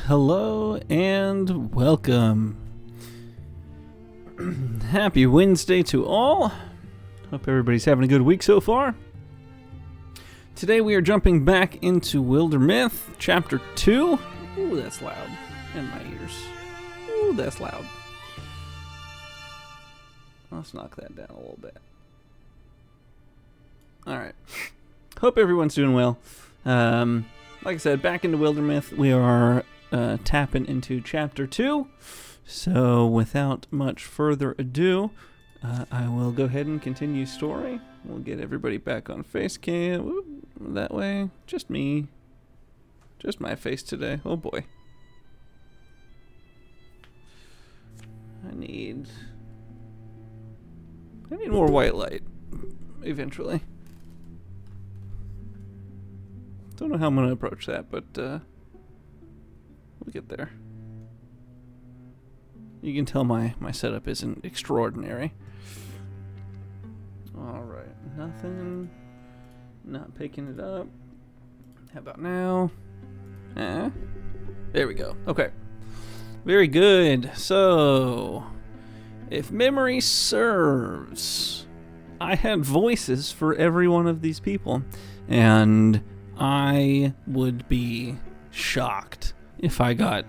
Hello and welcome. Happy Wednesday to all. Hope everybody's having a good week so far. Today we are jumping back into Wildermyth, Chapter 2. Ooh, that's loud in my ears. Ooh, that's loud. Let's knock that down a little bit. Alright. Hope everyone's doing well. Like I said, back into Wildermyth. We are tapping into Chapter 2. So without much further ado, I will go ahead and continue story. We'll get everybody back on face cam. Whoop, that way. Just me. Just my face today. Oh boy. I need more white light eventually. Don't know how I'm going to approach that, but we'll get there. You can tell my setup isn't extraordinary. Alright, nothing. Not picking it up. How about now? There we go. Okay. Very good. So, if memory serves, I had voices for every one of these people, and I would be shocked if I got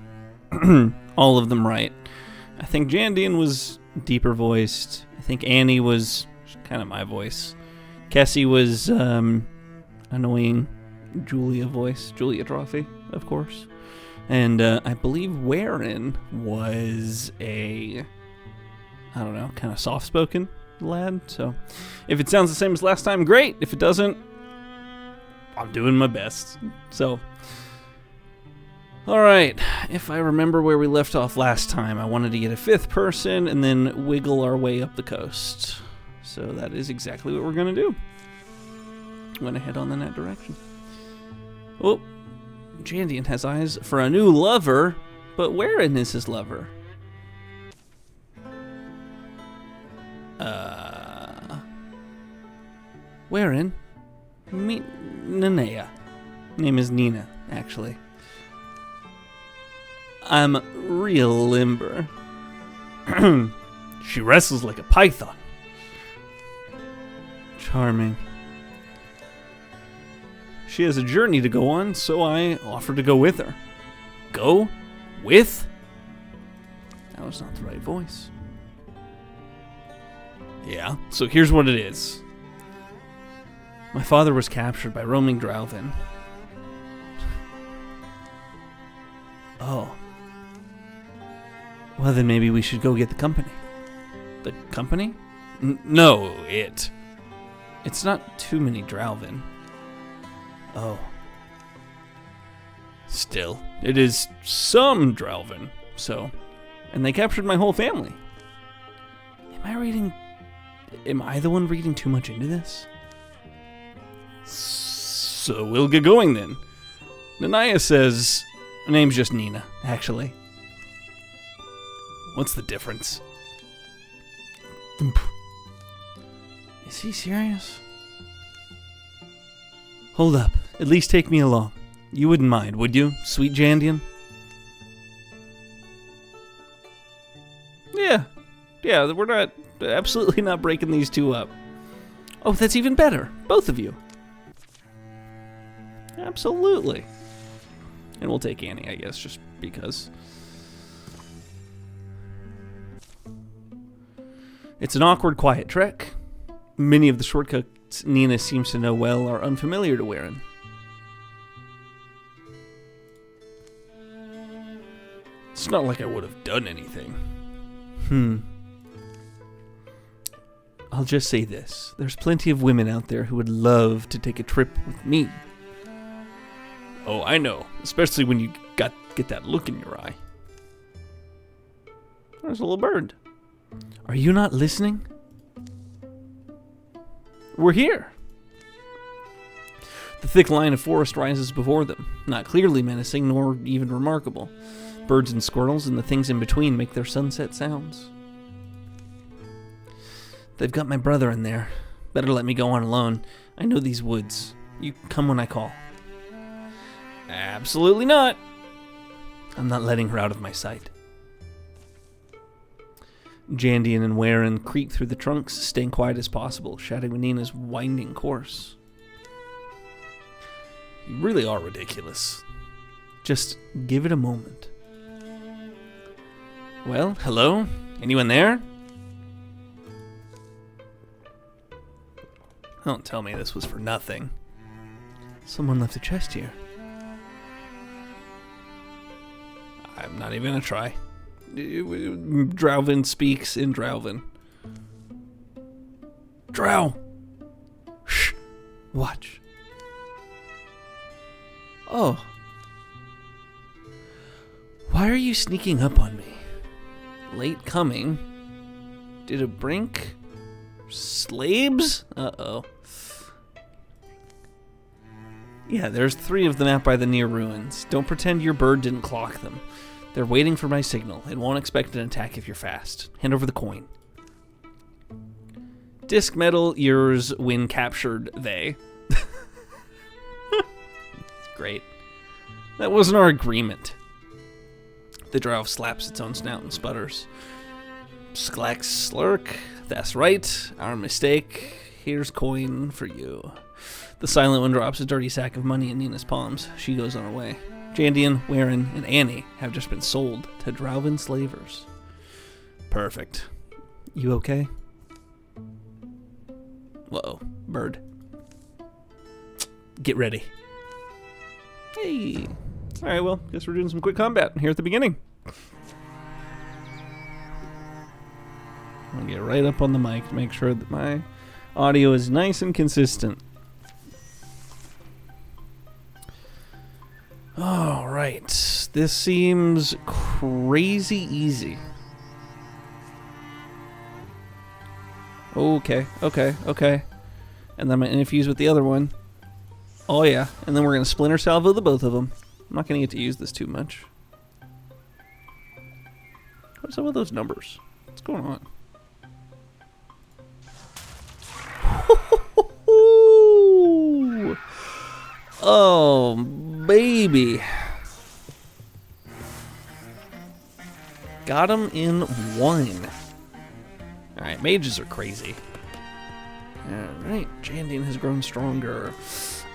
all of them right. I think Jandian was deeper voiced. I think Annie was kind of my voice. Cassie was annoying Julia voice. Julia Trophy, of course. And I believe Warren was a, I don't know, kind of soft-spoken lad. So if it sounds the same as last time, great. If it doesn't, I'm doing my best. So, alright, if I remember where we left off last time, I wanted to get a fifth person and then wiggle our way up the coast. So that is exactly what we're going to do. I'm going to head on in that direction. Oh, Jandian has eyes for a new lover, but wherein is his lover? Wherein? Meet Nanea. Name is Nina, actually. I'm real limber. She wrestles like a python. Charming. She has a journey to go on, so I offered to go with her. Go? With? That was not the right voice. Yeah, so here's what it is. My father was captured by roaming Drowvin. Oh. Well, then maybe we should go get the company. The company? No, it. It's not too many Drowvin. Oh. Still, it is some Drowvin, so. And they captured my whole family. Am I the one reading too much into this? So we'll get going then. Nanaya says, her name's just Nina, actually. What's the difference? Is he serious? Hold up. At least take me along. You wouldn't mind, would you, sweet Jandian? Yeah, we're absolutely not breaking these two up. Oh, that's even better. Both of you. Absolutely. And we'll take Annie, I guess, just because. It's an awkward, quiet trek. Many of the shortcuts Nina seems to know well are unfamiliar to Warren. It's not like I would have done anything. I'll just say this. There's plenty of women out there who would love to take a trip with me. Oh, I know. Especially when you get that look in your eye. There's a little bird. Are you not listening? We're here. The thick line of forest rises before them, not clearly menacing nor even remarkable. Birds and squirrels and the things in between make their sunset sounds. They've got my brother in there. Better let me go on alone. I know these woods. You come when I call. Absolutely not. I'm not letting her out of my sight. Jandian and Warren creak through the trunks, staying quiet as possible, shadowing Nina's winding course. You really are ridiculous. Just give it a moment. Well, hello? Anyone there? Don't tell me this was for nothing. Someone left a chest here. I'm not even gonna try. Drowvin speaks in Drowvin. Drow! Shh! Watch. Oh. Why are you sneaking up on me? Late coming. Did it brink? Slaves? Uh-oh. Yeah, there's 3 of them out by the near ruins. Don't pretend your bird didn't clock them. They're waiting for my signal. It won't expect an attack if you're fast. Hand over the coin. Disc metal, yours, when captured, they. Great. That wasn't our agreement. The drow slaps its own snout and sputters. Sklax slurk. That's right. Our mistake. Here's coin for you. The silent one drops a dirty sack of money in Nina's palms. She goes on her way. Jandian, Warren, and Annie have just been sold to Drowvin slavers. Perfect. You okay? Uh-oh. Bird. Get ready. Hey. Alright, well, guess we're doing some quick combat here at the beginning. I'm gonna get right up on the mic to make sure that my audio is nice and consistent. Alright. This seems crazy easy. Okay. And then I'm going to infuse with the other one. Oh yeah. And then we're going to splinter salvo the both of them. I'm not going to get to use this too much. What's up with those numbers? What's going on? Oh, baby. Got him in 1. Alright, mages are crazy. Alright, Jandian has grown stronger.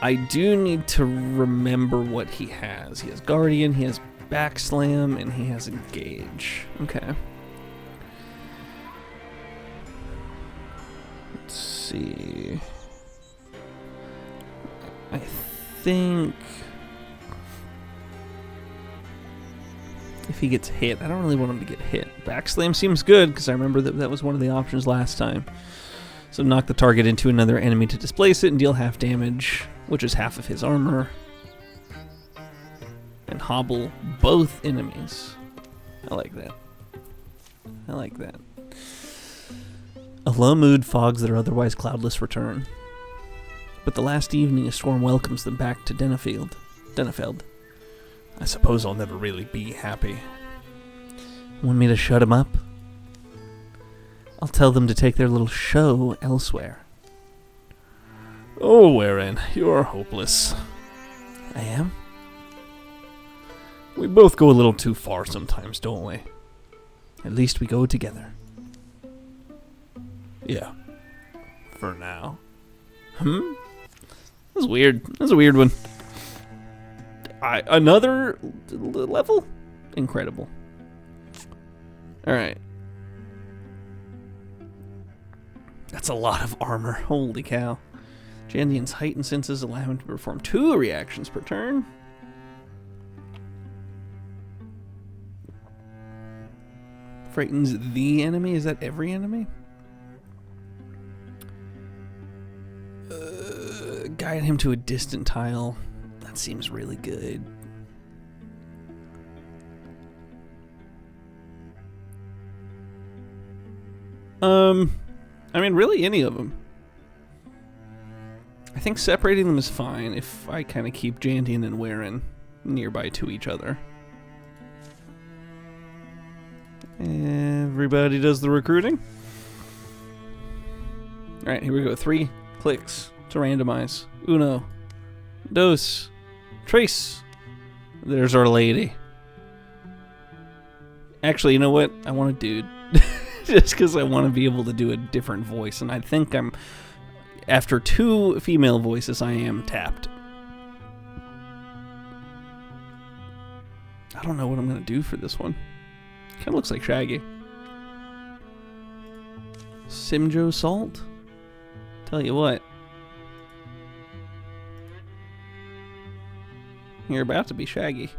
I do need to remember what he has. He has Guardian, he has Backslam, and he has Engage. Okay. Let's see. I think if he gets hit, I don't really want him to get hit. Backslam seems good because I remember that was one of the options last time. So knock the target into another enemy to displace it and deal half damage, which is half of his armor. And hobble both enemies. I like that. I like that. A low mood fogs that are otherwise cloudless return. But the last evening, a storm welcomes them back to Denefeld. I suppose I'll never really be happy. Want me to shut them up? I'll tell them to take their little show elsewhere. Oh, Warren, you're hopeless. I am? We both go a little too far sometimes, don't we? At least we go together. Yeah. For now. That's weird. That's a weird one. Another level? Incredible. Alright. That's a lot of armor. Holy cow. Jandian's heightened senses allow him to perform 2 reactions per turn. Frightens the enemy? Is that every enemy? Guide him to a distant tile. That seems really good. I mean, really any of them. I think separating them is fine if I kind of keep Jandian and Warren nearby to each other. Everybody does the recruiting. Alright, here we go. 3 clicks to randomize. Uno. Dos. Tres. There's our lady. Actually, you know what? I want a dude. Just because I want to be able to do a different voice. And I think after 2 female voices, I am tapped. I don't know what I'm going to do for this one. Kind of looks like Shaggy. Simjo Salt? Tell you what. You're about to be Shaggy.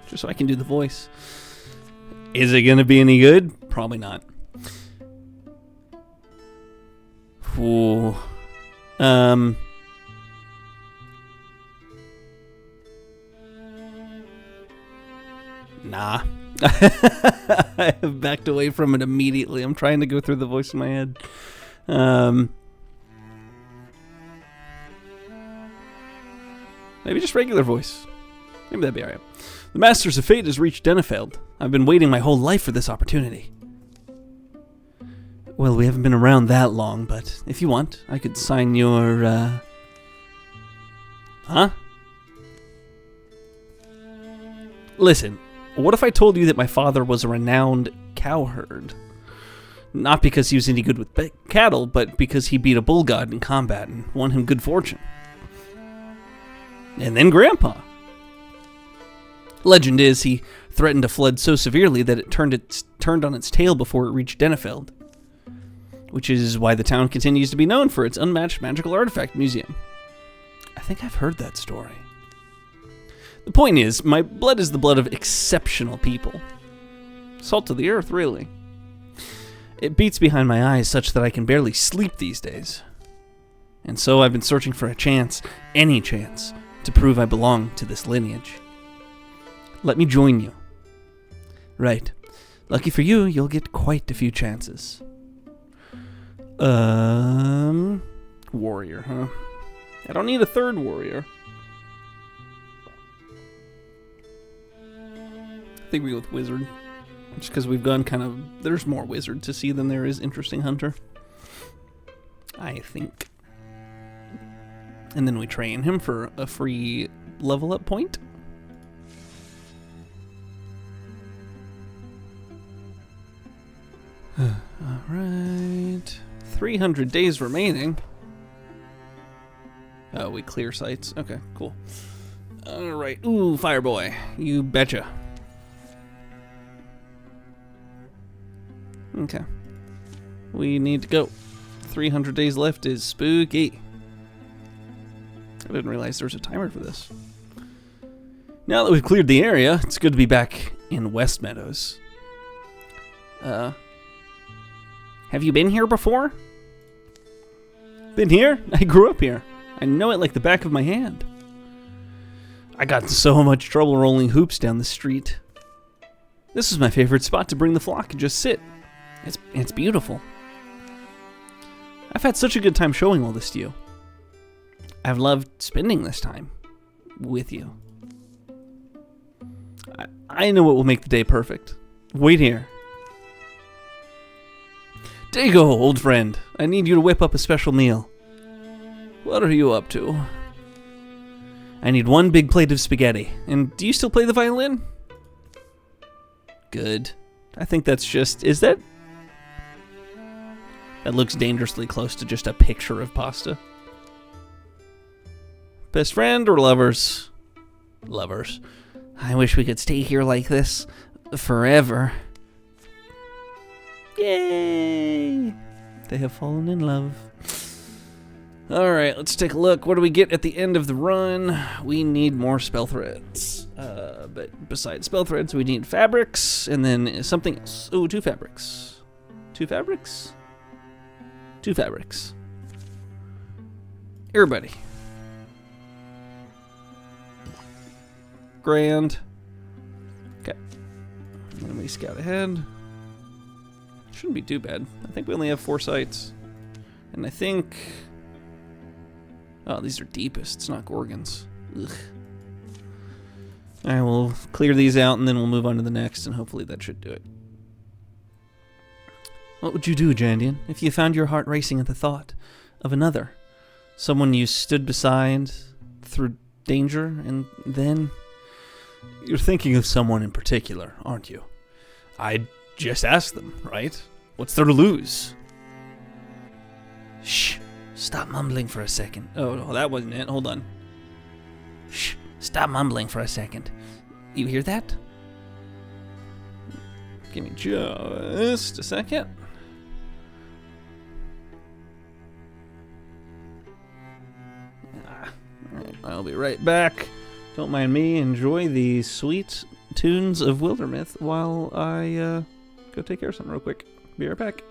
Just so I can do the voice. Is it going to be any good? Probably not. Ooh. Nah. I have backed away from it immediately. I'm trying to go through the voice in my head. Maybe just regular voice. Maybe that'd be alright. The Masters of Fate has reached Denefeld. I've been waiting my whole life for this opportunity. Well, we haven't been around that long, but if you want, I could sign your, Huh? Listen, what if I told you that my father was a renowned cowherd? Not because he was any good with cattle, but because he beat a bull god in combat and won him good fortune. And then Grandpa. Legend is he threatened a flood so severely that it turned on its tail before it reached Denefeld, which is why the town continues to be known for its unmatched magical artifact museum. I think I've heard that story. The point is, my blood is the blood of exceptional people. Salt of the earth, really. It beats behind my eyes such that I can barely sleep these days. And so I've been searching for a chance, any chance, to prove I belong to this lineage. Let me join you. Right. Lucky for you, you'll get quite a few chances. Warrior, huh? I don't need a third warrior. I think we go with wizard. Just because we've gone kind of... There's more wizard to see than there is interesting hunter. I think. And then we train him for a free level up point. Alright. 300 days remaining. Oh, we clear sites. Okay, cool. Alright. Ooh, Fireboy. You betcha. Okay. We need to go. 300 days left is spooky. I didn't realize there was a timer for this. Now that we've cleared the area, it's good to be back in West Meadows. Have you been here before? Been here? I grew up here. I know it like the back of my hand. I got in so much trouble rolling hoops down the street. This is my favorite spot to bring the flock and just sit. It's beautiful. I've had such a good time showing all this to you. I've loved spending this time with you. I know what will make the day perfect. Wait here. Dago, old friend. I need you to whip up a special meal. What are you up to? I need 1 big plate of spaghetti. And do you still play the violin? Good. I think that's just... Is that... That looks dangerously close to just a picture of pasta. Best friend or lovers? Lovers. I wish we could stay here like this forever. Yay! They have fallen in love. Alright, let's take a look. What do we get at the end of the run? We need more spell threads. But besides spell threads, we need fabrics, and then something else. Ooh, 2 fabrics. 2 fabrics? 2 fabrics. Everybody. Grand. Okay. Let me scout ahead. Shouldn't be too bad. I think we only have 4 sites. And I think... Oh, these are deepists, not gorgons. Ugh. Alright, we'll clear these out and then we'll move on to the next, and hopefully that should do it. What would you do, Jandian, if you found your heart racing at the thought of another? Someone you stood beside through danger, and then... You're thinking of someone in particular, aren't you? I just asked them, right? What's there to lose? Shh. Stop mumbling for a second. Oh, no, that wasn't it. Hold on. Shh. Stop mumbling for a second. You hear that? Give me just a second. Alright, I'll be right back. Don't mind me. Enjoy the sweet tunes of Wildermyth while I go take care of something real quick. Be right back.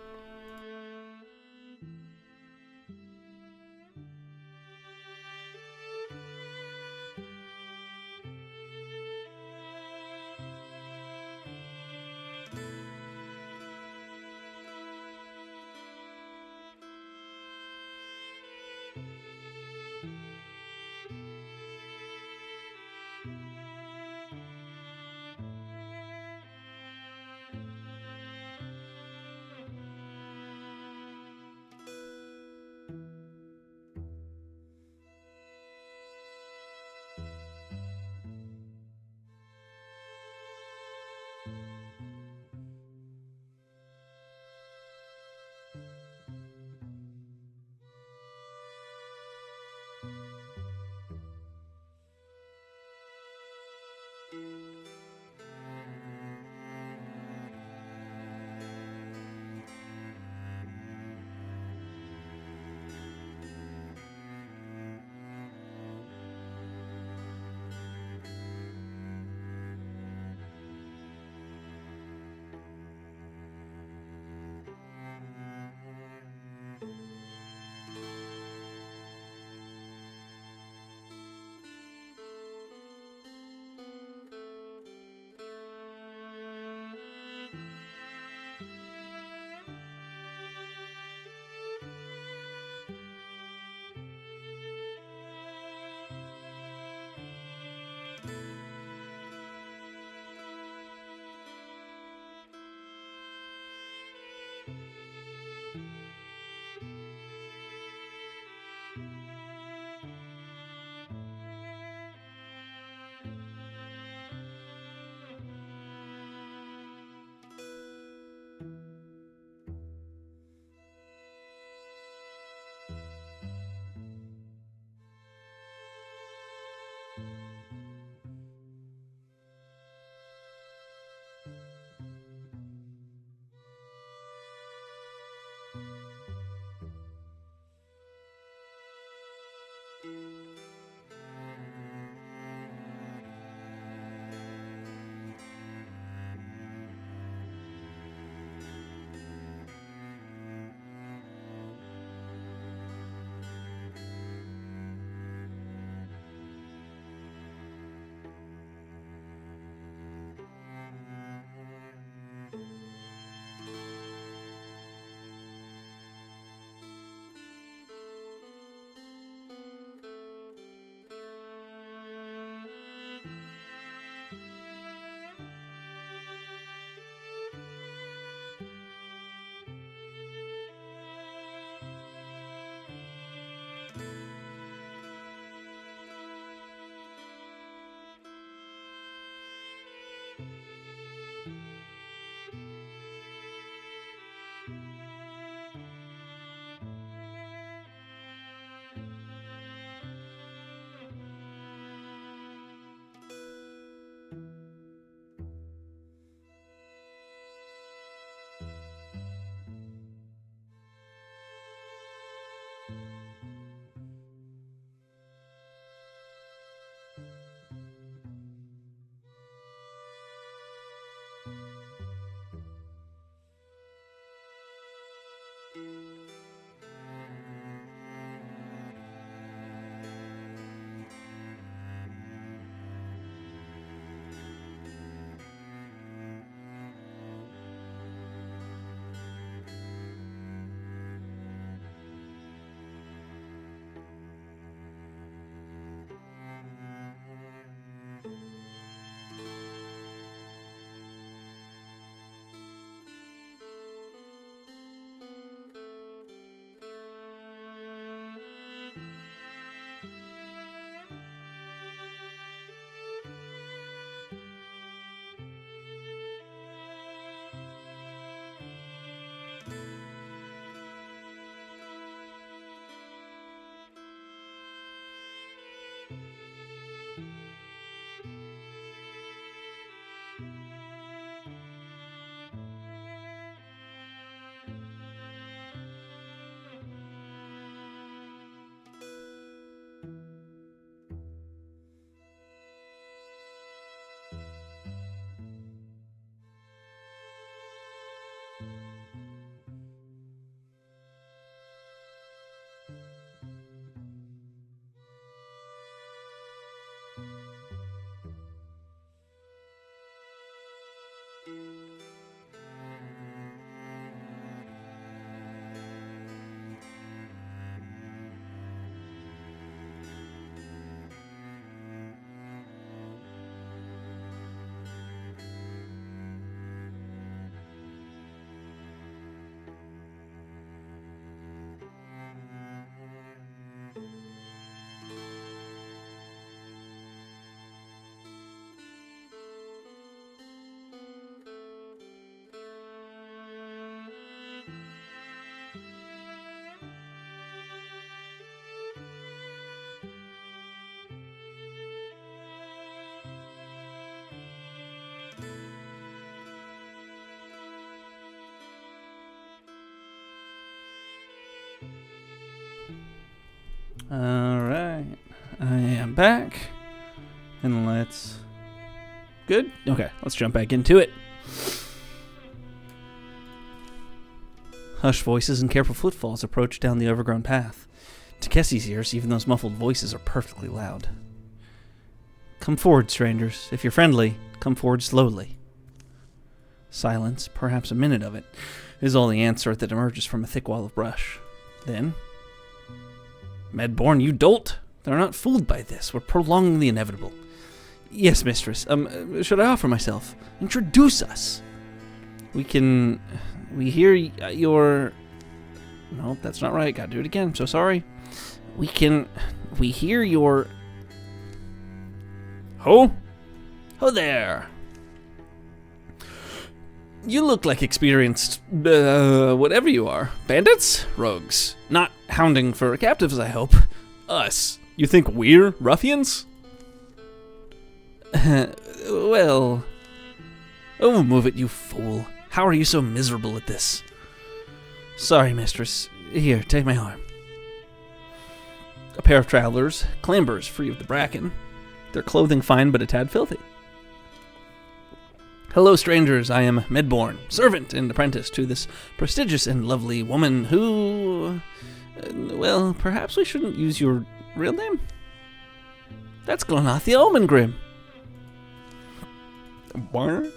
Alright. I am back. And let's... Good? Okay, let's jump back into it. Hushed voices and careful footfalls approach down the overgrown path. To Kessie's ears, even those muffled voices are perfectly loud. Come forward, strangers. If you're friendly, come forward slowly. Silence, perhaps a minute of it, is all the answer that emerges from a thick wall of brush. Then... Medborn, you dolt! They're not fooled by this. We're prolonging the inevitable. Yes, mistress. Should I offer myself? Introduce us! We hear your... No, that's not right. Gotta do it again. I'm so sorry. We hear your... Ho? Ho there! You look like experienced, whatever you are. Bandits? Rogues. Not hounding for captives, I hope. Us. You think we're ruffians? Well... Oh, move it, you fool. How are you so miserable at this? Sorry, mistress. Here, take my arm. A pair of travelers clambers free of the bracken. Their clothing fine but a tad filthy. Hello, strangers. I am Medborn, servant and apprentice to this prestigious and lovely woman who... well, perhaps we shouldn't use your real name? That's Glanathia Omengrim. What?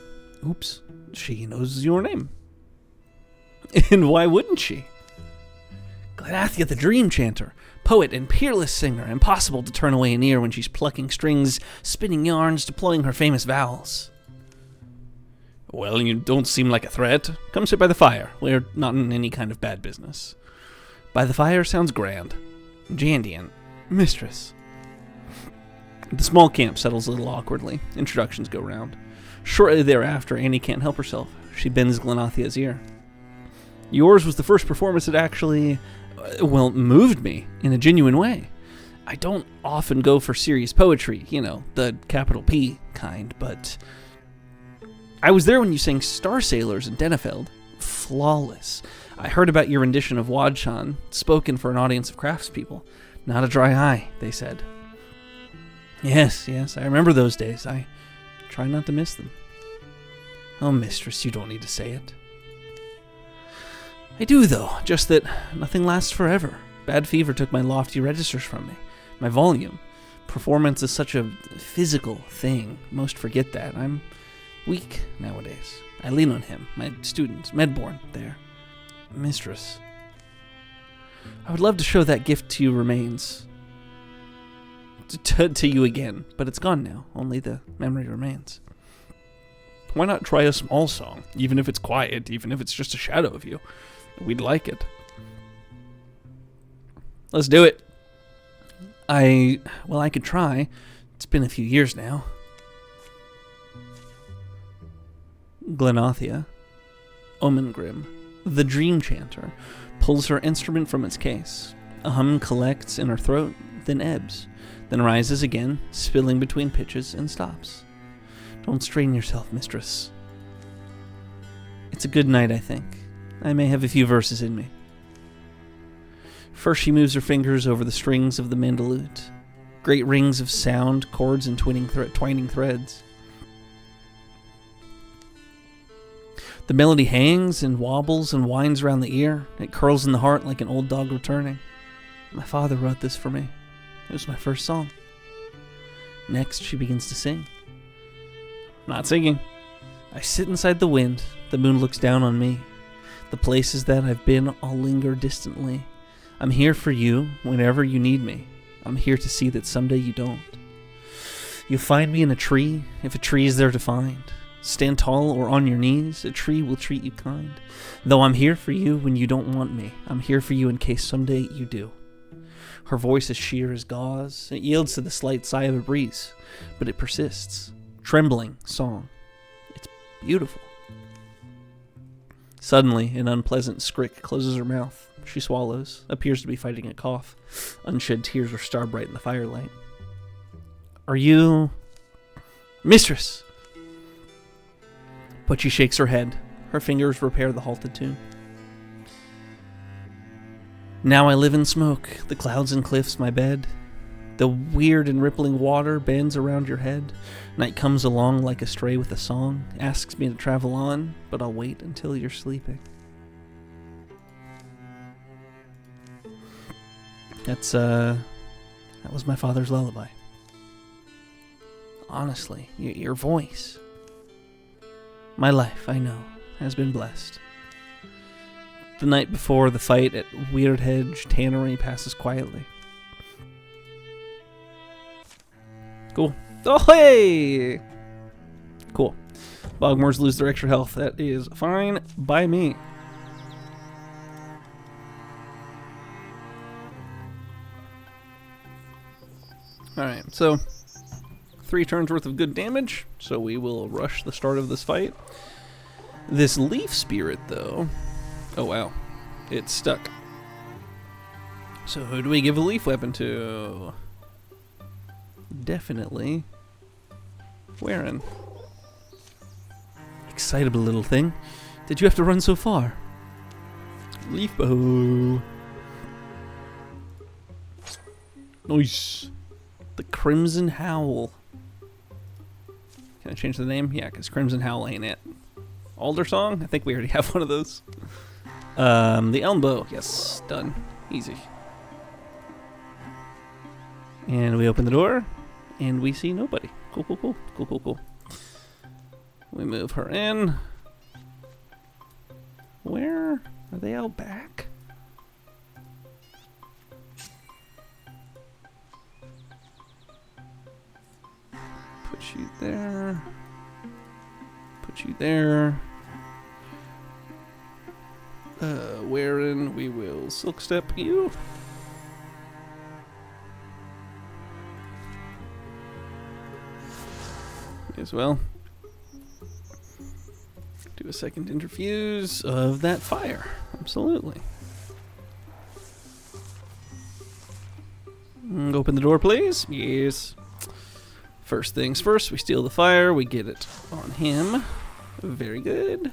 Oops. She knows your name. And why wouldn't she? Glanathia the Dream Chanter, poet and peerless singer, impossible to turn away an ear when she's plucking strings, spinning yarns, deploying her famous vowels. Well, you don't seem like a threat. Come sit by the fire. We're not in any kind of bad business. By the fire sounds grand. Jandian. Mistress. The small camp settles a little awkwardly. Introductions go round. Shortly thereafter, Annie can't help herself. She bends Glenathia's ear. Yours was the first performance that actually, moved me in a genuine way. I don't often go for serious poetry, you know, the capital P kind, but... I was there when you sang Star Sailors in Denefeld. Flawless. I heard about your rendition of Wadchan, spoken for an audience of craftspeople. Not a dry eye, they said. Yes, I remember those days. I try not to miss them. Oh, mistress, you don't need to say it. I do, though, just that nothing lasts forever. Bad fever took my lofty registers from me, my volume. Performance is such a physical thing. Most forget that. I'm weak nowadays. I lean on him, my student, Medborn, there. Mistress. I would love to show that gift to you remains. To you again, but it's gone now. Only the memory remains. Why not try a small song, even if it's quiet, even if it's just a shadow of you? We'd like it. Let's do it. I could try. It's been a few years now. Glanathia, Omengrim, the Dream Chanter, pulls her instrument from its case. A hum collects in her throat, then ebbs, then rises again, spilling between pitches, and stops. Don't strain yourself, mistress. It's a good night, I think. I may have a few verses in me. First she moves her fingers over the strings of the mandolute. Great rings of sound, chords, and twining threads. The melody hangs and wobbles and winds around the ear. It curls in the heart like an old dog returning. My father wrote this for me. It was my first song. Next, she begins to sing. I'm not singing. I sit inside the wind. The moon looks down on me. The places that I've been all linger distantly. I'm here for you whenever you need me. I'm here to see that someday you don't. You'll find me in a tree, if a tree is there to find. Stand tall or on your knees, a tree will treat you kind. Though I'm here for you when you don't want me, I'm here for you in case someday you do. Her voice is sheer as gauze. It yields to the slight sigh of a breeze, but it persists. Trembling song. It's beautiful. Suddenly, an unpleasant skrik closes her mouth. She swallows, appears to be fighting a cough. Unshed tears are star-bright in the firelight. Are you... Mistress! But she shakes her head. Her fingers repair the halted tune. Now I live in smoke, the clouds and cliffs my bed. The weird and rippling water bends around your head. Night comes along like a stray with a song, asks me to travel on, but I'll wait until you're sleeping. That was my father's lullaby. Honestly, your voice. My life, I know, has been blessed. The night before the fight at Weird Hedge Tannery passes quietly. Cool. Oh, hey! Cool. Bogmores lose their extra health. That is fine by me. Alright, so 3 turns worth of good damage, so we will rush the start of this fight. This leaf spirit, though... Oh, wow. It's stuck. So who do we give a leaf weapon to? Definitely Warren. Excitable little thing. Did you have to run so far? Leaf bow. Nice. The Crimson Howl. Can I change the name? Yeah, because Crimson Howl ain't it. Alder Song? I think we already have one of those. The Elm Bow. Yes, done. Easy. And we open the door, and we see nobody. Cool, cool, cool. Cool, cool, cool. We move her in. Where? Are they out back? Put you there. Put you there. Wherein we will silk step you. As well. Do a second interfuse of that fire. Absolutely. Open the door, please. Yes. First things first, we steal the fire. We get it on him. Very good.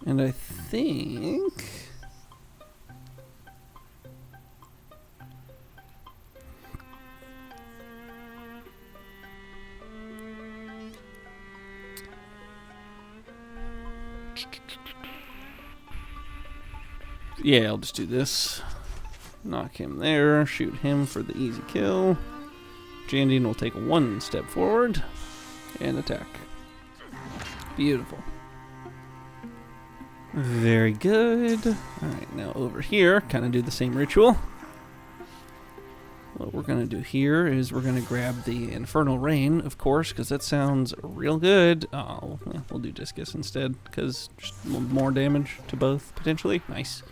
And I think... Yeah, I'll just do this. Knock him there, shoot him for the easy kill. Jandian will take 1 step forward and attack. Beautiful. Very good. Alright, now over here, kind of do the same ritual. What we're going to do here is we're going to grab the Infernal Rain, of course, because that sounds real good. Oh, yeah, we'll do Discus instead, because just more damage to both, potentially. Nice.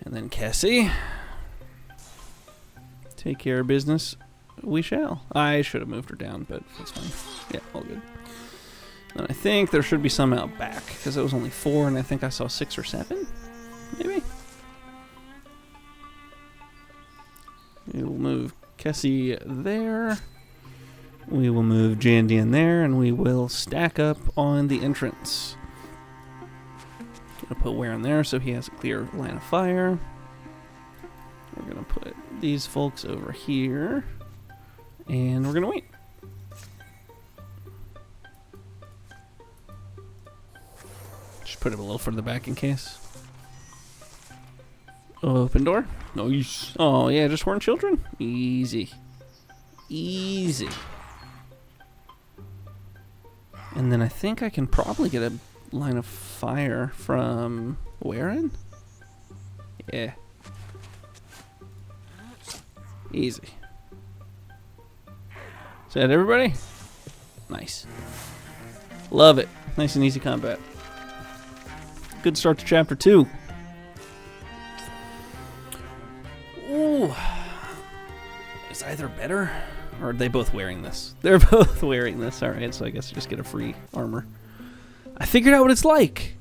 And then Cassie. Take care of business. We shall. I should have moved her down, but that's fine. Yeah, all good. And I think there should be some out back, because it was only 4, and I think I saw 6 or 7, maybe? We will move Cassie there. We will move Jandian there, and we will stack up on the entrance. Gonna put Warren there so he has a clear line of fire. We're gonna put these folks over here, and we're gonna wait. Just put him a little further back in case. Open door. Nice. Oh yeah, just weren't children. Easy. Easy. And then I think I can probably get a line of fire from Warren. Yeah. Easy. Is that everybody? Nice. Love it. Nice and easy combat. Good start to chapter 2. Ooh. Is either better? Or are they both wearing this? They're both wearing this. Alright, so I guess I just get a free armor. I figured out what it's like.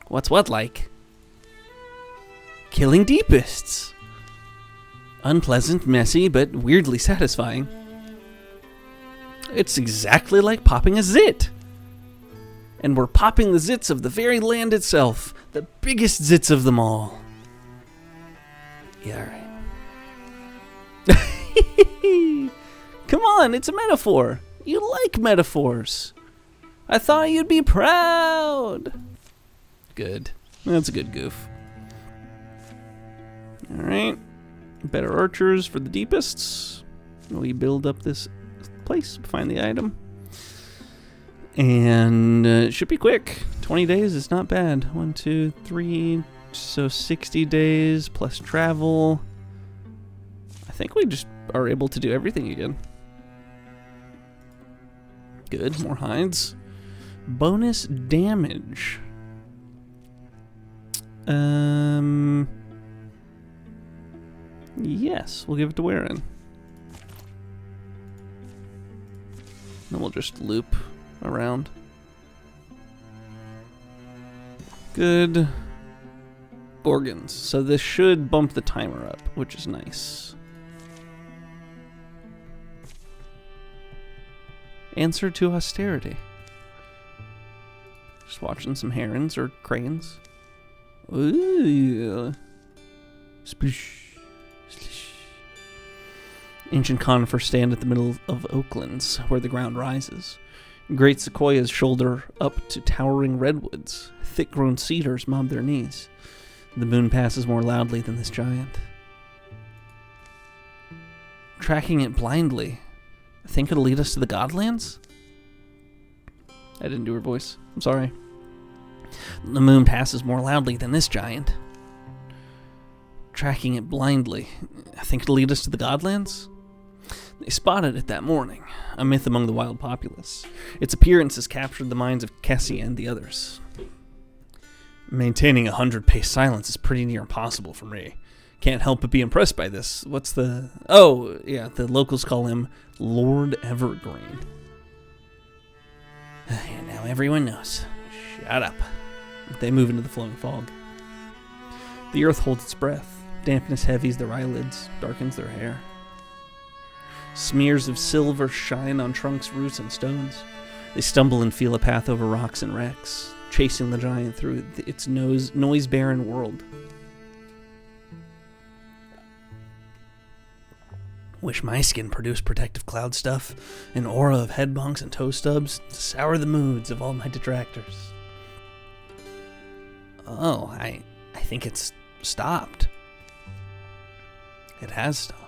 What's what like? Killing deepists. Unpleasant, messy, but weirdly satisfying. It's exactly like popping a zit. And we're popping the zits of the very land itself. The biggest zits of them all. Yeah, alright. Come on, it's a metaphor. You like metaphors. I thought you'd be proud. Good. That's a good goof. Alright. Better archers for the deepests. We build up this place, find the item. And it should be quick. 20 days is not bad. 1, 2, 3. So 60 days plus travel. I think we just are able to do everything again. Good. More hides. Bonus damage. Yes, we'll give it to Warren. Then we'll just loop around. Good. Gorgons. So this should bump the timer up, which is nice. Answer to austerity. Just watching some herons or cranes. Ooh. Splish. Slish. Ancient conifers stand at the middle of oaklands, where the ground rises. Great sequoias shoulder up to towering redwoods. Thick-grown cedars mob their knees. The moon passes more loudly than this giant. Tracking it blindly. I think it'll lead us to the Godlands? I didn't do her voice. I'm sorry. The moon passes more loudly than this giant. Tracking it blindly. I think it'll lead us to the Godlands? They spotted it that morning, a myth among the wild populace. Its appearance has captured the minds of Kessie and the others. Maintaining a 100-pace silence is pretty near impossible for me. Can't help but be impressed by this. What's the... Oh, yeah, the locals call him Lord Evergreen. And now everyone knows. Shut up. They move into the flowing fog. The earth holds its breath. Dampness heavies their eyelids, darkens their hair. Smears of silver shine on trunks, roots, and stones. They stumble and feel a path over rocks and wrecks, chasing the giant through its noise-barren world. Wish my skin produced protective cloud stuff, an aura of head bonks and toe stubs to sour the moods of all my detractors. Oh, I think it's stopped. It has stopped.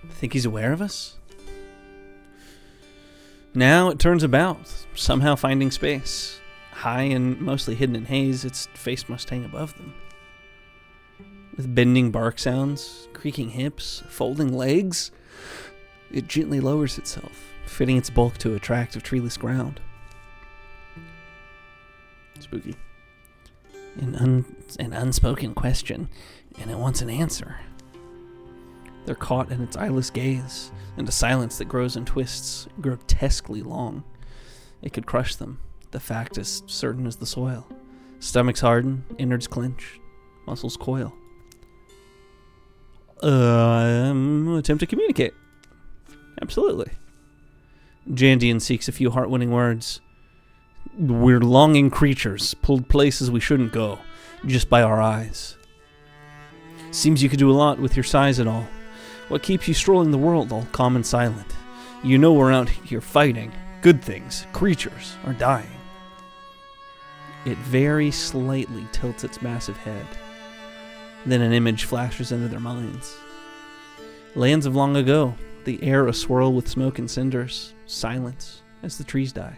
Think he's aware of us? Now it turns about, somehow finding space. High and mostly hidden in haze, its face must hang above them. With bending bark sounds, creaking hips, folding legs, it gently lowers itself, fitting its bulk to a tract of treeless ground. Spooky. An unspoken question, and it wants an answer. They're caught in its eyeless gaze, and a silence that grows and twists, grotesquely long. It could crush them, the fact is certain as the soil. Stomachs harden, innards clench, muscles coil. Attempt to communicate. Absolutely. Jandian seeks a few heart-winning words. We're longing creatures, pulled places we shouldn't go, just by our eyes. Seems you could do a lot with your size and all. What keeps you strolling the world all calm and silent? You know we're out here fighting. Good things, creatures, are dying. It very slightly tilts its massive head. Then an image flashes into their minds. Lands of long ago, the air aswirl with smoke and cinders, silence as the trees die.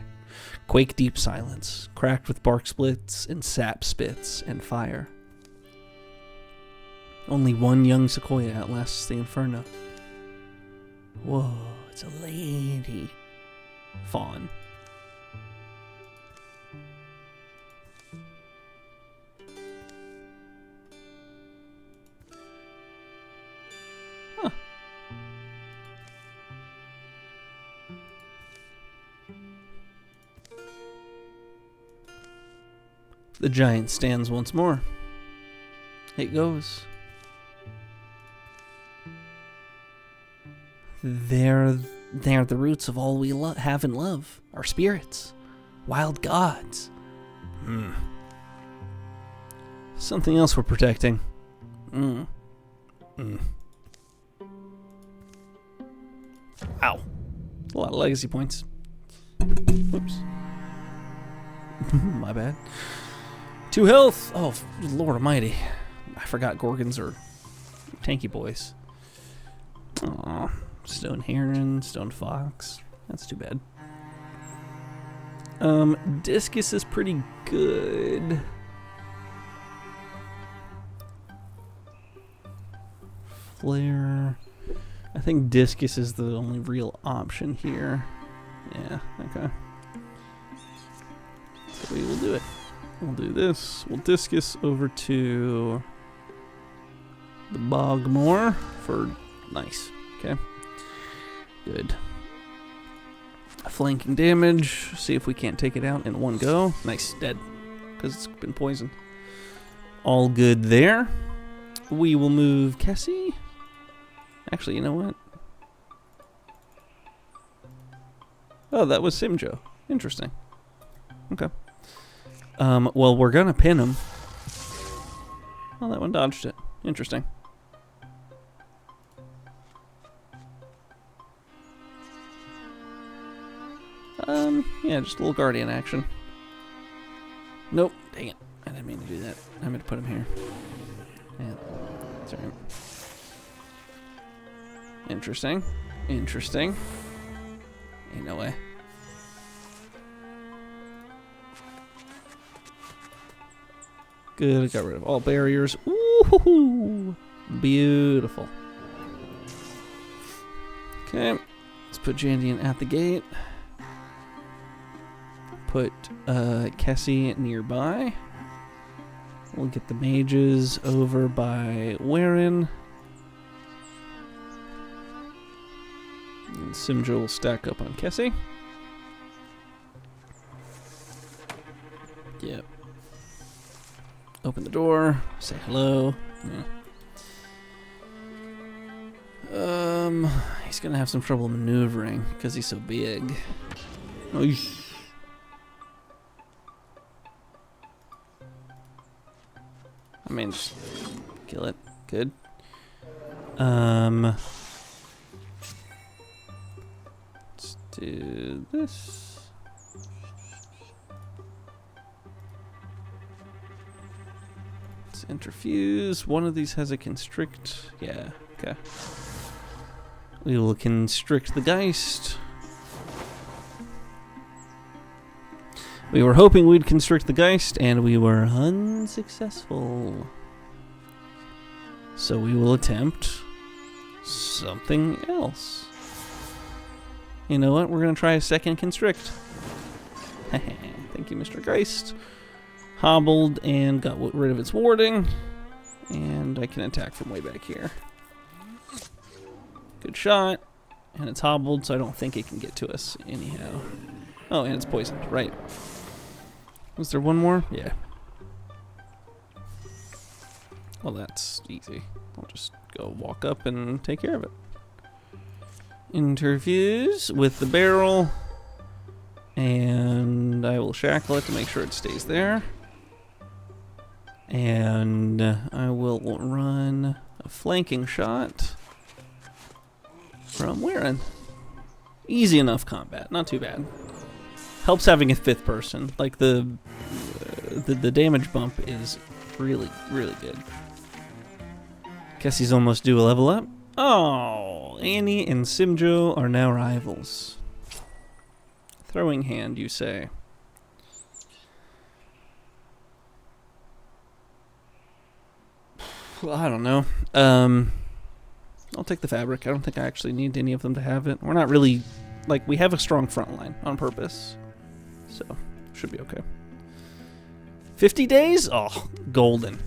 Quake-deep silence, cracked with bark splits and sap spits and fire. Only one young sequoia outlasts the inferno. Whoa, it's a lady. Fawn. Huh. The giant stands once more. It goes. They're the roots of all we have and love, our spirits, Wild gods. Something else we're protecting. Ow. A lot of legacy points. Oops. My bad. 2 health. Oh, Lord Almighty. I forgot Gorgons are tanky boys. Aw. Stone Heron, Stone Fox. That's too bad. Discus is pretty good. Flare. I think Discus is the only real option here. Yeah, okay. So we will do it. We'll do this. We'll Discus over to the Bogmore for nice. Okay. Good. Flanking damage. See if we can't take it out in one go. Nice. Dead. Because it's been poisoned. All good there. We will move Kessie. Actually, you know what? Oh, that was Simjo. Interesting. Okay. Well, we're gonna pin him. Oh, that one dodged it. Interesting. Yeah, just a little Guardian action. Nope. Dang it. I didn't mean to do that. I meant to put him here. Yeah. That's alright. Interesting. Interesting. Ain't no way. Good, I got rid of all barriers. Ooh, beautiful. Okay, let's put Jandian at the gate. Put Kessie nearby. We'll get the mages over by Warren. And Simjo will stack up on Kessie. Yep. Open the door. Say hello. Yeah. He's gonna have some trouble maneuvering because he's so big. Oish. I mean, just kill it. Good. Let's do this. Let's interfuse. One of these has a constrict. Yeah, okay. We will constrict the Geist. We were hoping we'd constrict the Geist, and we were unsuccessful. So we will attempt something else. You know what? We're going to try a second constrict. Thank you, Mr. Geist. Hobbled and got rid of its warding. And I can attack from way back here. Good shot. And it's hobbled, so I don't think it can get to us anyhow. Oh, and it's poisoned. Right. Was there one more? Yeah. Well, that's easy. I'll just go walk up and take care of it. Interfuse with the barrel. And I will shackle it to make sure it stays there. And I will run a flanking shot from Warren. Easy enough combat. Not too bad. Helps having a 5th person. Like the damage bump is really, really good. Kessie's almost due a level up. Oh, Annie and Simjo are now rivals. Throwing hand, you say. Well, I don't know. I'll take the fabric. I don't think I actually need any of them to have it. We're not really, like, we have a strong front line on purpose. So, should be okay. 50 days? Oh, golden.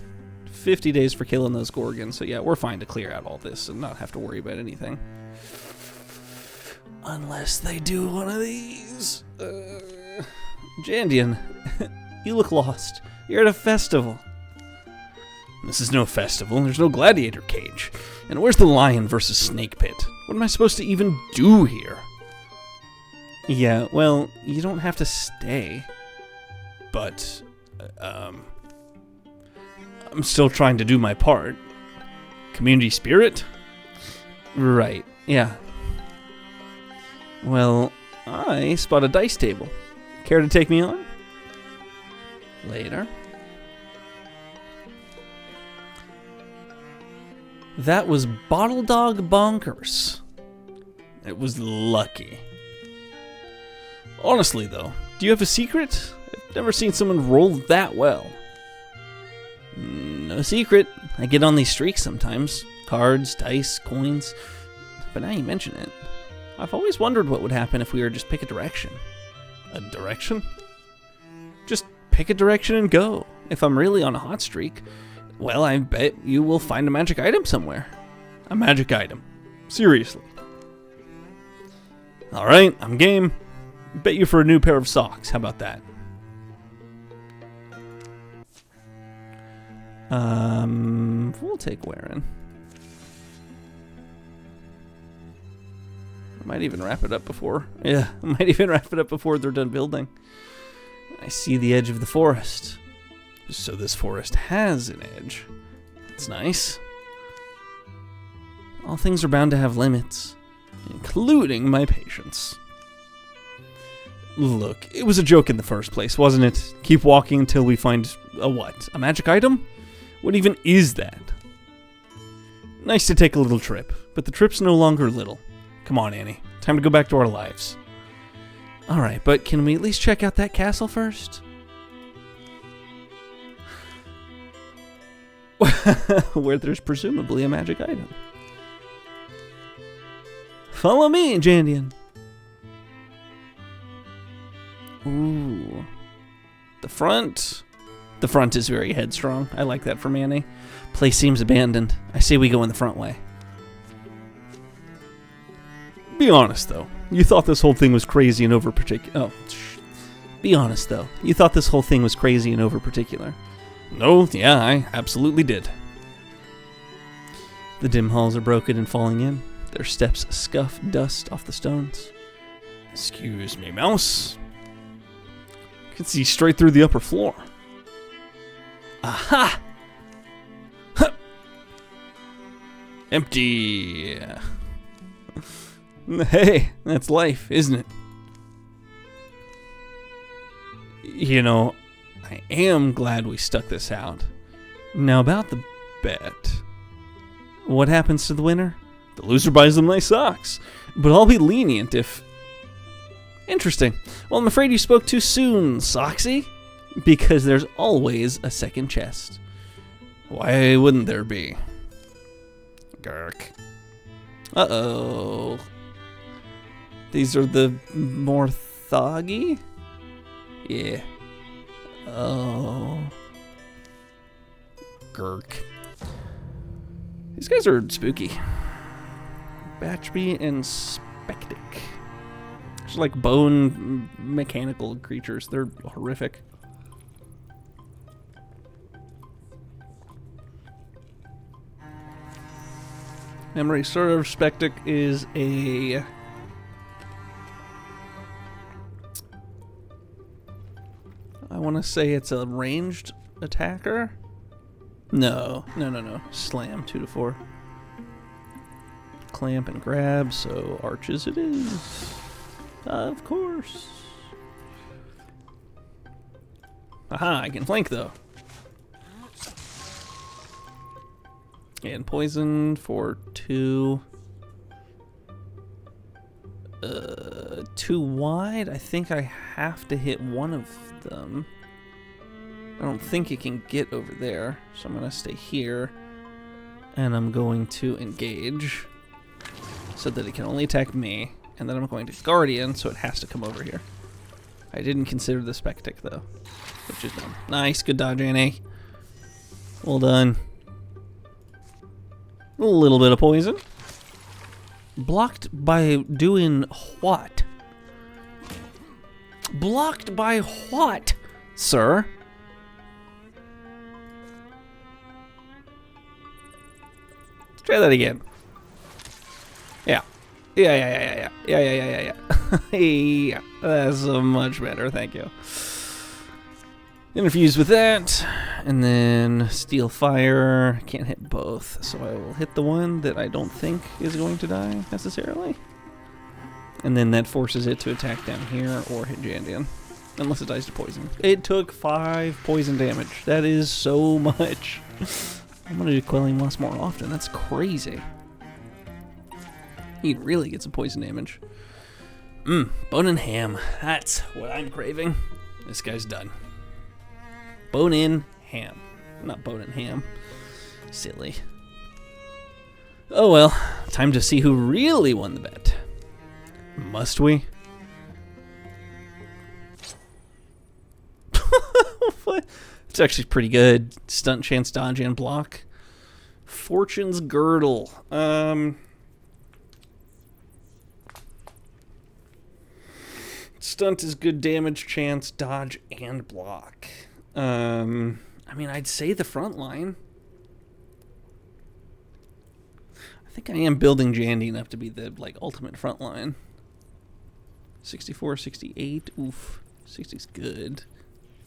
50 days for killing those Gorgons. So yeah, we're fine to clear out all this and not have to worry about anything. Unless they do one of these. Jandian, you look lost. You're at a festival. This is no festival. There's no gladiator cage. And where's the lion versus snake pit? What am I supposed to even do here? Yeah, well, you don't have to stay. But, I'm still trying to do my part. Community spirit? Right, yeah. Well, I spot a dice table. Care to take me on? Later. That was Bottle Dog Bonkers. It was lucky. Honestly, though, do you have a secret? I've never seen someone roll that well. No secret. I get on these streaks sometimes. Cards, dice, coins. But now you mention it, I've always wondered what would happen if we were to just pick a direction. A direction? Just pick a direction and go. If I'm really on a hot streak, well, I bet you will find a magic item somewhere. A magic item. Seriously. Alright, I'm game. Bet you for a new pair of socks. How about that? We'll take wearing. I might even wrap it up before. Yeah, I might even wrap it up before they're done building. I see the edge of the forest. So this forest has an edge. That's nice. All things are bound to have limits, including my patience. Look, it was a joke in the first place, wasn't it? Keep walking until we find a what? A magic item? What even is that? Nice to take a little trip, but the trip's no longer little. Come on, Annie. Time to go back to our lives. Alright, but can we at least check out that castle first? Where there's presumably a magic item. Follow me, Jandian. Ooh. The front. The front is very headstrong. I like that for Manny. Place seems abandoned. I say we go in the front way. Be honest, though. You thought this whole thing was crazy and over-particular. Oh, be honest, though. You thought this whole thing was crazy and over-particular. No, yeah, I absolutely did. The dim halls are broken and falling in. Their steps scuff dust off the stones. Excuse me, mouse. I can see straight through the upper floor. Aha! Huh. Empty. Hey, that's life, isn't it? You know, I am glad we stuck this out. Now about the bet. What happens to the winner? The loser buys them nice socks. But I'll be lenient if... Interesting. Well, I'm afraid you spoke too soon, Soxy. Because there's always a second chest. Why wouldn't there be? Gurk. Uh-oh. These are the more thoggy? Yeah. Oh. Gurk. These guys are spooky. Batchby and Spectic. Just like bone mechanical creatures. They're horrific. Memory serve. Spectic is a... I want to say it's a ranged attacker. No. Slam 2 to 4. Clamp and grab, so arches it is. Of course. Aha, I can flank though. And poison for 2. 2 wide. I think I have to hit one of them. I don't think it can get over there, so I'm going to stay here. And I'm going to engage so that it can only attack me. And then I'm going to Guardian, so it has to come over here. I didn't consider the Spectic, though, which is done. Nice, good dodge, Annie. Well done. A little bit of poison. Blocked by doing what? Blocked by what, sir? Let's try that again. Yeah. Yeah. Hey, that's much better, thank you. Infuse with that, and then Steel Fire. Can't hit both, so I will hit the one that I don't think is going to die necessarily. And then that forces it to attack down here or hit Jandian. Unless it dies to poison. It took 5 poison damage. That is so much. I'm gonna do Quelling Moss more often. That's crazy. He'd really get some poison damage. Bone and ham. That's what I'm craving. This guy's done. Bone in ham. Not bone and ham. Silly. Oh well. Time to see who really won the bet. Must we? What? It's actually pretty good. Stunt, chance, dodge, and block. Fortune's Girdle. Stunt is good damage, chance, dodge, and block. I mean, I'd say the front line. I think I am building Jandy enough to be the, ultimate front line. 64, 68. Oof. 60's good.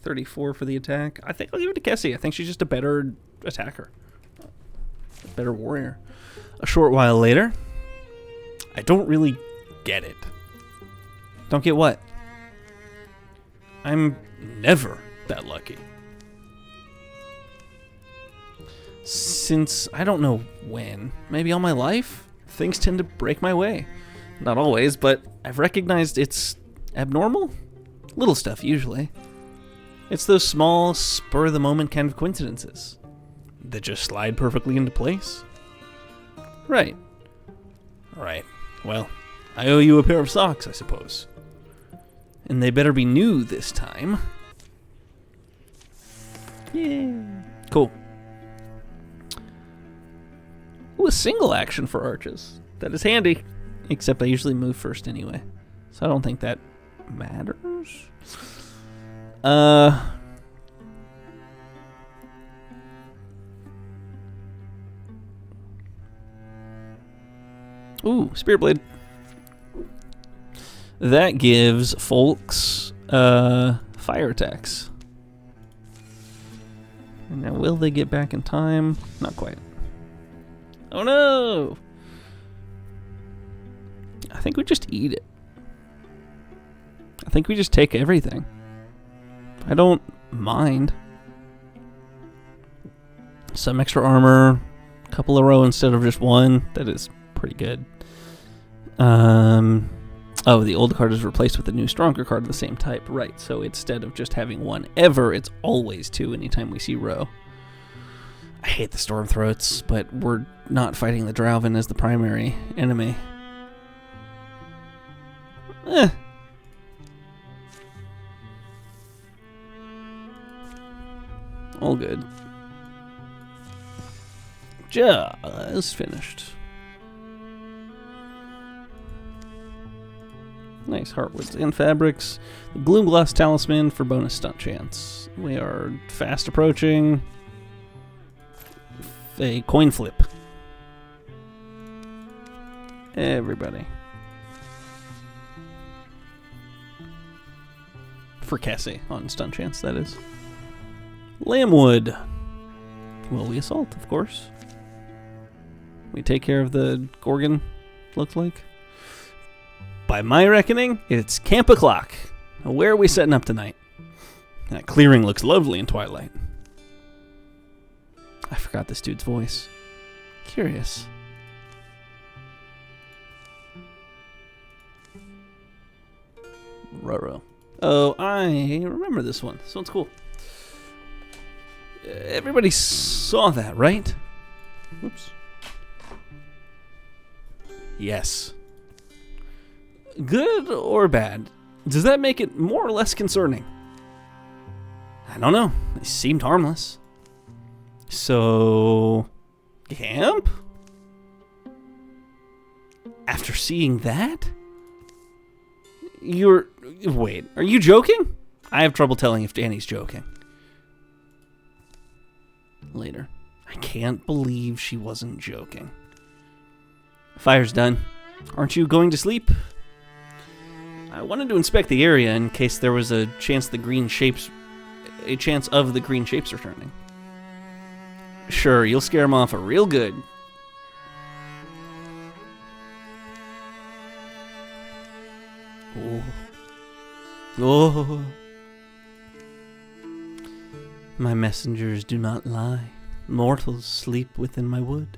34 for the attack. I think I'll give it to Kessie. I think she's just a better attacker. A better warrior. A short while later. I don't really get it. Don't get what? I'm never that lucky. Since I don't know when, maybe all my life, things tend to break my way. Not always, but I've recognized it's abnormal. Little stuff, usually. It's those small, spur-of-the-moment kind of coincidences that just slide perfectly into place. Right. Right. Well, I owe you a pair of socks, I suppose. And they better be new this time. Yeah. Cool. Ooh, a single action for arches. That is handy. Except I usually move first anyway. So I don't think that matters. Ooh, Spirit Blade. That gives folks fire attacks. And now will they get back in time? Not quite. Oh no! I think we just eat it. I think we just take everything. I don't mind. Some extra armor, a couple of row instead of just one. That is pretty good. Oh, the old card is replaced with a new, stronger card of the same type. Right, so instead of just having one ever, it's always 2 anytime we see row. I hate the Stormthroats, but we're not fighting the Drowvin as the primary enemy. All good. Just finished. Nice Heartwoods and Fabrics. The Gloomglass Talisman for bonus stunt chance. We are fast approaching a coin flip. Everybody. For Cassie on stunt chance, that is. Lambwood. Well, we assault, of course. We take care of the Gorgon, looks like. By my reckoning, it's camp o'clock. Now, where are we setting up tonight? That clearing looks lovely in twilight. I forgot this dude's voice. Curious. Roro. Oh, I remember this one. This one's cool. Everybody saw that, right? Whoops. Yes. Good or bad? Does that make it more or less concerning? I don't know. It seemed harmless. So, camp? After seeing that? Wait, are you joking? I have trouble telling if Danny's joking. Later. I can't believe she wasn't joking. Fire's done. Aren't you going to sleep? I wanted to inspect the area in case there was a chance of the green shapes returning. Sure, you'll scare them off real good. Oh. Oh. My messengers do not lie. Mortals sleep within my wood.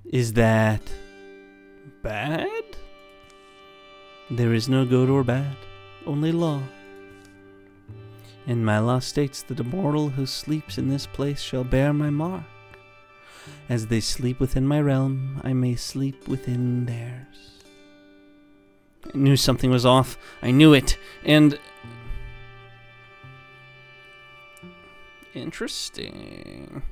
Is that bad? There is no good or bad, only law. And my law states that a mortal who sleeps in this place shall bear my mark. As they sleep within my realm, I may sleep within theirs. I knew something was off. I knew it. And... interesting.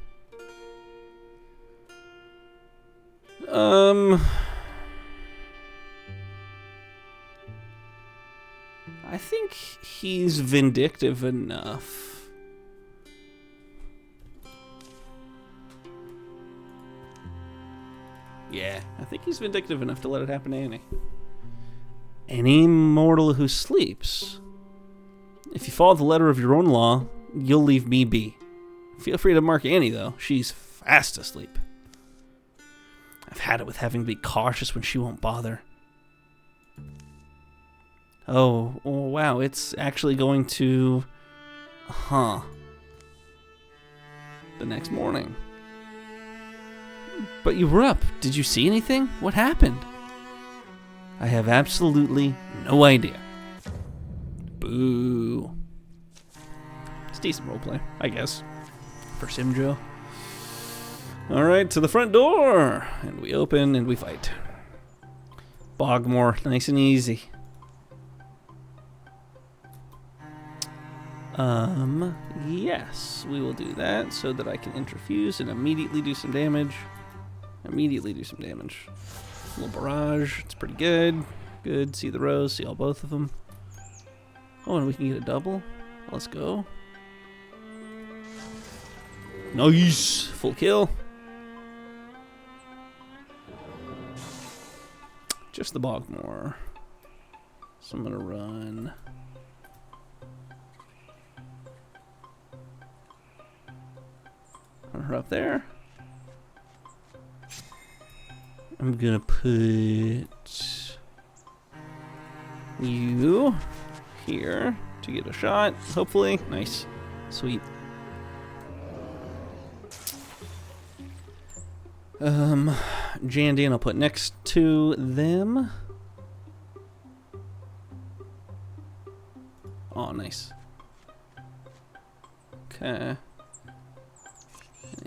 I think he's vindictive enough. Yeah, I think he's vindictive enough to let it happen to Annie. Any mortal who sleeps. If you follow the letter of your own law, you'll leave me be. Feel free to mark Annie, though. She's fast asleep. I've had it with having to be cautious when she won't bother. Oh, wow, it's actually going to... Huh. The next morning. But you were up. Did you see anything? What happened? I have absolutely no idea. Boo. It's decent roleplay, I guess. For Simjo. Alright, to the front door. And we open and we fight. Bogmore, nice and easy. Yes, we will do that so that I can interfuse and immediately do some damage. A little barrage, it's pretty good. Good, see the rows, see all both of them. Oh, and we can get a double. Let's go. Nice, full kill. Just the Bogmore. So I'm gonna run. Her up there. I'm gonna put you here to get a shot, hopefully. Nice. Sweet. Jandian I'll put next to them. Oh, nice. Okay.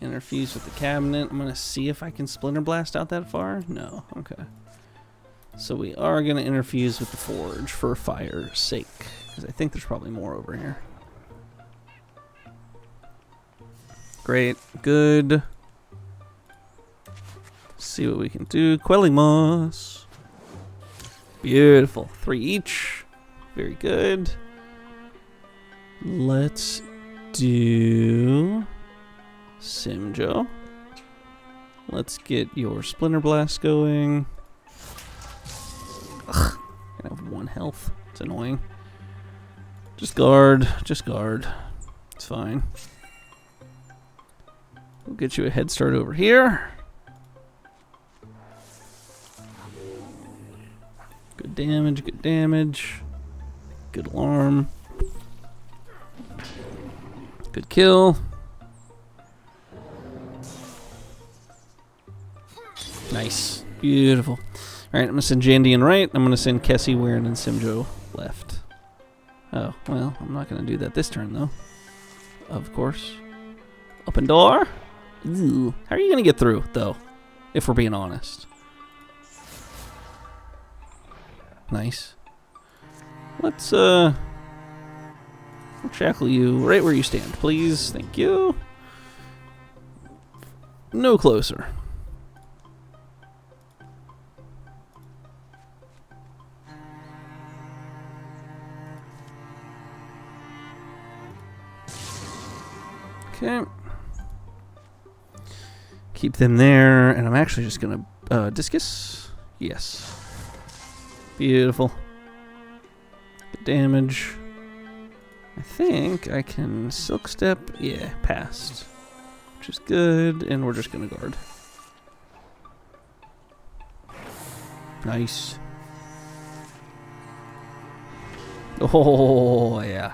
Interfuse with the cabinet. I'm going to see if I can splinter blast out that far. No. Okay. So we are going to interfuse with the forge for fire's sake. Because I think there's probably more over here. Great. Good. See what we can do. Quelling moss. Beautiful. 3 each. Very good. Let's do... Simjo. Let's get your Splinter Blast going. Ugh, I have 1 health. It's annoying. Just guard. Just guard. It's fine. We'll get you a head start over here. Good damage, good damage. Good alarm. Good kill. Nice. Beautiful. Alright, I'm going to send Jandian right. I'm going to send Kessie, Waren, and Simjo left. Oh, well, I'm not going to do that this turn, though. Of course. Open door? Ooh. How are you going to get through, though? If we're being honest. Nice. Let's, we'll shackle you right where you stand, please. Thank you. No closer. Okay. Keep them there, and I'm actually just gonna discus. Yes. Beautiful. Good damage. I think I can Silk Step. Yeah, passed. Which is good, and we're just gonna guard. Nice. Oh, yeah.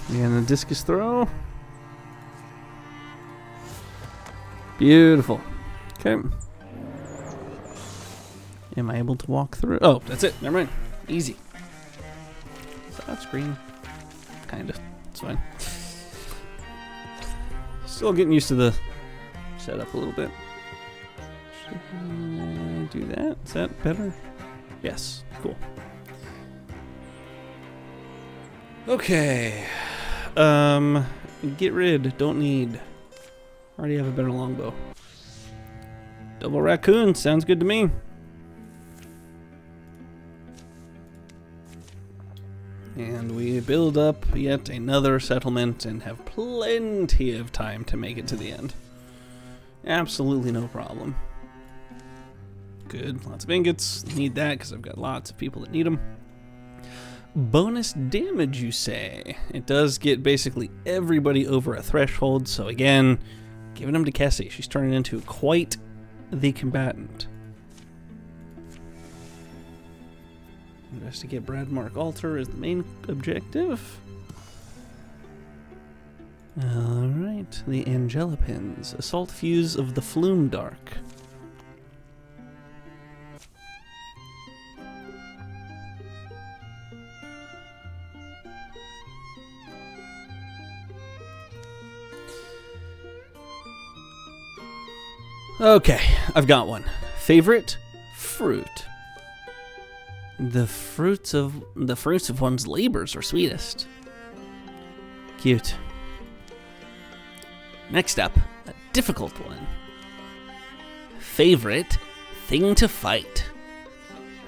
And the discus throw. Beautiful. Okay. Am I able to walk through? Oh, that's it. Never mind. Easy. Is that screen? Kind of. It's fine. Still getting used to the setup a little bit. Should I do that? Is that better? Yes. Cool. Okay. Get rid. Don't need. Already have a better longbow. Double raccoon. Sounds good to me. And we build up yet another settlement and have plenty of time to make it to the end. Absolutely no problem. Good. Lots of ingots. Need that because I've got lots of people that need them. Bonus damage, you say? It does get basically everybody over a threshold, so again, giving them to Kessie. She's turning into quite the combatant. Investigate Bradmark Altar is the main objective. Alright, the Angelopins. Assault Fuse of the Flume Dark. Okay, I've got one. Favorite fruit. The fruits of one's labors are sweetest. Cute. Next up, a difficult one. Favorite thing to fight.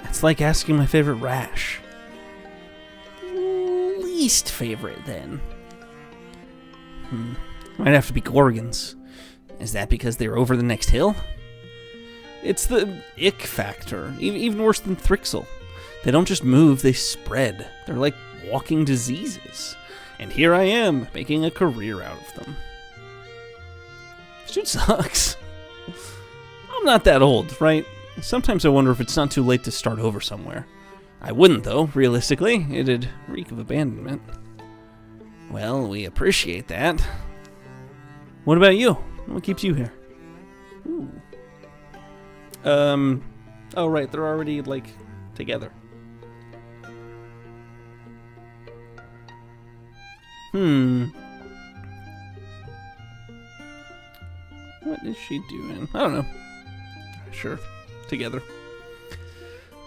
That's like asking my favorite rash. Least favorite, then. Might have to be gorgons. Is that because they're over the next hill? It's the ick factor, even worse than Thrixel. They don't just move, they spread. They're like walking diseases. And here I am, making a career out of them. This dude sucks. I'm not that old, right? Sometimes I wonder if it's not too late to start over somewhere. I wouldn't, though, realistically. It'd reek of abandonment. Well, we appreciate that. What about you? What keeps you here? Ooh. Oh, right, they're already, like, together. What is she doing? I don't know. Sure. Together.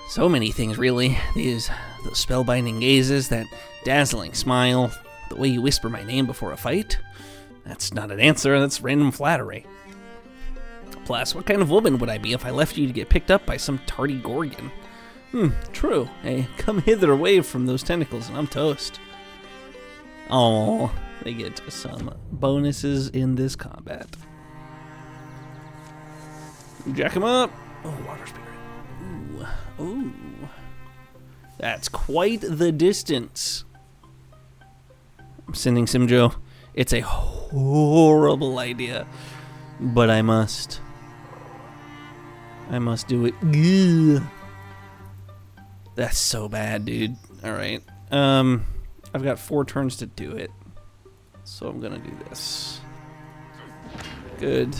So many things, really. Those spellbinding gazes, that dazzling smile, the way you whisper my name before a fight. That's not an answer, that's random flattery. Plus, what kind of woman would I be if I left you to get picked up by some tardy gorgon? True. Hey, come hither away from those tentacles and I'm toast. Oh, they get some bonuses in this combat. Jack him up. Oh, water spirit. Ooh. That's quite the distance. I'm sending Simjo. It's a horrible idea, but I must do it. Ugh. That's so bad, dude. All right. I've got 4 turns to do it, so I'm gonna do this. Good.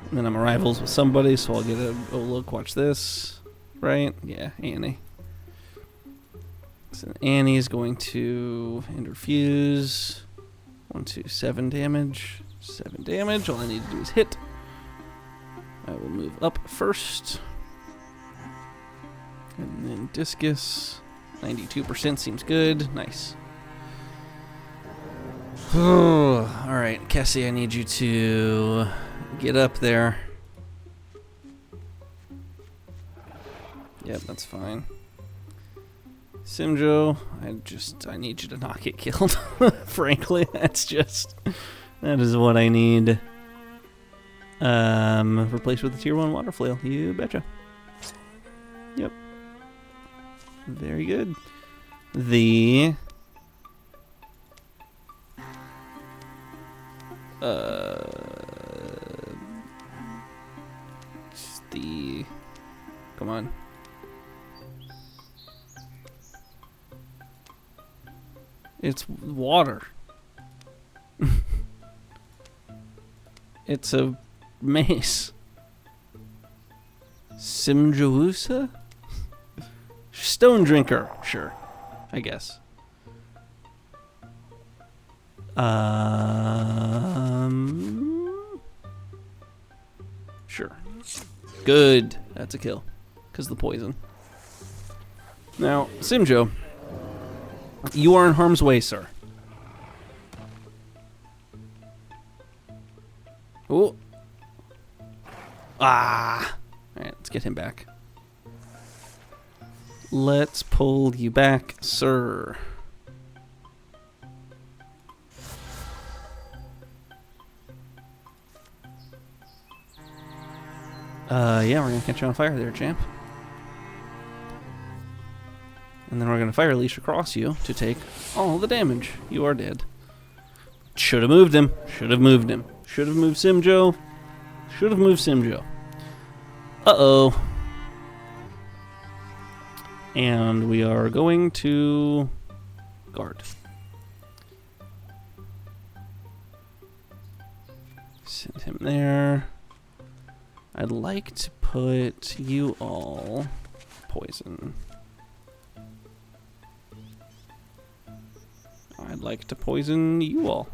And then I'm rivals with somebody, so I'll get oh look, watch this. Right? Yeah, Annie. So Annie's going to interfuse. 1, 2, 7 damage. 7 damage. All I need to do is hit. I will move up first. And then discus. 92% seems good. Nice. Alright, Cassie, I need you to get up there. Yep, that's fine. Simjo, I need you to not get killed. Frankly, that is what I need. Replace with a tier 1 water flail. You betcha. Yep. Very good. The come on. It's water. It's a mace. Simjawusa? Stone drinker. Sure. I guess. Sure. Good. That's a kill. Because of the poison. Now, Simjo, you are in harm's way, sir. Oh. Ah. Alright, let's get him back. Let's pull you back, sir. Yeah, we're gonna catch you on fire there, champ. And then we're gonna fire leash across you to take all the damage. You are dead. Should have moved him. Should have moved him. Should have moved Simjo. Should have moved Simjo. Uh-oh. And we are going to guard. Send him there. I'd like to put you all poison. I'd like to poison you all.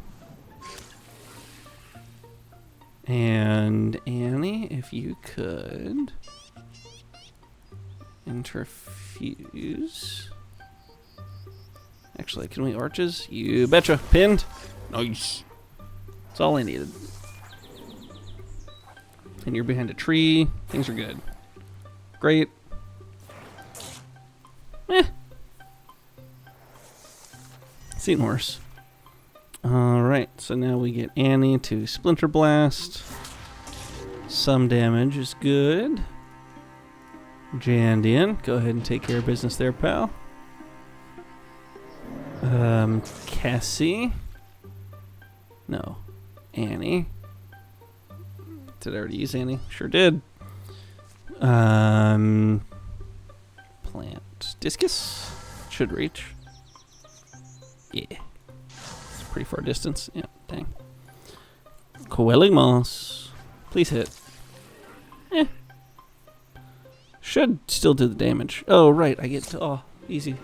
And Annie, if you could interfuse. Actually, can we arches? You betcha. Pinned. Nice. That's all I needed. And you're behind a tree. Things are good. Great. Seen worse. Alright, so now we get Annie to Splinter Blast. Some damage is good. Jandian, go ahead and take care of business there, pal. Cassie. No. Annie. Did I already use Annie? Sure did. Plant. Discus. Should reach. Yeah. It's a pretty far distance. Yeah, dang. Coeling Moss. Please hit. Should still do the damage. Oh, right. I get to... Oh, easy.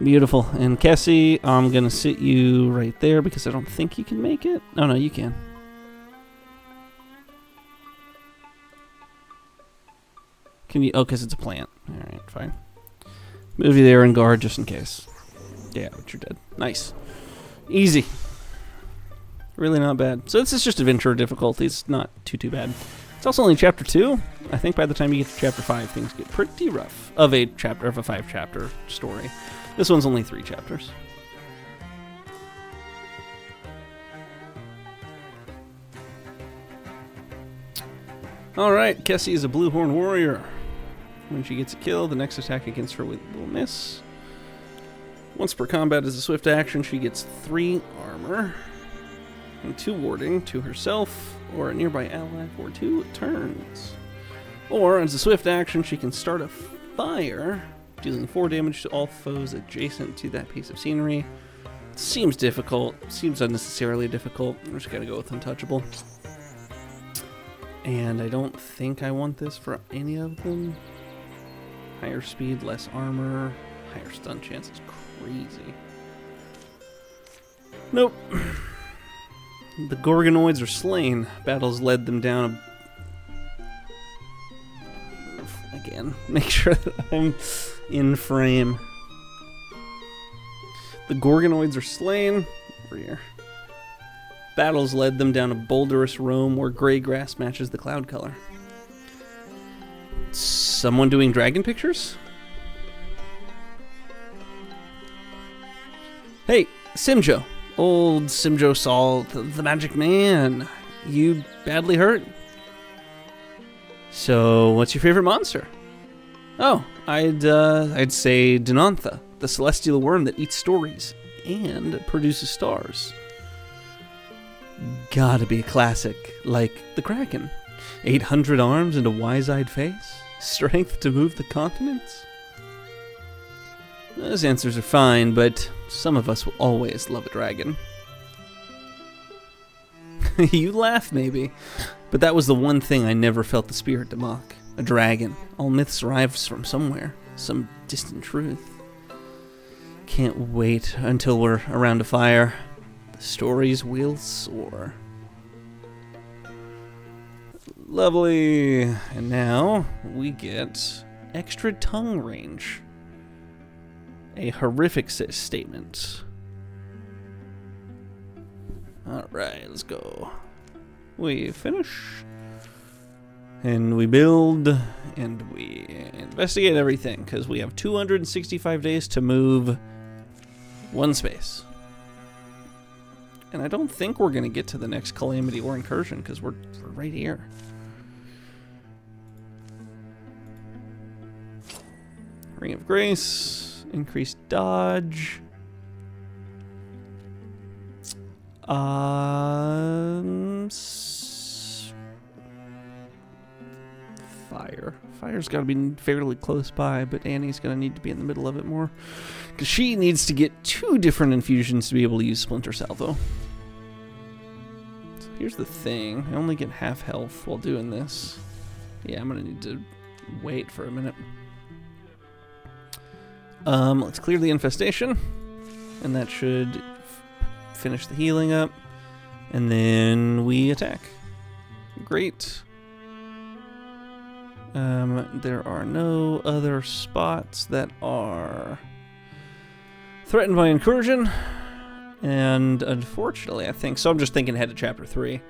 Beautiful. And Cassie, I'm going to sit you right there because I don't think you can make it. Oh, no, you can. Can you... Oh, because it's a plant. All right, fine. Move you there and guard just in case. Yeah, but you're dead. Nice. Easy. Really not bad. So this is just adventure difficulty. It's not too bad. It's also only chapter 2. I think by the time you get to chapter 5, things get pretty rough. Of a 5-chapter story. This one's only 3 chapters. Alright, Kessie is a blue horn warrior. When she gets a kill, the next attack against her will miss. Once per combat as a swift action, she gets 3 armor and 2 warding to herself or a nearby ally for 2 turns. Or as a swift action, she can start a fire, dealing 4 damage to all foes adjacent to that piece of scenery. Seems difficult, seems unnecessarily difficult. I'm just gonna go with untouchable. And I don't think I want this for any of them. Higher speed, less armor, higher stun chance is crazy. Nope. The Gorgonoids are slain. Battles led them down again. Make sure that I'm in frame. The Gorgonoids are slain. Over here. Battles led them down a boulderous roam where gray grass matches the cloud color. Someone doing dragon pictures? Hey, Simjo. Old Simjo Saul, the magic man. you badly hurt. So, what's your favorite monster? Oh, I'd say Dinantha, the celestial worm that eats stories and produces stars. Gotta be a classic, like the Kraken. 800 arms and a wise-eyed face? Strength to move the continents? Those answers are fine, but some of us will always love a dragon. You laugh, maybe, but that was the one thing I never felt the spirit to mock. A dragon. All myths arrives from somewhere, some distant truth. Can't wait until we're around a fire. The stories will soar. Lovely. And now we get extra tongue range. A horrific statement. Alright, let's go. We finish. And we build. And we investigate everything. Because we have 265 days to move one space. And I don't think we're going to get to the next calamity or incursion. Because we're right here. Ring of Grace, increased dodge. Fire. Fire's got to be fairly close by, but Annie's going to need to be in the middle of it more. Because she needs to get 2 different infusions to be able to use Splinter Salvo. So here's the thing. I only get half health while doing this. Yeah, I'm going to need to wait for a minute. Let's clear the infestation, and that should finish the healing up, and then we attack. Great. There are no other spots that are threatened by incursion, and unfortunately, I think, so I'm just thinking ahead to Chapter 3.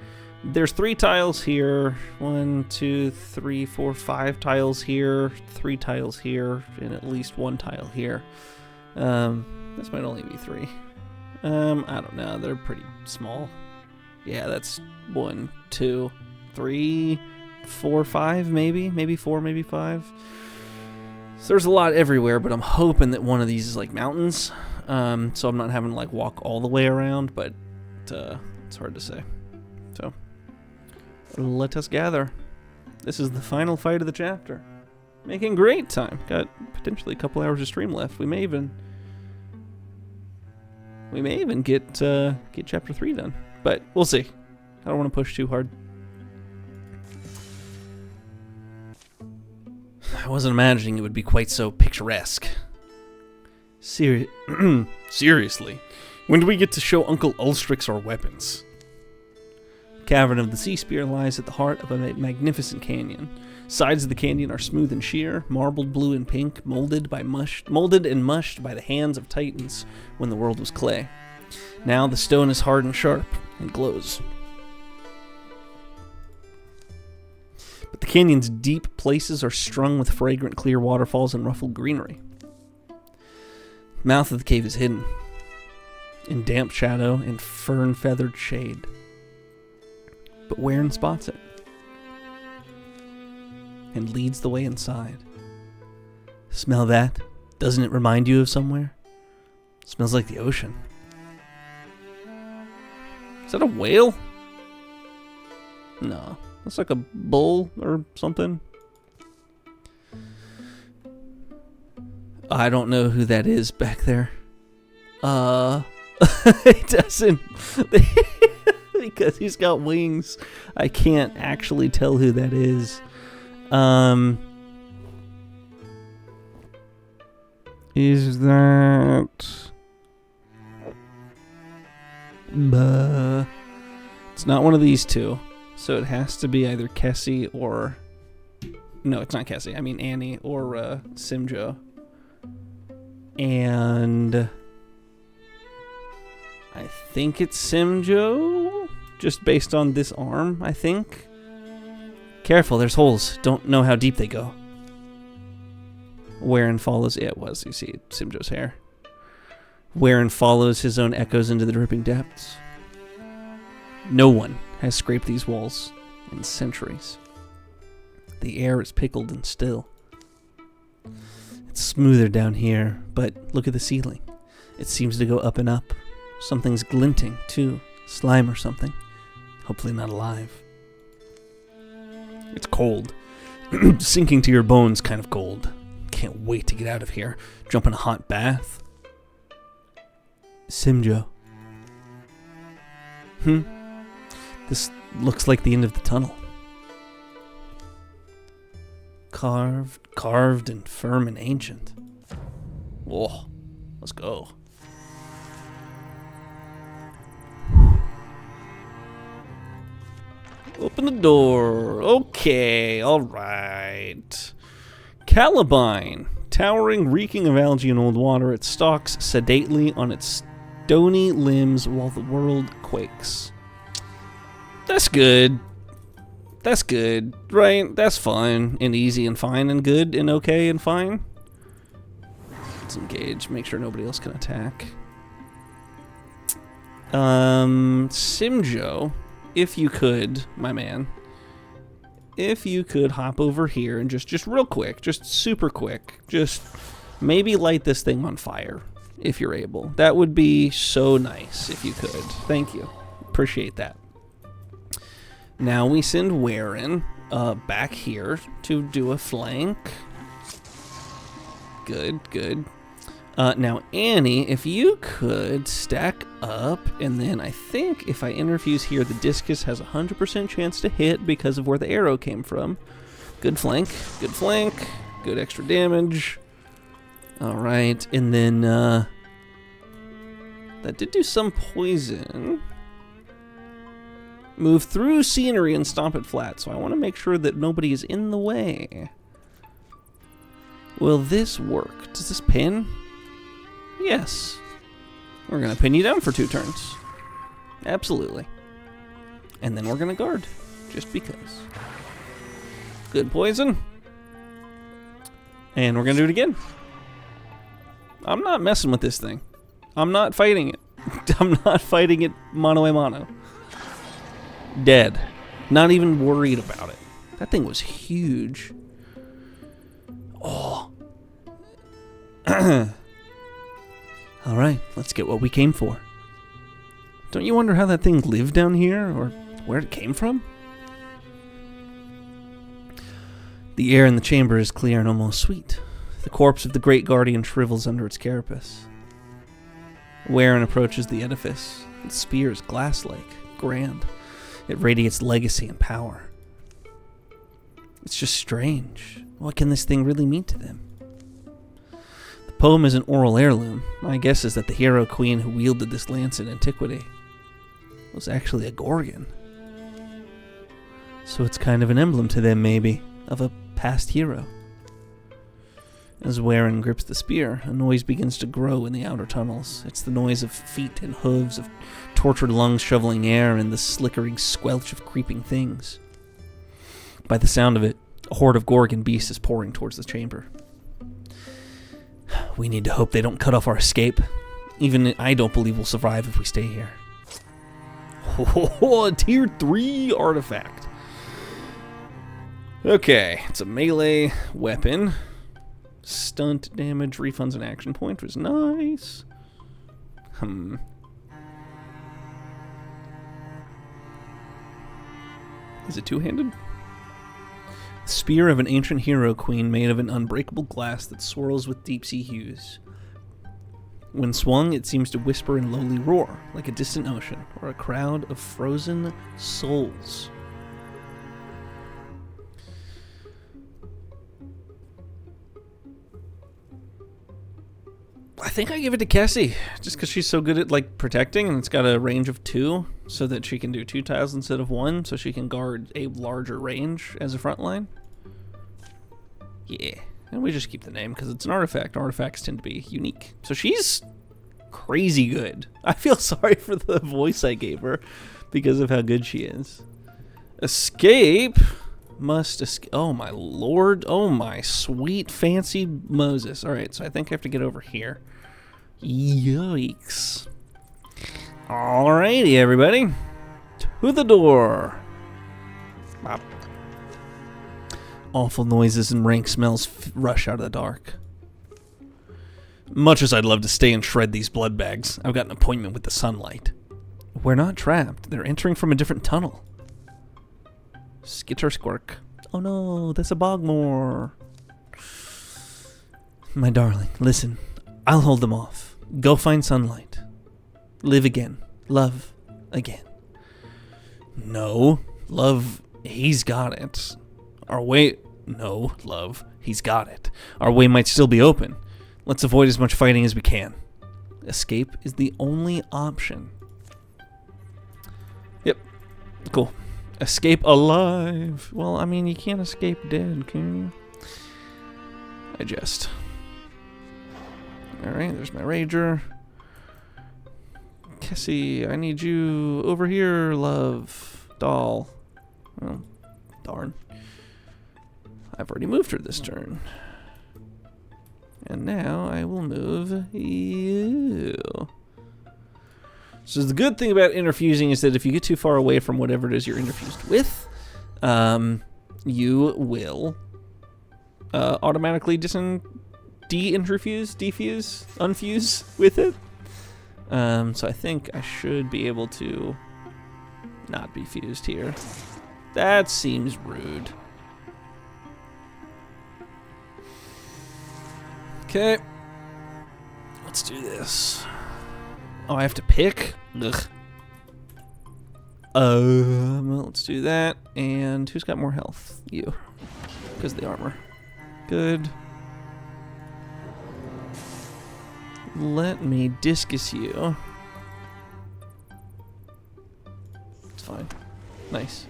There's 3 tiles here, 1, 2, 3, 4, 5 tiles here, 3 tiles here, and at least 1 tile here. This might only be 3. I don't know, they're pretty small. Yeah, that's 1, 2, 3, 4, 5 maybe 4, maybe 5. So there's a lot everywhere, but I'm hoping that one of these is like mountains, so I'm not having to like walk all the way around, but it's hard to say. So let us gather. This is the final fight of the chapter. Making great time. Got potentially a couple hours of stream left. We may even get chapter 3 done, but we'll see. I don't want to push too hard. I wasn't imagining it would be quite so picturesque. Seriously, when do we get to show Uncle Ulstryx our weapons? Cavern of the Sea Spear lies at the heart of a magnificent canyon. Sides of the canyon are smooth and sheer, marbled blue and pink, molded and mushed by the hands of titans when the world was clay. Now the stone is hard and sharp and glows. But the canyon's deep places are strung with fragrant clear waterfalls and ruffled greenery. The mouth of the cave is hidden in damp shadow and fern-feathered shade. But Waren spots it and leads the way inside. Smell that? Doesn't it remind you of somewhere? It smells like the ocean. Is that a whale? No, that's like a bull or something. I don't know who that is back there. It doesn't. Because he's got wings, I can't actually tell who that is. Is that... It's not one of these two. So it has to be either Kessie or... No, it's not Kessie. I mean Annie or Simjo. And... I think it's Simjo, just based on this arm, I think. Careful, there's holes. Don't know how deep they go. Waren follows... Yeah, it was. You see Simjo's hair. Waren follows his own echoes into the dripping depths. No one has scraped these walls in centuries. The air is pickled and still. It's smoother down here, but look at the ceiling. It seems to go up and up. Something's glinting, too. Slime or something. Hopefully not alive. It's cold. Sinking to your bones kind of cold. Can't wait to get out of here. Jump in a hot bath. Simjo. This looks like the end of the tunnel. Carved and firm and ancient. Whoa. Let's go. Open the door. Okay, alright. Calibine. Towering, reeking of algae and old water, it stalks sedately on its stony limbs while the world quakes. That's good. That's good, right? That's fun and easy and fine and good and okay and fine. Let's engage. Make sure nobody else can attack. Simjo, if you could, my man, if you could hop over here and just real quick, just super quick, just maybe light this thing on fire if you're able. That would be so nice if you could. Thank you. Appreciate that. Now we send Warren back here to do a flank. Good, good. Now, Annie, if you could stack up, and then I think if I interfuse here, the discus has a 100% chance to hit because of where the arrow came from. Good flank, good extra damage. All right, and then that did do some poison. Move through scenery and stomp it flat, so I want to make sure that nobody is in the way. Will this work? Does this pin? Yes. We're going to pin you down for 2 turns. Absolutely. And then we're going to guard, just because. Good poison. And we're going to do it again. I'm not messing with this thing. I'm not fighting it. I'm not fighting it mano a mano. Dead. Not even worried about it. That thing was huge. Oh. Alright, let's get what we came for. Don't you wonder how that thing lived down here, or where it came from? The air in the chamber is clear and almost sweet. The corpse of the great guardian shrivels under its carapace. Warren approaches the edifice. Its spear is glass-like, grand. It radiates legacy and power. It's just strange. What can this thing really mean to them? The poem is an oral heirloom. My guess is that the hero queen who wielded this lance in antiquity was actually a gorgon. So it's kind of an emblem to them, maybe, of a past hero. As Warren grips the spear, a noise begins to grow in the outer tunnels. It's the noise of feet and hooves, of tortured lungs shoveling air, and the slickering squelch of creeping things. By the sound of it, a horde of gorgon beasts is pouring towards the chamber. We need to hope they don't cut off our escape. Even I don't believe we'll survive if we stay here. Oh, a tier 3 artifact. Okay, it's a melee weapon. Stunt damage, refunds an action point was nice. Is it two-handed? Spear of an ancient hero queen made of an unbreakable glass that swirls with deep-sea hues. When swung, it seems to whisper in lowly roar, like a distant ocean, or a crowd of frozen souls. I think I give it to Cassie, just because she's so good at, like, protecting, and it's got a range of 2, so that she can do 2 tiles instead of 1, so she can guard a larger range as a front line. Yeah, and we just keep the name, because it's an artifact. Artifacts tend to be unique. So she's crazy good. I feel sorry for the voice I gave her, because of how good she is. Escape... Must escape. Oh my lord. Oh my sweet fancy Moses. Alright, so I think I have to get over here. Yikes. Alrighty, everybody. Who the door? Bop. Awful noises and rank smells rush out of the dark. Much as I'd love to stay and shred these blood bags, I've got an appointment with the sunlight. We're not trapped. They're entering from a different tunnel. Skitter squirk. Oh no, that's a bogmore. My darling, listen. I'll hold them off. Go find sunlight. Live again. Love again. No, love, he's got it. Our way... No, love, he's got it. Our way might still be open. Let's avoid as much fighting as we can. Escape is the only option. Yep, cool. Escape alive. Well, I mean, you can't escape dead, can you? I jest. Alright, there's my rager. Cassie, I need you over here, love. Doll. Well, darn. I've already moved her this turn. And now I will move you. So the good thing about interfusing is that if you get too far away from whatever it is you're interfused with, you will automatically unfuse with it. So I think I should be able to not be fused here. That seems rude. Okay. Let's do this. Oh, I have to pick? Ugh. Well, let's do that. And who's got more health? You. Because of the armor. Good. Let me discus you. It's fine. Nice.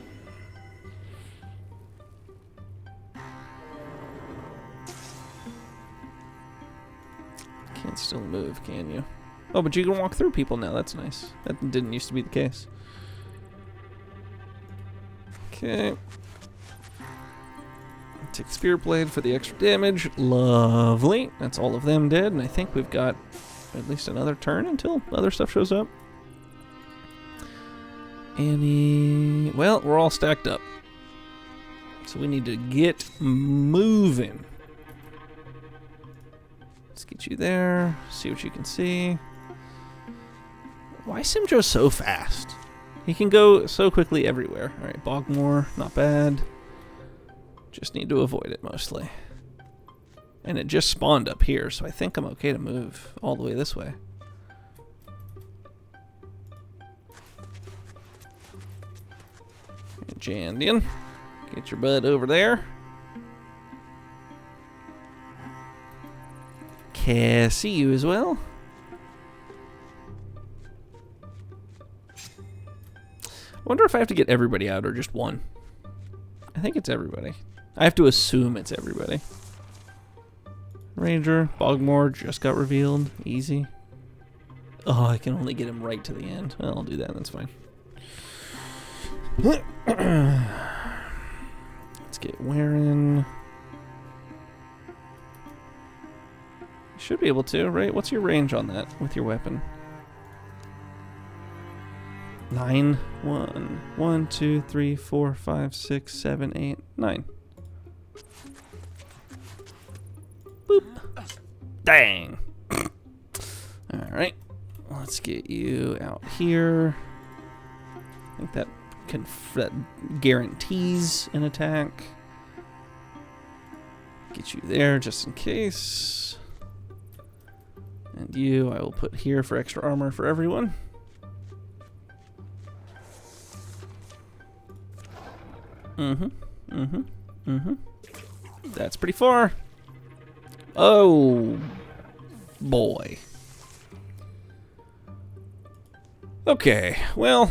Can't still move, can you? Oh, but you can walk through people now. That's nice. That didn't used to be the case. Okay. Take the Spirit Blade for the extra damage. Lovely. That's all of them dead, and I think we've got at least another turn until other stuff shows up. Well, we're all stacked up. So we need to get moving. Let's get you there. See what you can see. Why is Simjo so fast? He can go so quickly everywhere. Alright, Bogmore, not bad. Just need to avoid it mostly. And it just spawned up here, so I think I'm okay to move all the way this way. Jandian, get your butt over there. Cassie, you as well. I wonder if I have to get everybody out or just one. I think it's everybody. I have to assume it's everybody. Ranger, Bogmore just got revealed. Easy. Oh, I can only get him right to the end. Well, I'll do that. That's fine. Let's get Warren. You should be able to, right? What's your range on that with your weapon? 9. 1, 2, 3, 4, 5, 6, 7, 8, 9. Boop. Dang. Alright. Let's get you out here. I think that guarantees an attack. Get you there just in case. And you I will put here for extra armor for everyone. That's pretty far. Oh, boy. Okay, well,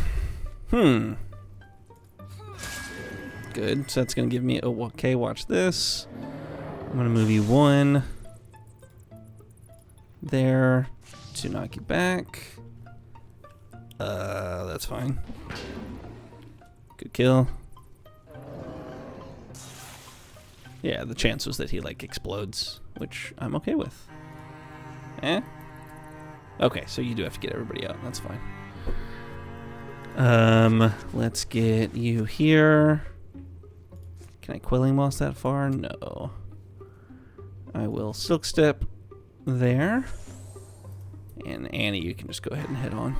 good. So that's going to give me, okay, watch this. I'm going to move you 1 there to knock you back. That's fine. Good kill. Yeah, the chance was that he, like, explodes, which I'm okay with. Eh? Okay, so you do have to get everybody out. That's fine. Let's get you here. Can I Quelling Moss that far? No. I will Silk Step there. And Annie, you can just go ahead and head on.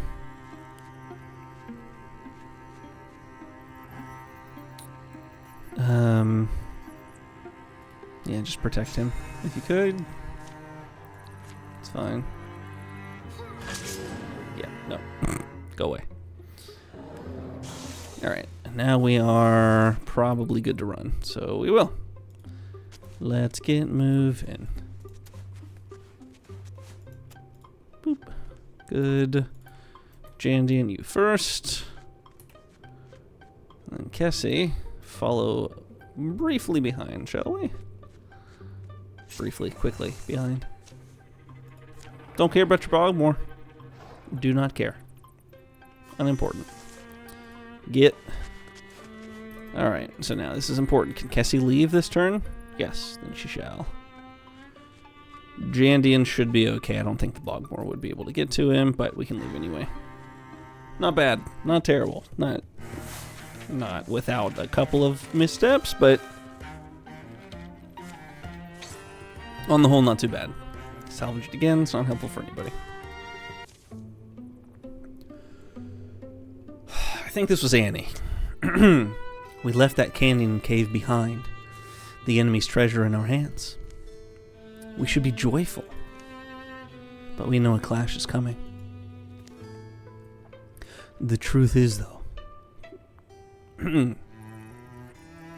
Yeah, just protect him if you could. It's fine. Yeah, no. Go away. Alright, now we are probably good to run, so we will. Let's get moving. Boop. Good. Jandy and you first. And Kessie, follow briefly behind, shall we? Briefly, quickly behind. Don't care about your Bogmore. Do not care. Unimportant. Get. Alright, so now this is important. Can Kessie leave this turn? Yes, then she shall. Jandian should be okay. I don't think the Bogmore would be able to get to him, but we can leave anyway. Not bad. Not terrible. Not without a couple of missteps, but on the whole, not too bad. Salvaged again. It's not helpful for anybody. I think this was Annie. We left that canyon cave behind. The enemy's treasure in our hands. We should be joyful. But we know a clash is coming. The truth is, though,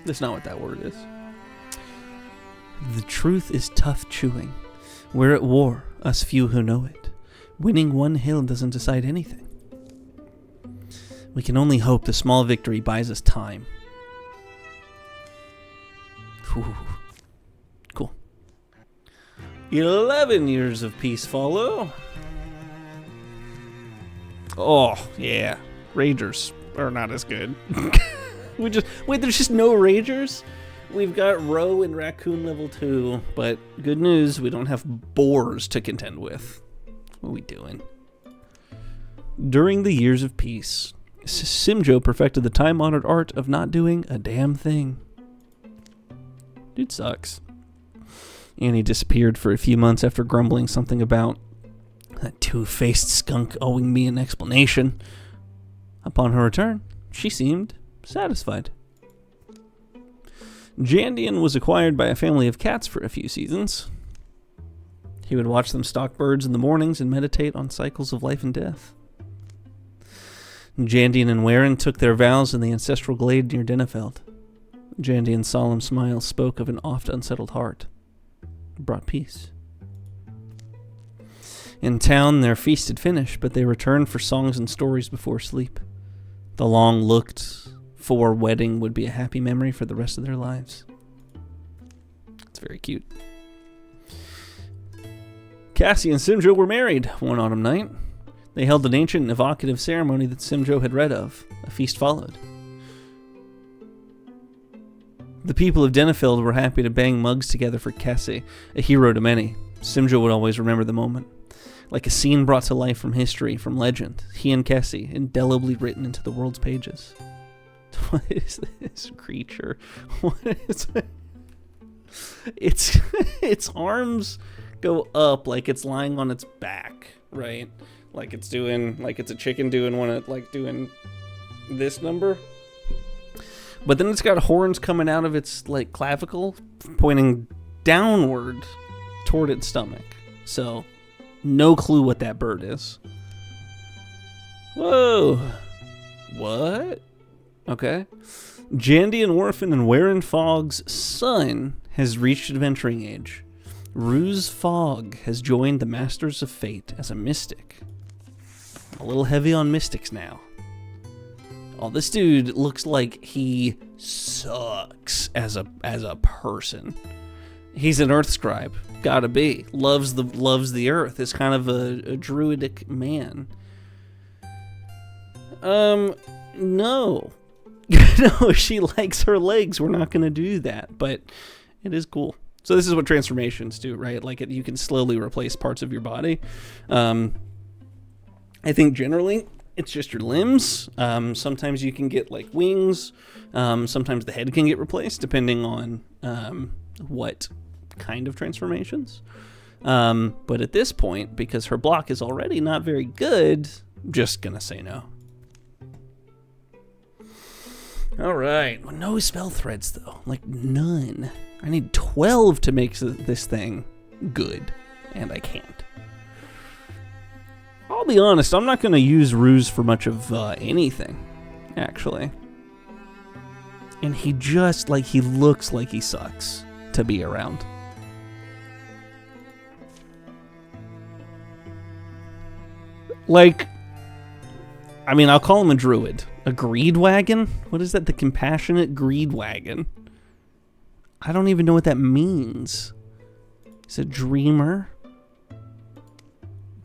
that's not what that word is. The truth is tough chewing. We're at war, us few who know it. Winning one hill doesn't decide anything. We can only hope the small victory buys us time. Whew. Cool. 11 years of peace follow. Oh, yeah. Ragers are not as good. Wait, there's just no Ragers? We've got Roe and Raccoon level 2, but good news, we don't have boars to contend with. What are we doing? During the years of peace, Simjo perfected the time-honored art of not doing a damn thing. Dude sucks. Annie disappeared for a few months after grumbling something about that two-faced skunk owing me an explanation. Upon her return, she seemed satisfied. Jandian was acquired by a family of cats for a few seasons. He would watch them stalk birds in the mornings and meditate on cycles of life and death. Jandian and Waren took their vows in the ancestral glade near Denefeld. Jandian's solemn smile spoke of an oft unsettled heart. It brought peace. In town, their feast had finished, but they returned for songs and stories before sleep. The long-looked-for wedding would be a happy memory for the rest of their lives. It's very cute. Cassie and Simjo were married one autumn night. They held an ancient and evocative ceremony that Simjo had read of. A feast followed. The people of Denefeld were happy to bang mugs together for Cassie, a hero to many. Simjo would always remember the moment. Like a scene brought to life from history, from legend, he and Cassie, indelibly written into the world's pages. What is this creature? What is it? Its arms go up like it's lying on its back, right? Like it's a chicken doing this number. But then it's got horns coming out of its clavicle, pointing downward toward its stomach. So, no clue what that bird is. Whoa. What? Okay. Jandian Orphan and Waren Fogg's son has reached adventuring age. Ruse Fogg has joined the Masters of Fate as a mystic. A little heavy on mystics now. Oh, this dude looks like he sucks as a person. He's an earth scribe. Gotta be. Loves the earth. Is kind of a druidic man. No. No, she likes her legs. We're not gonna do that, but it is cool. So this is what transformations do, right? You can slowly replace parts of your body. I think generally it's just your limbs. Sometimes you can get like wings. Sometimes the head can get replaced depending on what kind of transformations. But at this point, because her block is already not very good, I'm just gonna say no. All right, well, no spell threads though, like none. I need 12 to make this thing good, and I can't. I'll be honest, I'm not gonna use Ruse for much of anything, actually. And he looks like he sucks to be around. Like, I mean, I'll call him a druid. A greed wagon? What is that? The compassionate greed wagon. I don't even know what that means. He's a dreamer.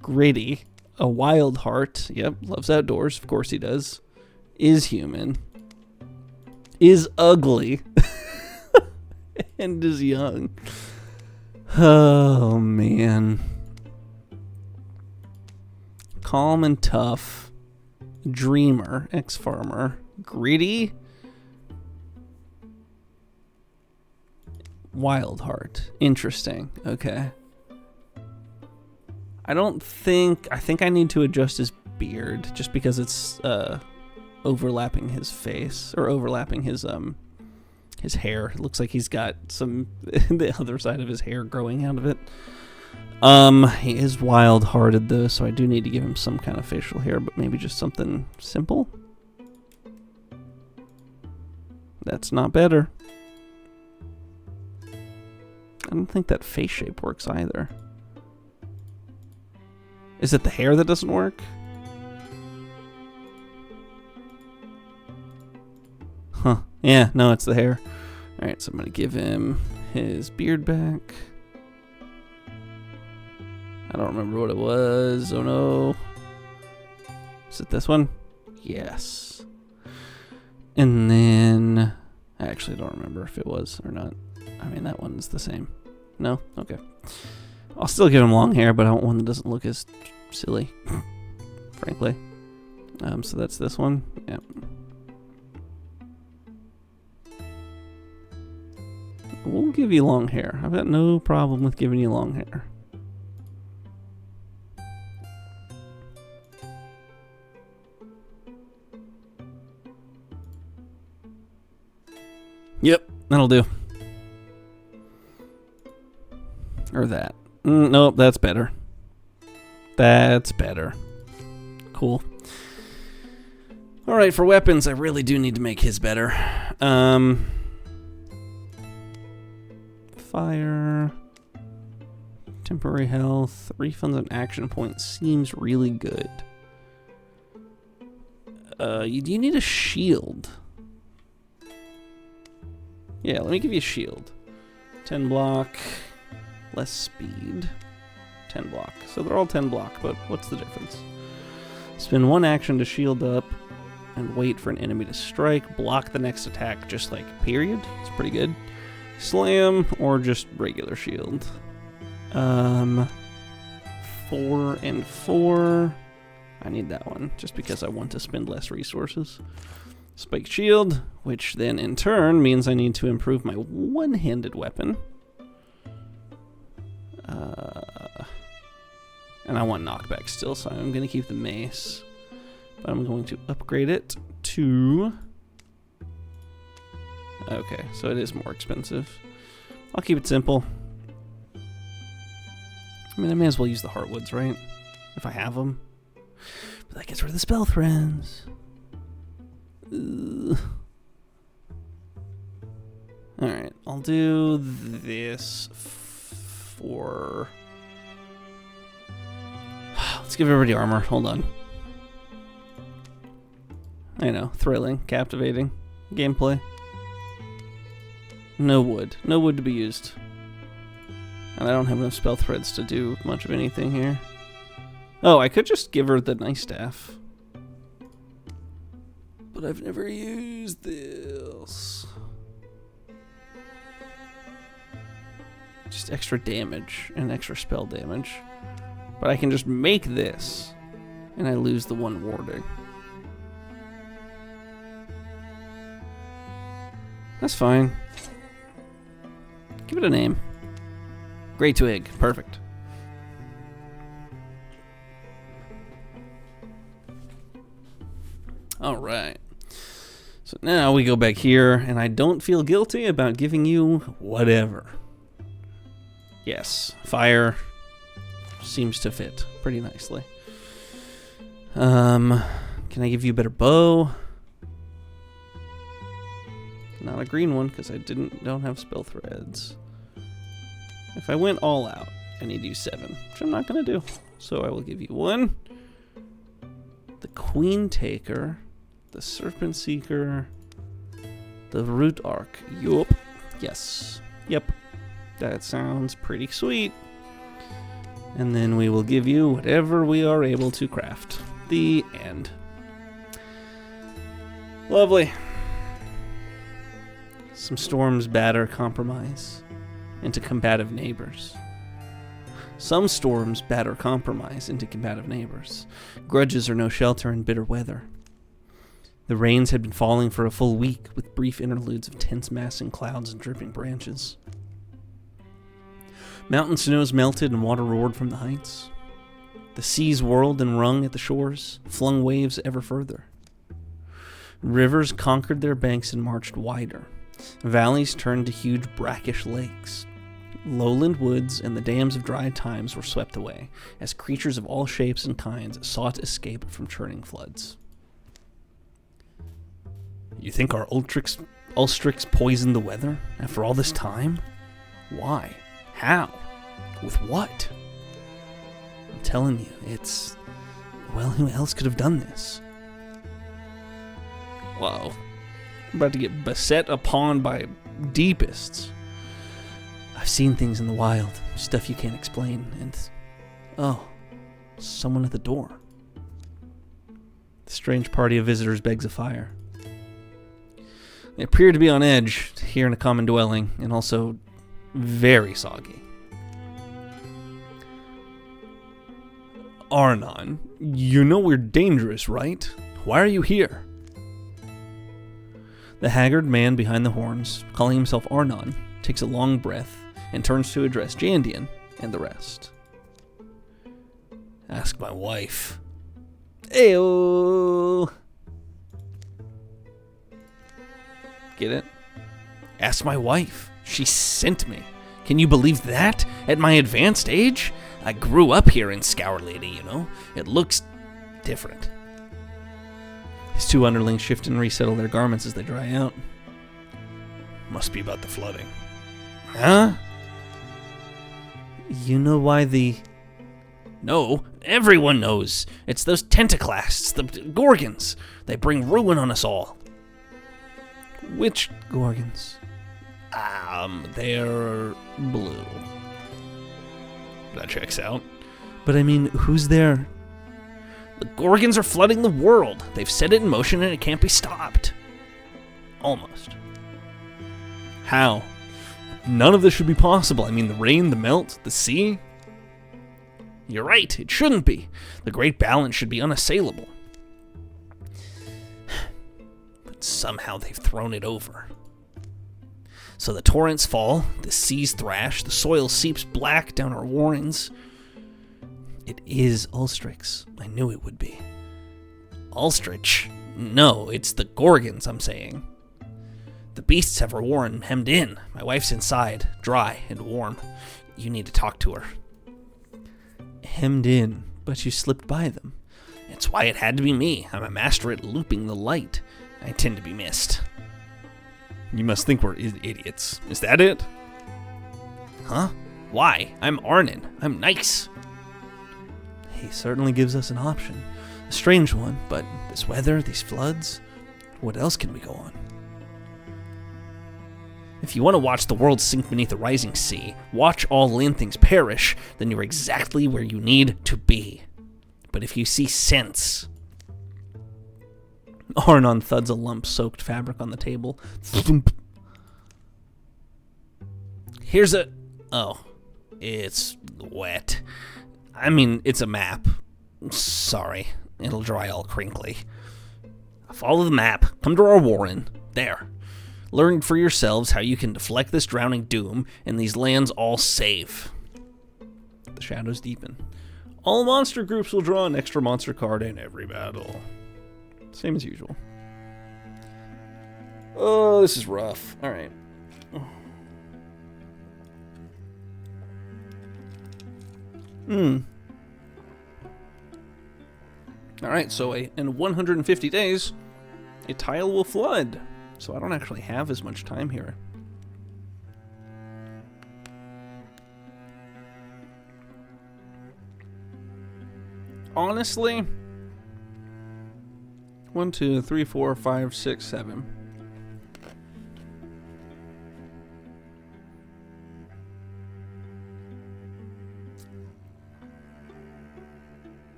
Gritty. A wild heart. Yep, loves outdoors. Of course he does. Is human. Is ugly. And is young. Oh, man. Calm and tough. Dreamer. Ex-farmer. Gritty. Wild heart. Interesting. Okay. I think I need to adjust his beard just because it's overlapping his face, or overlapping his hair. It looks like he's got some the other side of his hair growing out of it. He is wild-hearted though, so I do need to give him some kind of facial hair, but maybe just something simple. That's not better. I don't think that face shape works either. Is it the hair that doesn't work? Huh. Yeah, no, it's the hair. Alright, so I'm gonna give him his beard back. I don't remember what it was. Oh no. Is it this one? Yes. And then... I actually don't remember if it was or not. I mean, that one's the same. No? Okay. I'll still give him long hair, but I want one that doesn't look as silly, frankly. So that's this one. Yep. We'll give you long hair. I've got no problem with giving you long hair. Yep, that'll do. Or that. Nope, that's better. That's better. Cool. Alright, for weapons, I really do need to make his better. Fire. Temporary health. Refunds on action points seems really good. You need a shield. Yeah, let me give you a shield. 10 block. Less speed. 10 block. So they're all 10 block, but what's the difference? Spend one action to shield up and wait for an enemy to strike. Block the next attack, just like period. It's pretty good. Slam or just regular shield. 4 and 4. I need that one just because I want to spend less resources. Spiked shield, which then in turn means I need to improve my one-handed weapon. And I want knockback still, so I'm going to keep the mace. But I'm going to upgrade it to... Okay, so it is more expensive. I'll keep it simple. I mean, I may as well use the Heartwoods, right? If I have them. But that gets rid of the spell threads. Alright, I'll do this for... Let's give everybody armor. Hold on. I know, thrilling, captivating gameplay. No wood. No wood to be used. And I don't have enough spell threads to do much of anything here. Oh, I could just give her the nice staff. But I've never used this. Just extra damage and extra spell damage. But I can just make this And I lose the one warding. That's fine. Give it a name. Grey Twig. Perfect. Alright. So now we go back here, and I don't feel guilty about giving you whatever. Yes, fire seems to fit pretty nicely. Can I give you a better bow? Not a green one, because I don't have spell threads. If I went all out, I need to use 7, which I'm not going to do. So I will give you 1. The Queen Taker, the Serpent Seeker, the Root Arc. Yup. Yes. Yep. That sounds pretty sweet. And then we will give you whatever we are able to craft. The end. Lovely. Some storms batter compromise into combative neighbors. Some storms batter compromise into combative neighbors. Grudges are no shelter in bitter weather. The rains had been falling for a full week, with brief interludes of tense massing clouds and dripping branches. Mountain snows melted and water roared from the heights. The seas whirled and wrung at the shores, flung waves ever further. Rivers conquered their banks and marched wider. Valleys turned to huge brackish lakes. Lowland woods and the dams of dry times were swept away, as creatures of all shapes and kinds sought escape from churning floods. You think our Ulstryx poisoned the weather after all this time? Why? How? With what? I'm telling you, it's... Well, who else could have done this? Whoa. I'm about to get beset upon by deepists. I've seen things in the wild, stuff you can't explain, and... Oh, someone at the door. The strange party of visitors begs a fire. They appear to be on edge here in a common dwelling, and also very soggy. Arnon, you know we're dangerous, right? Why are you here? The haggard man behind the horns, calling himself Arnon, takes a long breath and turns to address Jandian and the rest. Ask my wife. Ayo! Get it? Ask my wife. She sent me. Can you believe that? At my advanced age? I grew up here in Scour Lady, you know? It looks different. His two underlings shift and resettle their garments as they dry out. Must be about the flooding. Huh? You know why the... No, everyone knows. It's those tentaclasts, the gorgons. They bring ruin on us all. Which gorgons? They're blue. That checks out. But I mean, who's there? The gorgons are flooding the world. They've set it in motion and it can't be stopped. Almost. How? None of this should be possible. I mean, the rain, the melt, the sea. You're right, it shouldn't be. The great balance should be unassailable. But somehow they've thrown it over. So the torrents fall, the seas thrash, the soil seeps black down our warrens. It is Ulstryx. I knew it would be. Ulstryx? No, it's the gorgons, I'm saying. The beasts have our warren hemmed in. My wife's inside, dry and warm. You need to talk to her. Hemmed in, but you slipped by them. It's why it had to be me. I'm a master at looping the light. I tend to be missed. You must think we're idiots. Is that it? Huh? Why? I'm Arnon. I'm nice. He certainly gives us an option. A strange one, but this weather, these floods, what else can we go on? If you want to watch the world sink beneath a rising sea, watch all land things perish, then you're exactly where you need to be. But if you see sense... Arnon thuds a lump-soaked fabric on the table. Thump. Here's a... Oh. It's wet. I mean, it's a map. Sorry, it'll dry all crinkly. Follow the map. Come to our warren. There. Learn for yourselves how you can deflect this drowning doom and these lands all safe. The shadows deepen. All monster groups will draw an extra monster card in every battle. Same as usual. Oh, this is rough. Alright. Alright, so in 150 days, a tile will flood. So I don't actually have as much time here. Honestly, 1, 2, 3, 4, 5, 6, 7.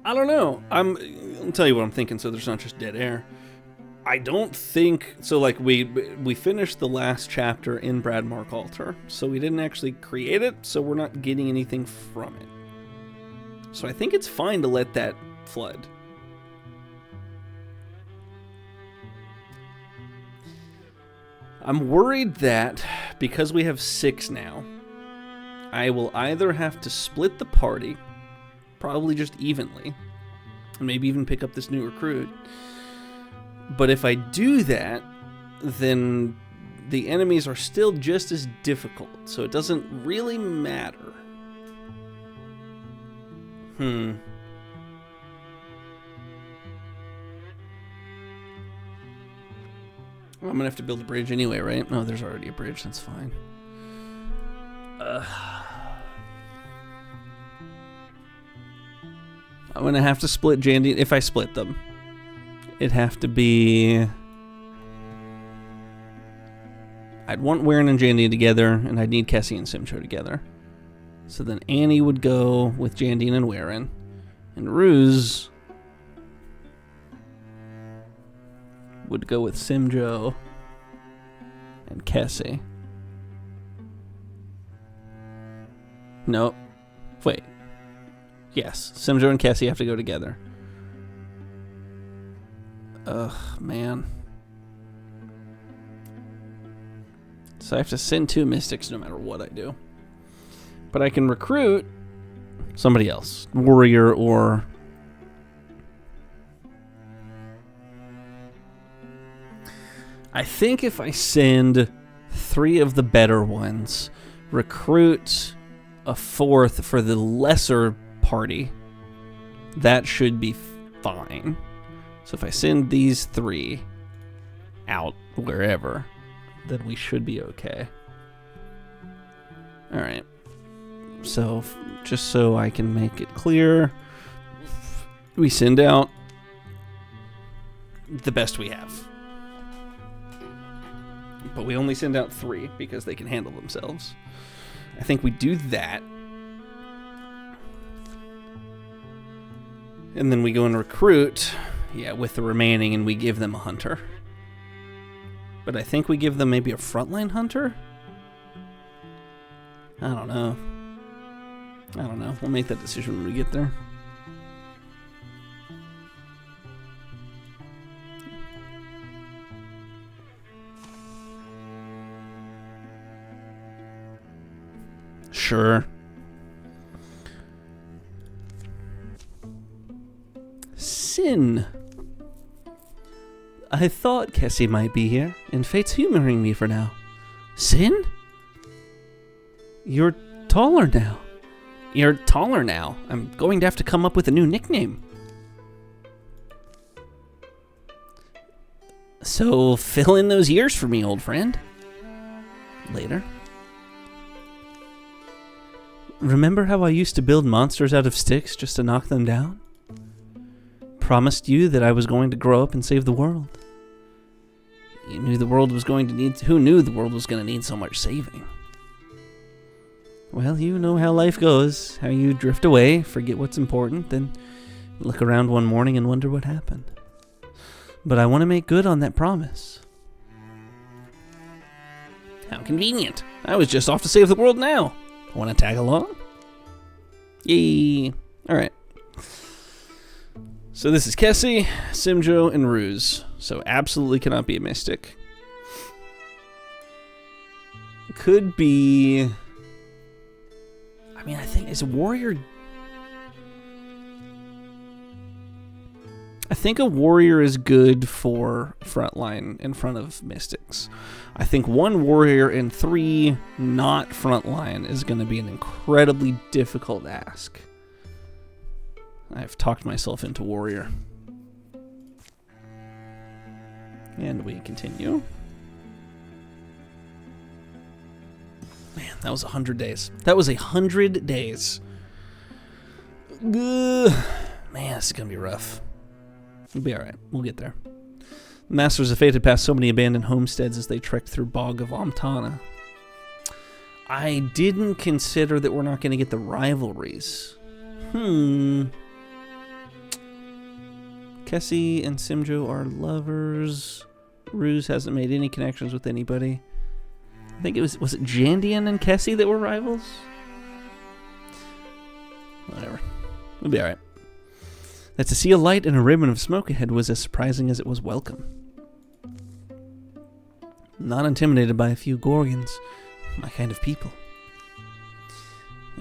I don't know. I'll tell you what I'm thinking so there's not just dead air. I don't think so. Like we finished the last chapter in Bradmark Altar, so we didn't actually create it, so we're not getting anything from it. So I think it's fine to let that flood. I'm worried that because we have 6 now, I will either have to split the party, probably just evenly, and maybe even pick up this new recruit. But if I do that, then the enemies are still just as difficult, so it doesn't really matter. I'm gonna have to build a bridge anyway, right? No, there's already a bridge, that's fine. I'm gonna have to split Jandy. If I split them, it'd have to be... I'd want Warren and Jandy together, and I'd need Kessie and Simcho together. So then Annie would go with Jandine and Warren, and Ruse would go with Simjo and Kessie. No. Wait. Yes, Simjo and Kessie have to go together. Ugh, man. So I have to send 2 Mystics no matter what I do. But I can recruit somebody else. Warrior or... I think if I send 3 of the better ones, recruit a 4th for the lesser party, that should be fine. So if I send these 3 out wherever, then we should be okay. Alright. So, just so I can make it clear, we send out the best we have. But we only send out 3 because they can handle themselves. I think we do that. And then we go and recruit, with the remaining, and we give them a hunter. But I think we give them maybe a frontline hunter? I don't know. We'll make that decision when we get there. Sure. Sin. I thought Kessie might be here, and Fate's humoring me for now. Sin? You're taller now. You're taller now. I'm going to have to come up with a new nickname. So fill in those years for me, old friend. Later. Remember how I used to build monsters out of sticks just to knock them down? Promised you that I was going to grow up and save the world. You knew the world was going to need... Who knew the world was going to need so much saving? Well, you know how life goes. How you drift away, forget what's important, then look around one morning and wonder what happened. But I want to make good on that promise. How convenient. I was just off to save the world now. Want to tag along? Yay. Alright. So this is Kessie, Simjo, and Ruse. So absolutely cannot be a mystic. Could be... I mean, I think... Is a warrior... I think a warrior is good for frontline in front of mystics. I think 1 warrior and 3 not frontline is going to be an incredibly difficult ask. I've talked myself into warrior. And we continue. Man, that was 100 days. That was 100 days. Ugh. Man, this is going to be rough. We'll be alright. We'll get there. The Masters of Fate had passed so many abandoned homesteads as they trekked through Bog of Amtana. I didn't consider that we're not going to get the rivalries. Kessie and Simjo are lovers. Ruse hasn't made any connections with anybody. I think it was it Jandian and Kessie that were rivals? Whatever. We'll be alright. That to see a light and a ribbon of smoke ahead was as surprising as it was welcome. Not intimidated by a few gorgons. My kind of people.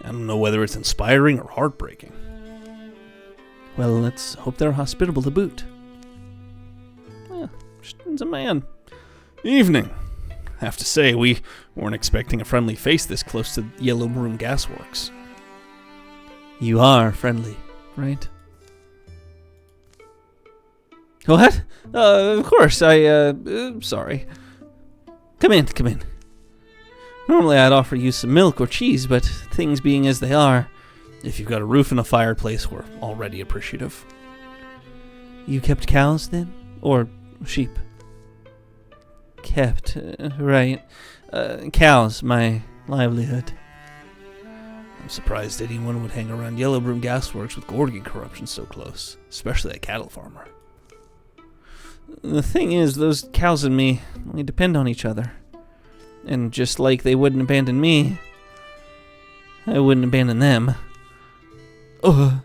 I don't know whether it's inspiring or heartbreaking. Well, let's hope they're hospitable to boot. It's a man. Evening. Have to say, we weren't expecting a friendly face this close to Yellow Broom Gasworks. You are friendly, right? What? Of course, sorry. Come in. Normally I'd offer you some milk or cheese, but things being as they are, if you've got a roof and a fireplace, we're already appreciative. You kept cows, then? Or sheep? Kept, right. Cows, my livelihood. I'm surprised anyone would hang around Yellow Broom Gasworks with gorgon corruption so close, especially a cattle farmer. The thing is, those cows and me, we depend on each other. And just like they wouldn't abandon me, I wouldn't abandon them. Ugh.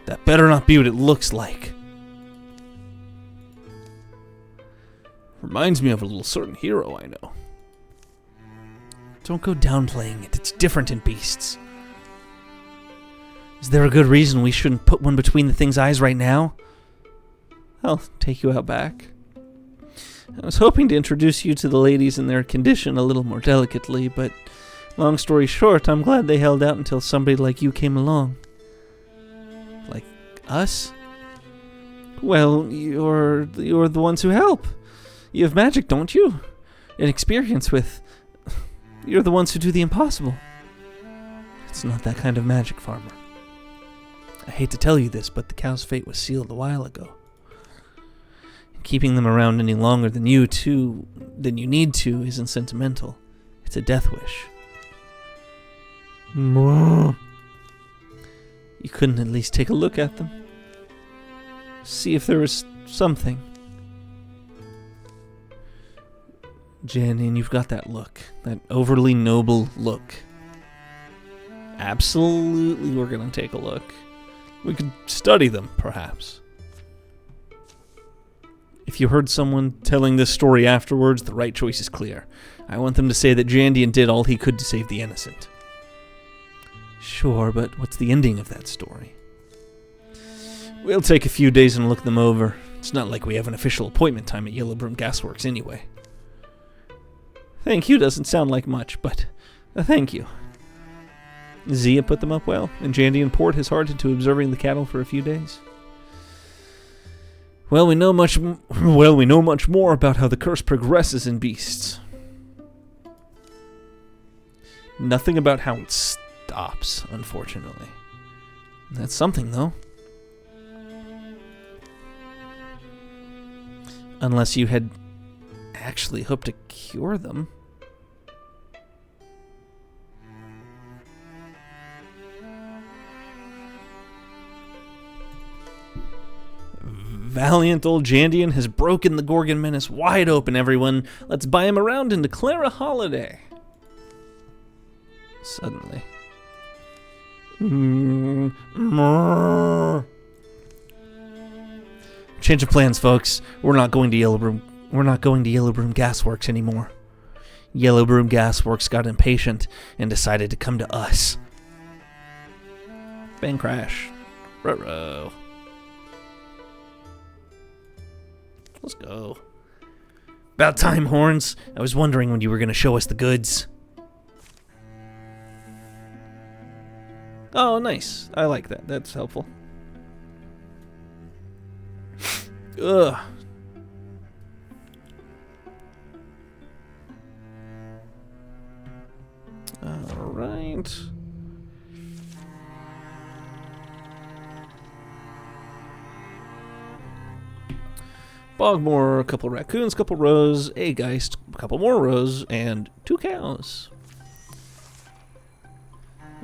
That better not be what it looks like. Reminds me of a little certain hero I know. Don't go downplaying it. It's different in beasts. Is there a good reason we shouldn't put one between the thing's eyes right now? I'll take you out back. I was hoping to introduce you to the ladies in their condition a little more delicately, but long story short, I'm glad they held out until somebody like you came along. Like us? Well, you're the ones who help. You have magic, don't you? And experience with... You're the ones who do the impossible. It's not that kind of magic, farmer. I hate to tell you this, but the cow's fate was sealed a while ago. Keeping them around any longer than you need to isn't sentimental. It's a death wish. You couldn't at least take a look at them? See if there was something. Janine, you've got that look. That overly noble look. Absolutely, we're going to take a look. We could study them, perhaps. If you heard someone telling this story afterwards, the right choice is clear. I want them to say that Jandian did all he could to save the innocent. Sure, but what's the ending of that story? We'll take a few days and look them over. It's not like we have an official appointment time at Yellow Broom Gasworks anyway. Thank you doesn't sound like much, but thank you. Zia put them up well, and Jandian poured his heart into observing the cattle for a few days. Well, we know much more about how the curse progresses in beasts. Nothing about how it stops, unfortunately. That's something, though. Unless you had actually hoped to cure them. Valiant old Jandian has broken the Gorgon menace wide open, everyone. Let's buy him around and declare a holiday. Suddenly. Change of plans, folks. We're not going to Yellowbroom Gasworks anymore. Yellowbroom Gasworks got impatient and decided to come to us. Bang crash. Ruh-roh. Let's go. About time, Horns. I was wondering when you were going to show us the goods. Oh, nice. I like that. That's helpful. Ugh. All right. Bogmore, a couple raccoons, a couple roes, a geist, a couple more roes, and 2 cows.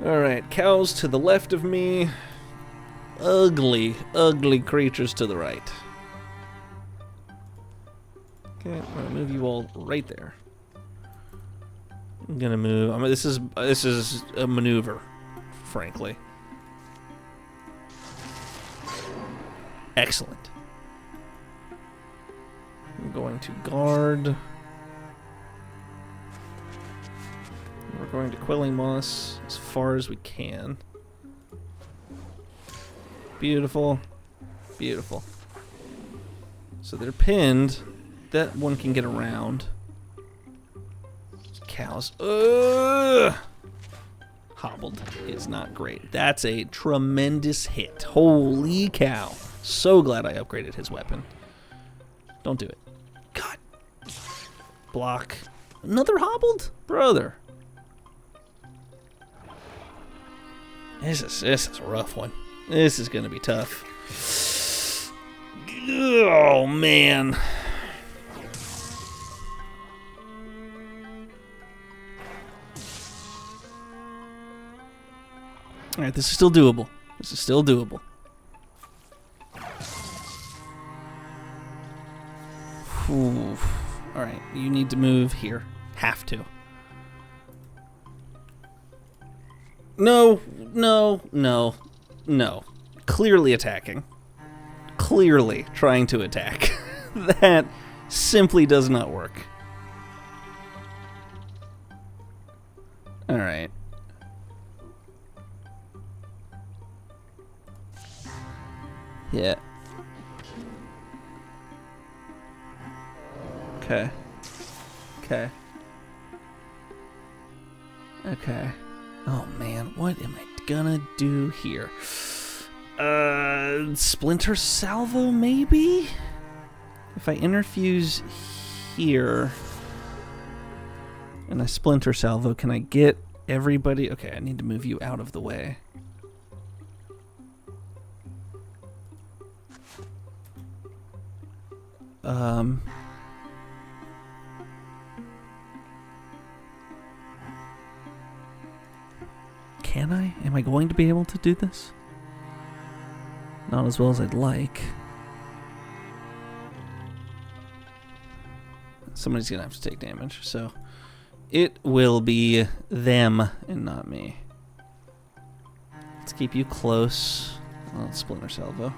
Alright, cows to the left of me. Ugly, ugly creatures to the right. Okay, I'm gonna move you all right there. I'm gonna move. I mean, this is a maneuver, frankly. Excellent. I'm going to guard. We're going to Quelling Moss as far as we can. Beautiful. Beautiful. So they're pinned. That one can get around. Cows. Ugh! Hobbled is not great. That's a tremendous hit. Holy cow. So glad I upgraded his weapon. Don't do it. God. Block. Another hobbled? Brother. This is a rough one. This is going to be tough. Oh, man. Alright, this is still doable. This is still doable. Alright, you need to move here. Have to. No, no, no, no. Clearly attacking. Clearly trying to attack. That simply does not work. Alright. Yeah. Okay. Okay. Okay. Oh man, what am I gonna do here? Splinter Salvo maybe? If I interfuse here and I Splinter Salvo, can I get everybody? Okay, I need to move you out of the way. Can I? Am I going to be able to do this? Not as well as I'd like. Somebody's gonna have to take damage, so it will be them and not me. Let's keep you close. Let's Splinter Salvo.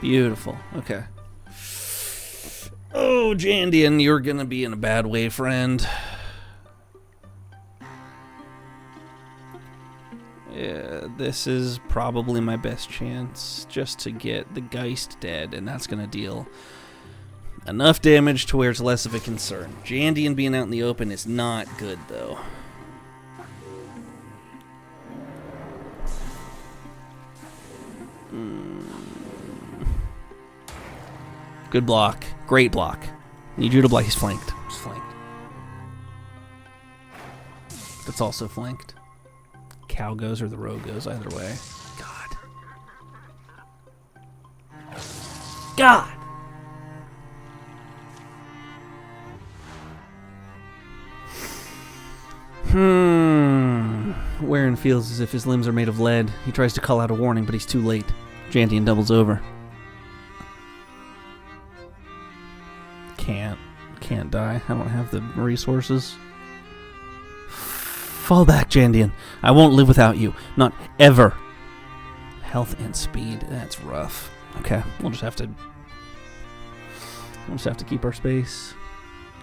Beautiful. Okay. Oh, Jandian, you're gonna be in a bad way, friend. Yeah, this is probably my best chance just to get the Geist dead, and that's gonna deal enough damage to where it's less of a concern. Jandian being out in the open is not good, though. Good block. Great block. Need you to block. He's flanked. He's flanked. That's also flanked. Cow goes or the roe goes, either way. God. God! Warren feels as if his limbs are made of lead. He tries to call out a warning, but he's too late. Jandian doubles over. Can't die. I don't have the resources. Fall back, Jandian. I won't live without you. Not ever. Health and speed. That's rough. Okay, we'll just have to keep our space.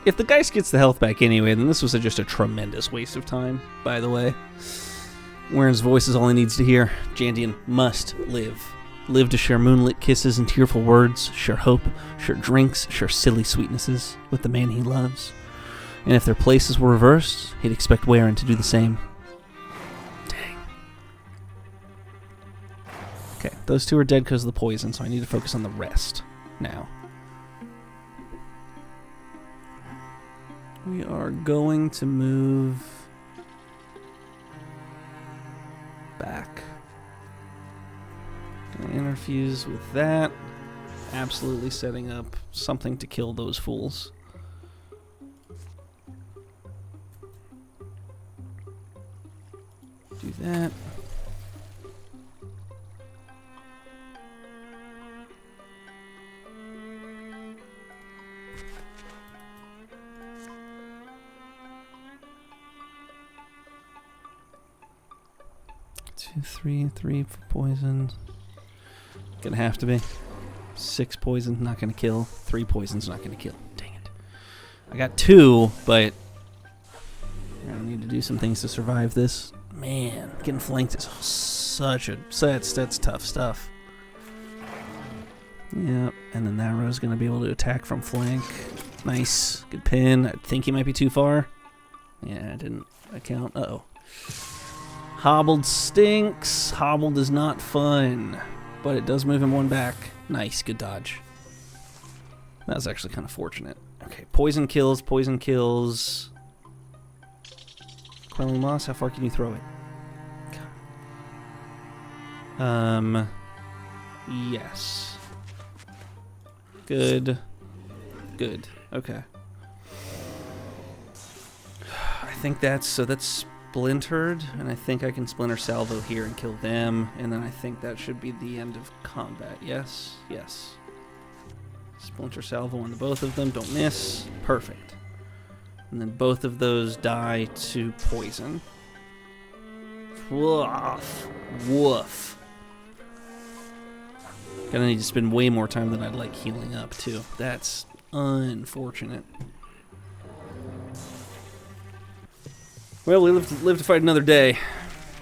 If the Geist gets the health back anyway, then this was just a tremendous waste of time, by the way. Warren's voice is all he needs to hear. Jandian must live. Live to share moonlit kisses and tearful words, share hope, share drinks, share silly sweetnesses with the man he loves. And if their places were reversed, he'd expect Warren to do the same. Dang. Okay, those two are dead because of the poison, so I need to focus on the rest now. We are going to move back. Gonna interfuse with that. Absolutely setting up something to kill those fools. Do that. Three for poison. Gonna have to be. 6 poison, not gonna kill. 3 poison's not gonna kill. Dang it. I got 2, but I need to do some things to survive this. Man, getting flanked is that's tough stuff. Yep, and then that row's gonna be able to attack from flank. Nice, good pin. I think he might be too far. Yeah, I didn't account. Uh-oh. Hobbled stinks. Hobbled is not fun, but it does move him 1 back. Nice, good dodge. That was actually kind of fortunate. Okay, poison kills, poison kills. Quelling Moss, how far can you throw it? Yes. Good. Good. Okay. I think that's splintered, and I think I can splinter salvo here and kill them, and then I think that should be the end of combat. Yes, yes. Splinter salvo on both of them, don't miss. Perfect. And then both of those die to poison. Woof. Woof. Gonna need to spend way more time than I'd like healing up, too. That's unfortunate. Well, we live to fight another day,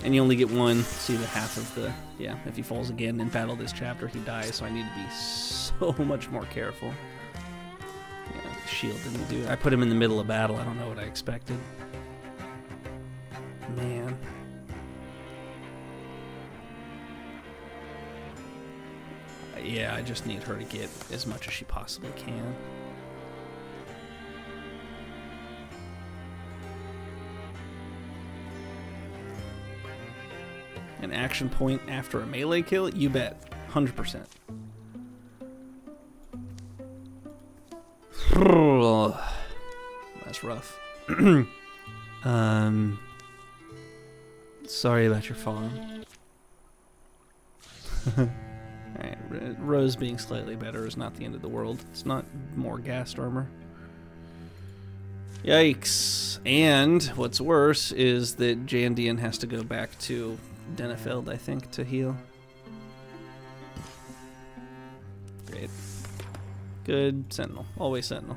and you only get 1. See the half of the... Yeah, if he falls again in battle this chapter, he dies, so I need to be so much more careful. Yeah, the shield didn't do it. I put him in the middle of battle. I don't know what I expected. Man. Yeah, I just need her to get as much as she possibly can. An action point after a melee kill? You bet. 100%. That's rough. Sorry about your farm. Alright, Rose being slightly better is not the end of the world. It's not more ghast armor. Yikes. And what's worse is that Jandian has to go back to Denefeld, I think, to heal. Great. Good. Sentinel. Always Sentinel.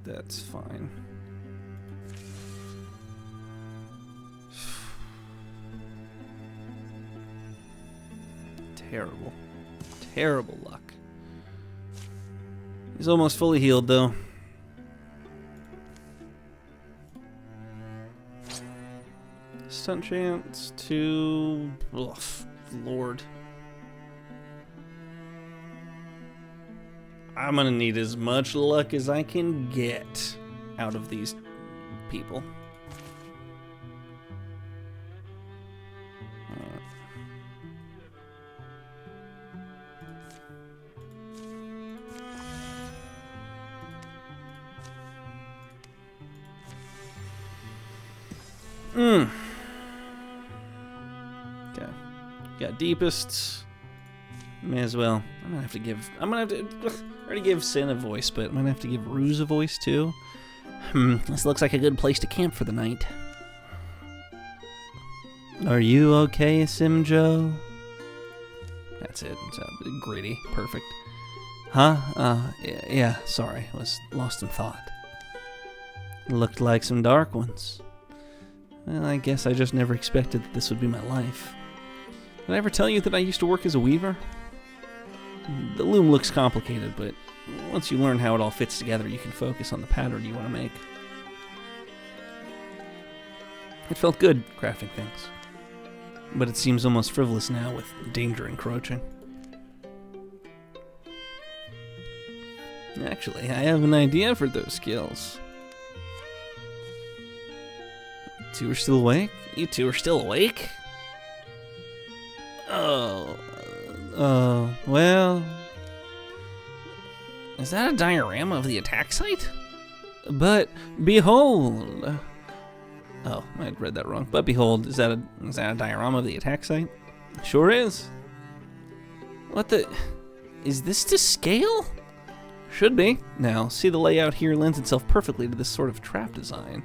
That's fine. Terrible. Terrible luck. He's almost fully healed, though. Stun chance to... Ugh, Lord. I'm gonna need as much luck as I can get out of these people. Okay. Got deepests. May as well. I'm gonna have to I already give Sin a voice, but I'm gonna have to give Ruse a voice too. This looks like a good place to camp for the night. Are you okay, Simjo? That's it. It's gritty. Perfect. Huh? Yeah, sorry. I was lost in thought. Looked like some dark ones. Well, I guess I just never expected that this would be my life. Did I ever tell you that I used to work as a weaver? The loom looks complicated, but once you learn how it all fits together, you can focus on the pattern you want to make. It felt good crafting things, but it seems almost frivolous now with danger encroaching. Actually, I have an idea for those skills. You two are still awake? You two are still awake? Well... Is that a diorama of the attack site? But behold... Oh, I had read that wrong. But behold, is that a diorama of the attack site? Sure is. What the... Is this to scale? Should be. Now, see, the layout here lends itself perfectly to this sort of trap design.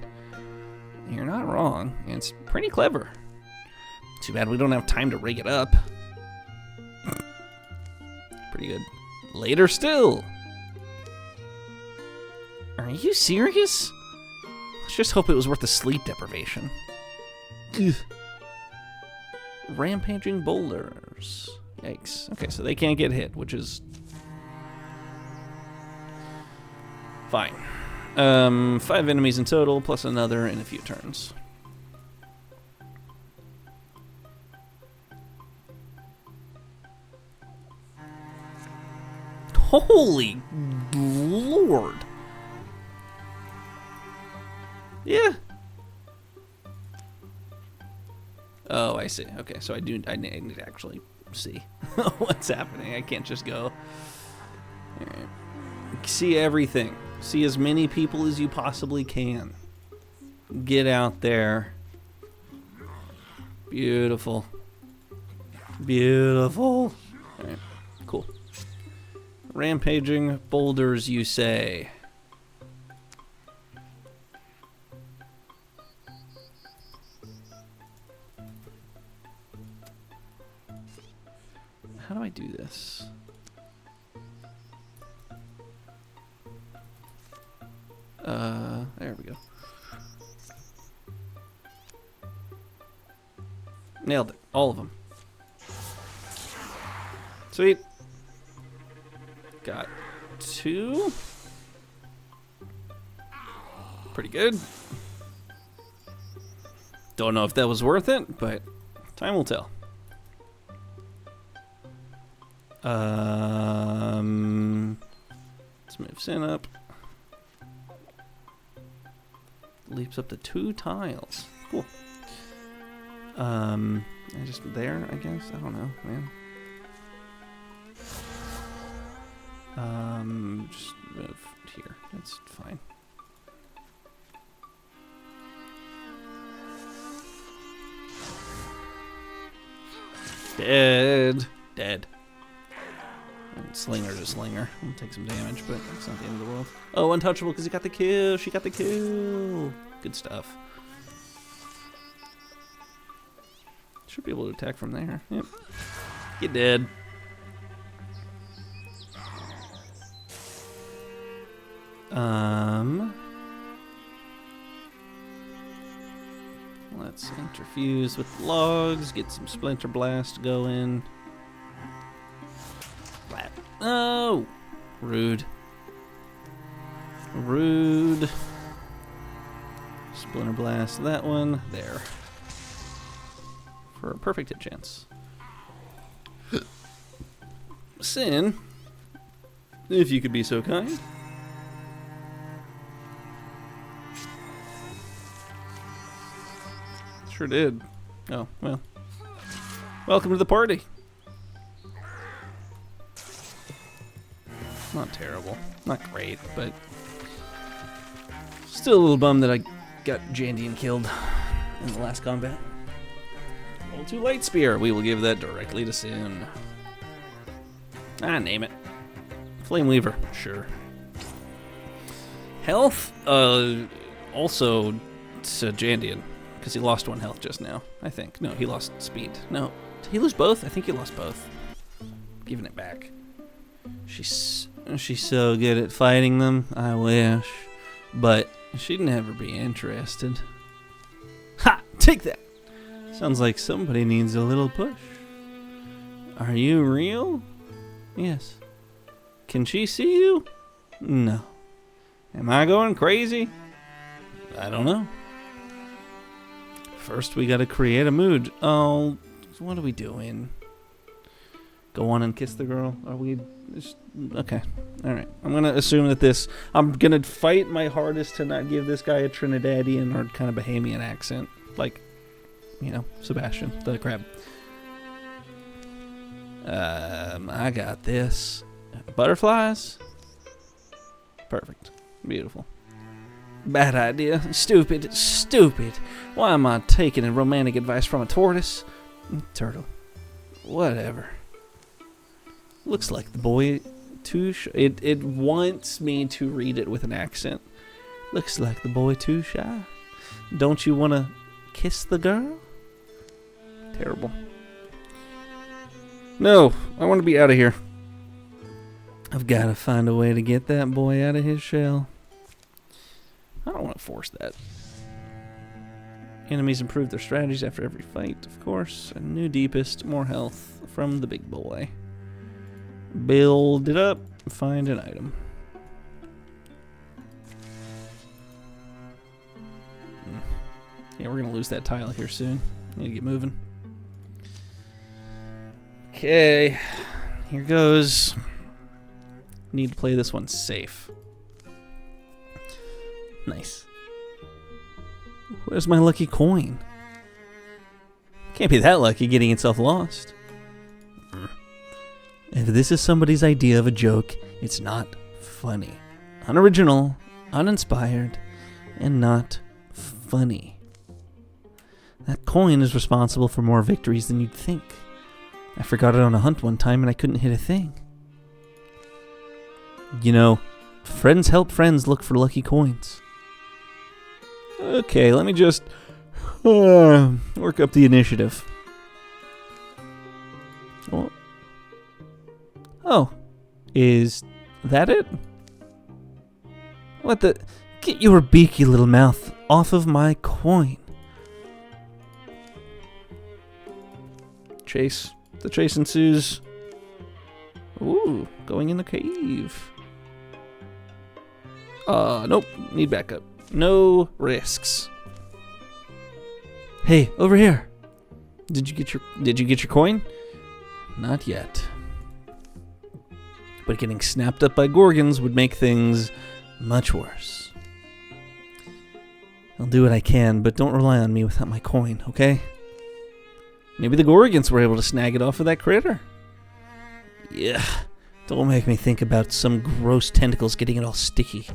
You're not wrong. It's pretty clever. Too bad we don't have time to rig it up. Pretty good. Later still. Are you serious? Let's just hope it was worth the sleep deprivation. Ugh. Rampaging boulders. Yikes. Okay, so they can't get hit, which is... fine. 5 enemies in total, plus another in a few turns. Holy Lord! Yeah. Oh, I see. Okay, so I need to actually see what's happening. I can't just go. All right. See everything. See as many people as you possibly can. Get out there. Beautiful. Beautiful. All right. Cool. Rampaging boulders, you say? How do I do this? There we go. Nailed it. All of them. Sweet. Got 2. Pretty good. Don't know if that was worth it, but time will tell. Let's move Sin up. Leaps up to 2 tiles. Cool. Just there, I guess. I don't know, man. Just move here. That's fine. Dead. Dead. Slinger's a slinger. We'll take some damage, but it's not the end of the world. Oh, untouchable because he got the kill. She got the kill. Good stuff. Should be able to attack from there. Yep. Get dead. Let's interfuse with logs. Get some Splinter Blast going. Oh! Rude. Rude. Splinter Blast that one. There. For a perfect hit chance. Sin, if you could be so kind. Sure did. Oh, well. Welcome to the party. Not terrible. Not great, but still a little bummed that I got Jandian killed in the last combat. A little too late, Spear. We will give that directly to Sin. Name it. Flame Weaver. Sure. Health, also to Jandian, because he lost 1 health just now, I think. No, he lost speed. No, did he lose both? I think he lost both. Giving it back. She's so good at fighting them, I wish. But she'd never be interested. Ha! Take that! Sounds like somebody needs a little push. Are you real? Yes. Can she see you? No. Am I going crazy? I don't know. First, we gotta create a mood. Oh, what are we doing? Go on and kiss the girl? Are we... Okay. Alright. I'm gonna assume that this... I'm gonna fight my hardest to not give this guy a Trinidadian or kind of Bahamian accent. Like, you know, Sebastian, the crab. I got this. Butterflies? Perfect. Beautiful. Bad idea. Stupid. Stupid. Why am I taking a romantic advice from a tortoise? Turtle. Whatever. Looks like the boy too shy. It wants me to read it with an accent. Looks like the boy too shy. Don't you want to kiss the girl? Terrible. No, I want to be out of here. I've got to find a way to get that boy out of his shell. I don't want to force that. Enemies improve their strategies after every fight, of course. A new deepest, more health from the big boy. Build it up, find an item. Yeah, we're going to lose that tile here soon. Need to get moving. Okay, here goes. Need to play this one safe. Nice. Where's my lucky coin? Can't be that lucky getting itself lost. If this is somebody's idea of a joke, it's not funny. Unoriginal, uninspired, and not funny. That coin is responsible for more victories than you'd think. I forgot it on a hunt one time and I couldn't hit a thing. You know, friends help friends look for lucky coins. Okay, let me just work up the initiative. Oh, is that it? What the? Get your beaky little mouth off of my coin. Chase. The chase ensues. Ooh, going in the cave. Nope. Need backup. No risks. Hey, over here. Did you get your coin? Not yet. But getting snapped up by gorgons would make things much worse. I'll do what I can, but don't rely on me without my coin, okay? Maybe the gorgons were able to snag it off of that critter. Yeah, don't make me think about some gross tentacles getting it all sticky.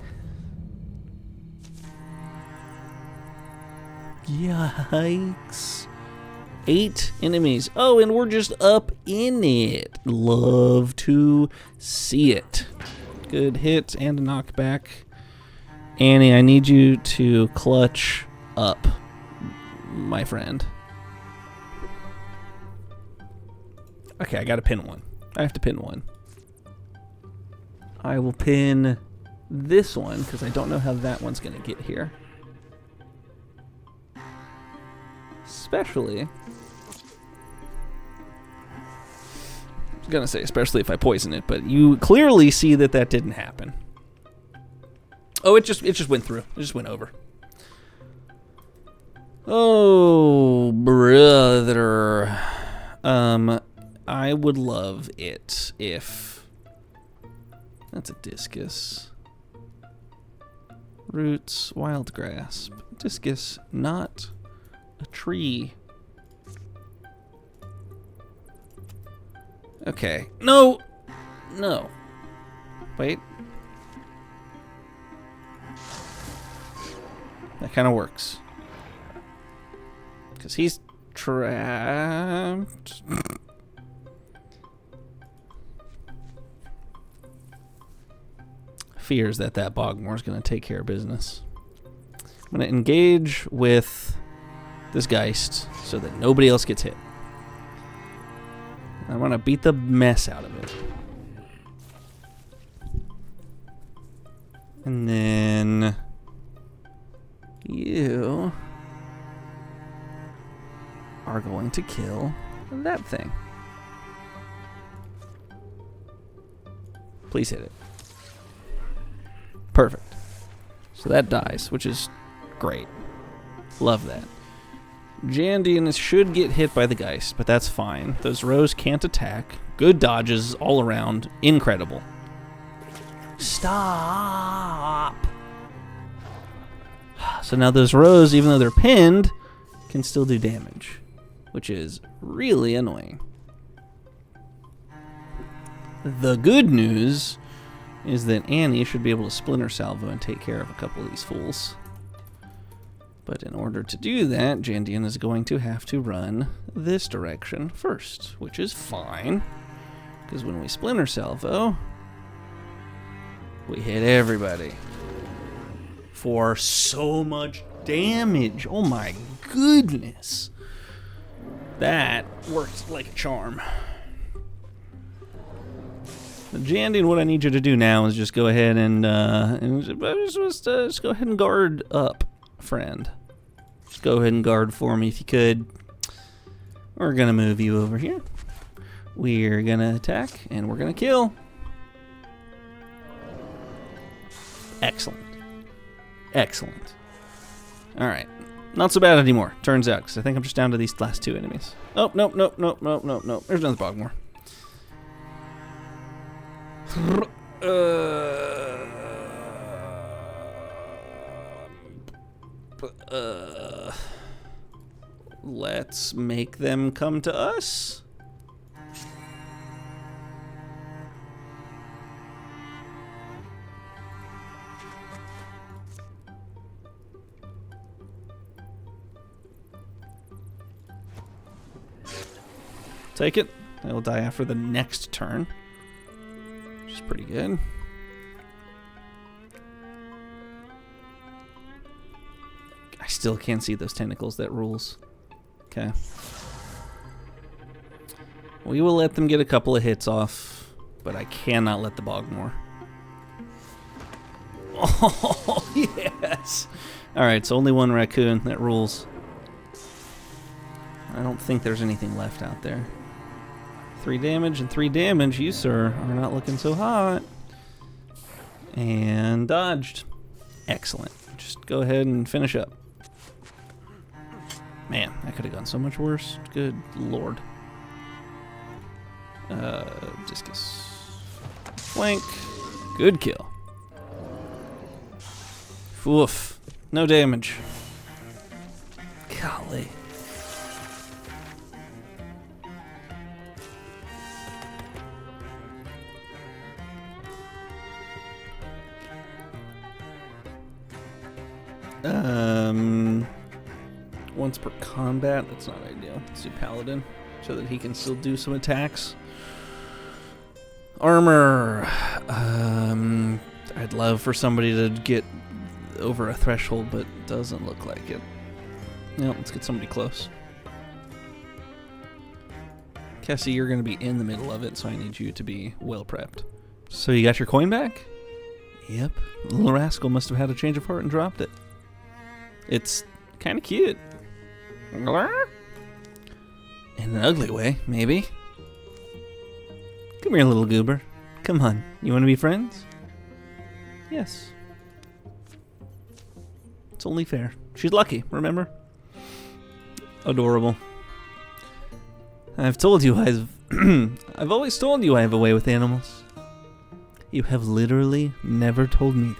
Yikes. 8 enemies. Oh, and we're just up in it. Love to see it. Good hit and a knockback. Annie, I need you to clutch up, my friend. Okay, I gotta pin one. I have to pin one. I will pin this one because I don't know how that one's gonna get here. Especially, I was gonna say especially if I poison it, but you clearly see that that didn't happen. Oh, it just went through. It just went over. Oh, brother. I would love it if... That's a discus. Roots, wild grasp. Discus, not a tree. Okay. No! No. Wait. That kind of works. Because he's trapped. Fears that Bogmore's going to take care of business. I'm going to engage with this Geist so that nobody else gets hit. I want to beat the mess out of it. And then you are going to kill that thing. Please hit it. Perfect. So that dies, which is great. Love that. Jandian should get hit by the Geist, but that's fine. Those rows can't attack. Good dodges all around. Incredible. Stop! So now those rows, even though they're pinned, can still do damage, which is really annoying. The good news is that Annie should be able to Splinter Salvo and take care of a couple of these fools. But in order to do that, Jandian is going to have to run this direction first, which is fine, because when we Splinter Salvo, we hit everybody for so much damage. Oh my goodness. That worked like a charm. Jandian, what I need you to do now is just go ahead and just go ahead and guard up, friend. Just go ahead and guard for me if you could. We're gonna move you over here. We're gonna attack and we're gonna kill. Excellent. Excellent. Alright. Not so bad anymore, turns out, because I think I'm just down to these last two enemies. Oh, nope. There's another Bogmore. Let's make them come to us. Take it. They'll die after the next turn, which is pretty good. I still can't see those tentacles. That rules. Okay. We will let them get a couple of hits off, but I cannot let the Bogmore. Oh, yes! Alright, so only one raccoon. That rules. I don't think there's anything left out there. 3 damage and 3 damage. You, sir, are not looking so hot. And dodged. Excellent. Just go ahead and finish up. Man, that could have gone so much worse. Good lord. Discus. Flank. Good kill. Oof. No damage. Golly. Once per combat, that's not ideal. Let's do Paladin, so that he can still do some attacks. Armor. I'd love for somebody to get over a threshold, but doesn't look like it. No, let's get somebody close. Cassie, you're going to be in the middle of it, so I need you to be well prepped. So you got your coin back? Yep. The little rascal must have had a change of heart and dropped it. It's kind of cute. In an ugly way, maybe. Come here, little goober. Come on. You want to be friends? Yes. It's only fair. She's lucky, remember? Adorable. I've told you I've always told you I have a way with animals. You have literally never told me that.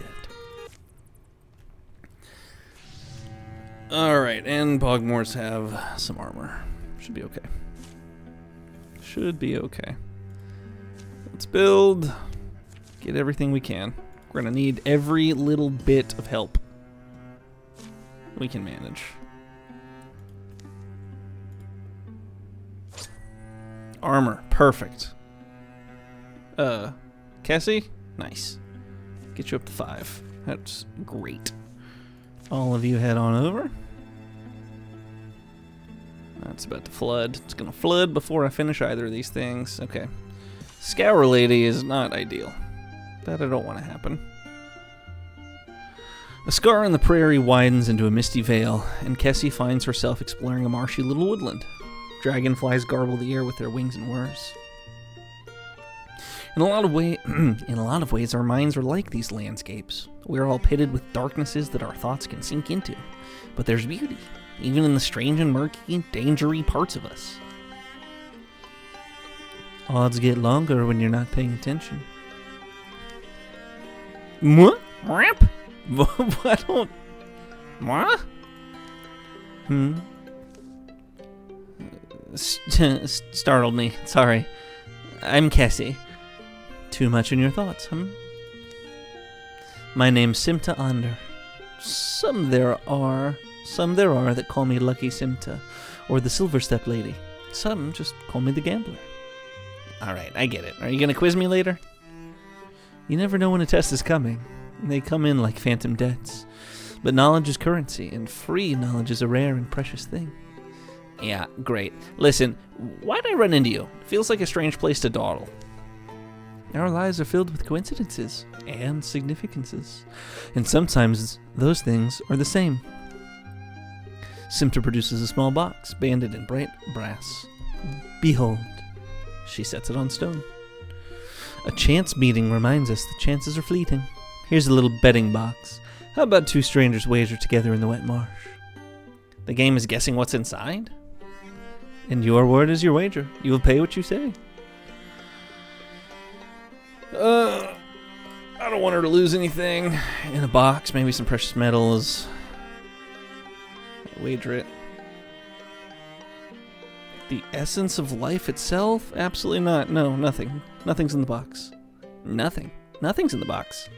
Alright, and Bogmores have some armor. Should be okay. Should be okay. Let's build. Get everything we can. We're gonna need every little bit of help we can manage. Armor, perfect. Cassie? Nice. Get you up to 5. That's great. All of you head on over. It's about to flood. It's gonna flood before I finish either of these things. Okay. Scour Lady is not ideal. That I don't want to happen. A scar on the prairie widens into a misty veil, and Kessie finds herself exploring a marshy little woodland. Dragonflies garble the air with their wings and whirs. In a lot of ways, our minds are like these landscapes. We're all pitted with darknesses that our thoughts can sink into. But there's beauty, even in the strange and murky, dangery parts of us. Odds get longer when you're not paying attention. What? Ramp? I don't... What? Startled me. Sorry. I'm Kessie. Too much in your thoughts, My name's Simta Onder. Some there are that call me Lucky Simta, or the Silver Step Lady. Some just call me the Gambler. Alright, I get it. Are you gonna quiz me later? You never know when a test is coming. They come in like phantom debts. But knowledge is currency, and free knowledge is a rare and precious thing. Yeah, great. Listen, why'd I run into you? Feels like a strange place to dawdle. Our lives are filled with coincidences and significances, and sometimes those things are the same. Simta produces a small box, banded in bright brass. Behold. She sets it on stone. A chance meeting reminds us that chances are fleeting. Here's a little betting box. How about two strangers wager together in the wet marsh? The game is guessing what's inside? And your word is your wager. You will pay what you say. I don't want her to lose anything. In a box, maybe some precious metals. Wager it. The essence of life itself? Absolutely not. No, nothing. Nothing's in the box. Nothing. Nothing's in the box.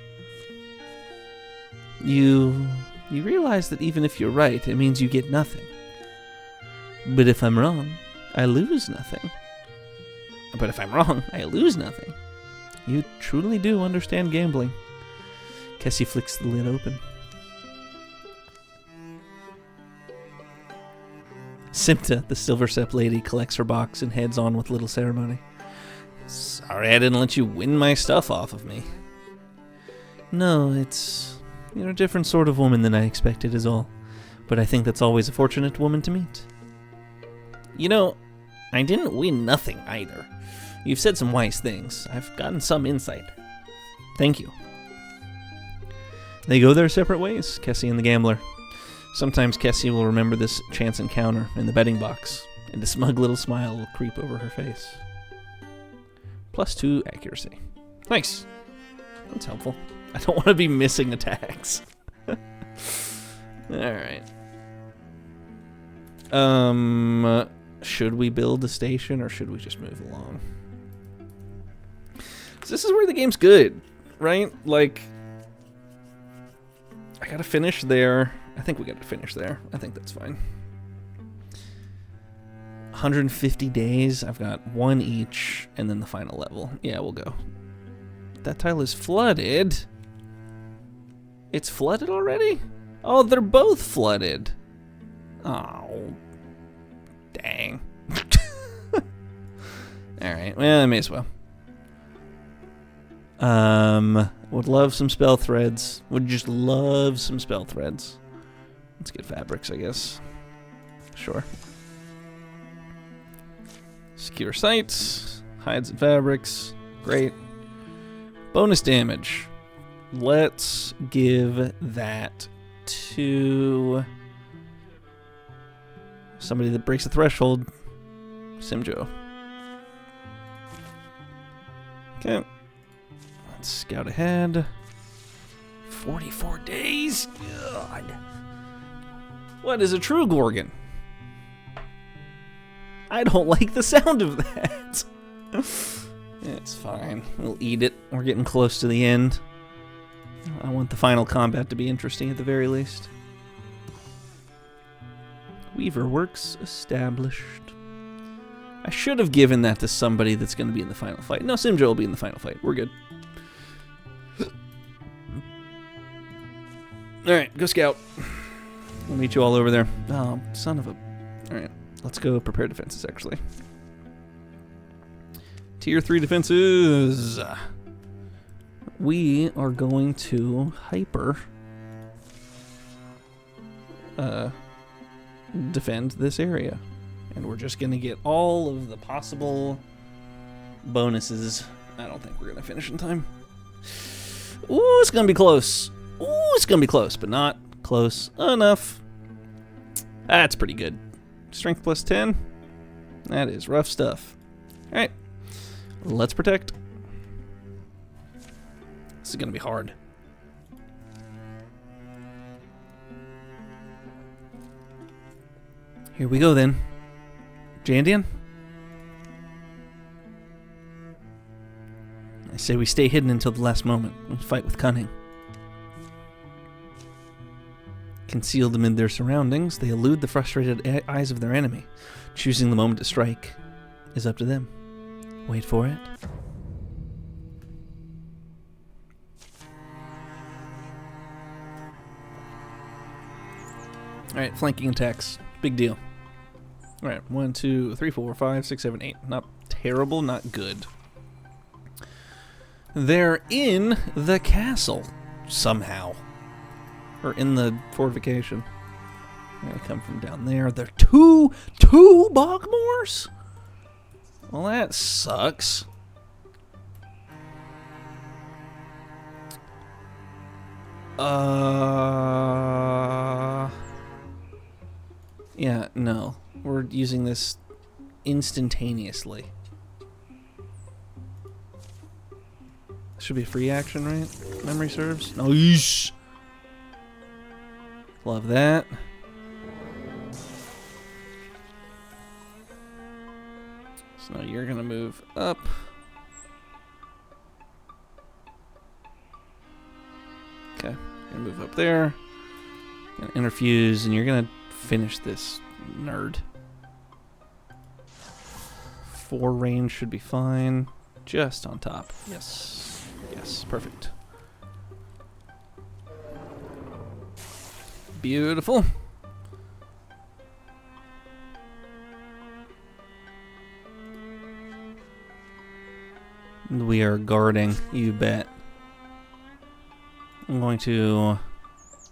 You realize that even if you're right, it means you get nothing. But if I'm wrong, I lose nothing. But if I'm wrong, I lose nothing. You truly do understand gambling. Kessie flicks the lid open. Simta, the Silver Step Lady, collects her box and heads on with little ceremony. Sorry I didn't let you win my stuff off of me. No, you're a different sort of woman than I expected is all. But I think that's always a fortunate woman to meet. You know, I didn't win nothing either. You've said some wise things. I've gotten some insight. Thank you. They go their separate ways, Kessie and the Gambler. Sometimes Kessie will remember this chance encounter in the betting box, and a smug little smile will creep over her face. +2 accuracy. Nice. That's helpful. I don't want to be missing attacks. Alright. Should we build a station, or should we just move along? So this is where the game's good, right? Like, I gotta finish there. I think we gotta finish there. I think that's fine. 150 days. I've got one each, and then the final level. Yeah, we'll go. That tile is flooded. It's flooded already? Oh, they're both flooded. Oh. Dang. Alright, well, I may as well. Would love some spell threads. Would just love some spell threads. Let's get fabrics, I guess. Sure. Secure sights. Hides and fabrics. Great. Bonus damage. Let's give that to somebody that breaks the threshold. Simjo. Okay. Let's scout ahead. 44 days? God. What is a true gorgon? I don't like the sound of that. It's fine. We'll eat it. We're getting close to the end. I want the final combat to be interesting at the very least. Weaver works established. I should have given that to somebody that's going to be in the final fight. No, Simjo will be in the final fight. We're good. Alright, go scout. We'll meet you all over there. Oh, son of a... Alright. let's go prepare defenses, actually. Tier 3 defenses. We are going to hyper defend this area. And we're just going to get all of the possible bonuses. I don't think we're going to finish in time. Ooh, it's going to be close. Ooh, it's going to be close, but not close enough. That's pretty good. Strength plus 10. That is rough stuff. All right. Let's protect. This is going to be hard. Here we go then. Jandian? I say we stay hidden until the last moment. We fight with cunning. Concealed amid their surroundings, they elude the frustrated eyes of their enemy. Choosing the moment to strike is up to them. Wait for it. Alright, flanking attacks. Big deal. Alright, 1, 2, 3, 4, 5, 6, 7, 8. Not terrible, not good. They're in the castle, somehow. Or in the fortification. They're gonna come from down there. They're two Bogmores? Well, that sucks. Yeah, no. We're using this instantaneously. Should be a free action, right? Memory serves. Nice. Love that. So now you're gonna move up. Okay, gonna move up there. Gonna interfuse, and you're gonna finish this nerd. 4 range should be fine. Just on top. Yes. Yes, perfect. Beautiful. We are guarding, you bet. I'm going to...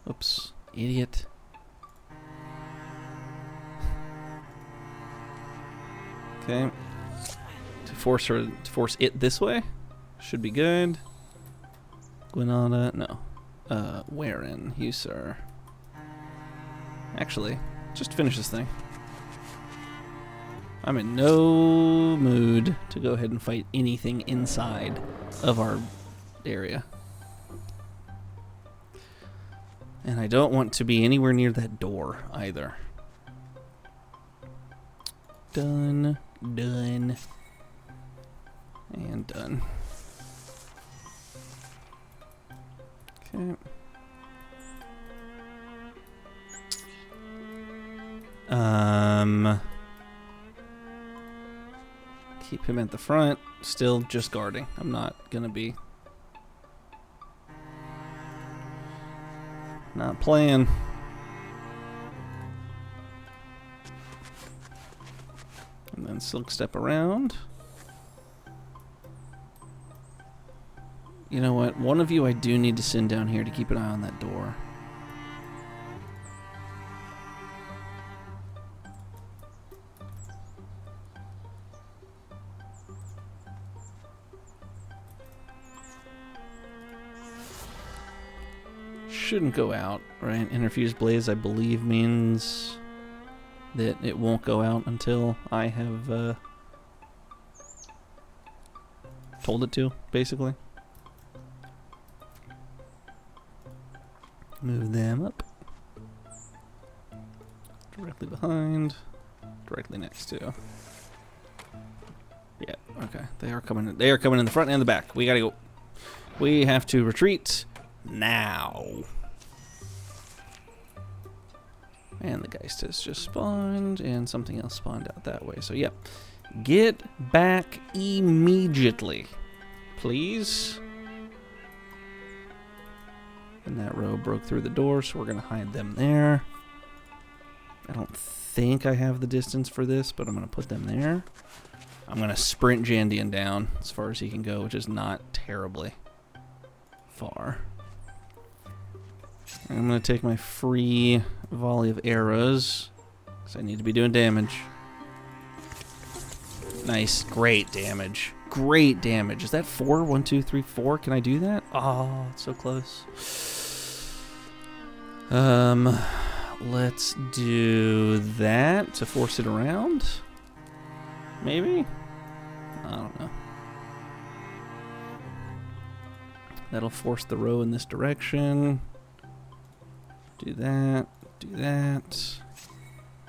Oops, idiot. Okay. To force it this way. Should be good. Gwenada, no. Wherein, you sir. Actually, just finish this thing. I'm in no mood to go ahead and fight anything inside of our area. And I don't want to be anywhere near that door either. Done, done, and done. Okay. Keep him at the front. Still just guarding. I'm not gonna be... Not playing. And then silk step around. You know what? One of you I do need to send down here to keep an eye on that door. Shouldn't go out, right? Interfused Blaze, I believe, means that it won't go out until I have told it to, basically. Move them up. Directly behind. Directly next to. Yeah, okay. They are coming in the front and the back. We gotta go. We have to retreat now. And the Geist has just spawned, and something else spawned out that way. So, yeah. Get back immediately, please. And that row broke through the door, so we're going to hide them there. I don't think I have the distance for this, but I'm going to put them there. I'm going to sprint Jandian down as far as he can go, which is not terribly far. I'm going to take my free volley of arrows, because I need to be doing damage. Nice. Great damage. Great damage. Is that 4? 1, 2, 3, 4? Can I do that? Oh, it's so close. Let's do that to force it around. Maybe? I don't know. That'll force the row in this direction. Do that. Do that.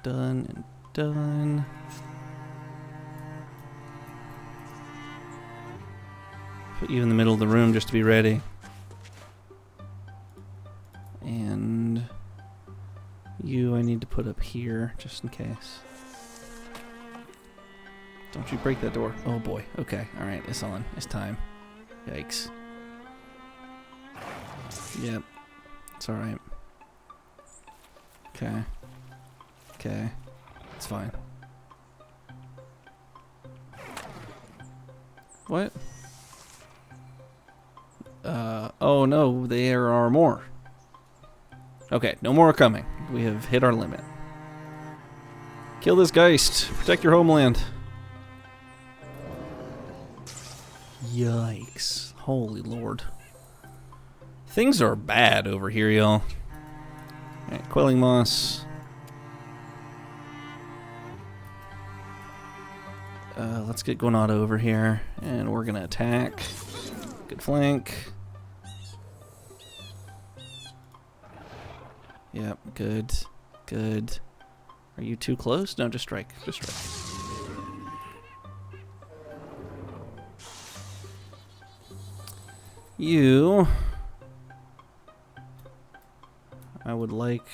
Done and done. Put you in the middle of the room just to be ready. And you I need to put up here just in case. Don't you break that door. Oh boy. Okay. Alright. It's on. It's time. Yikes. Yep. It's alright. Okay. Okay. It's fine. What? Oh no, there are more. Okay, no more coming. We have hit our limit. Kill this Geist. Protect your homeland. Yikes. Holy Lord. Things are bad over here, y'all. Alright, Quelling Moss. Let's get Gwanado over here, and we're gonna attack. Good flank. Yep, good. Good. Are you too close? No, just strike. Just strike. You... I would like...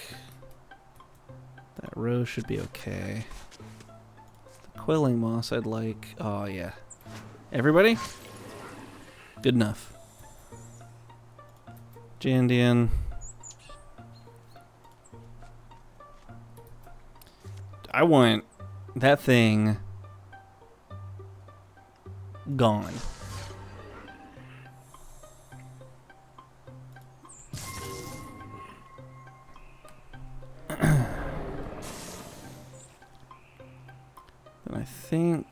That row should be okay. The Quelling Moss I'd like... Oh, yeah. Everybody? Good enough. Jandian. I want that thing gone. And I think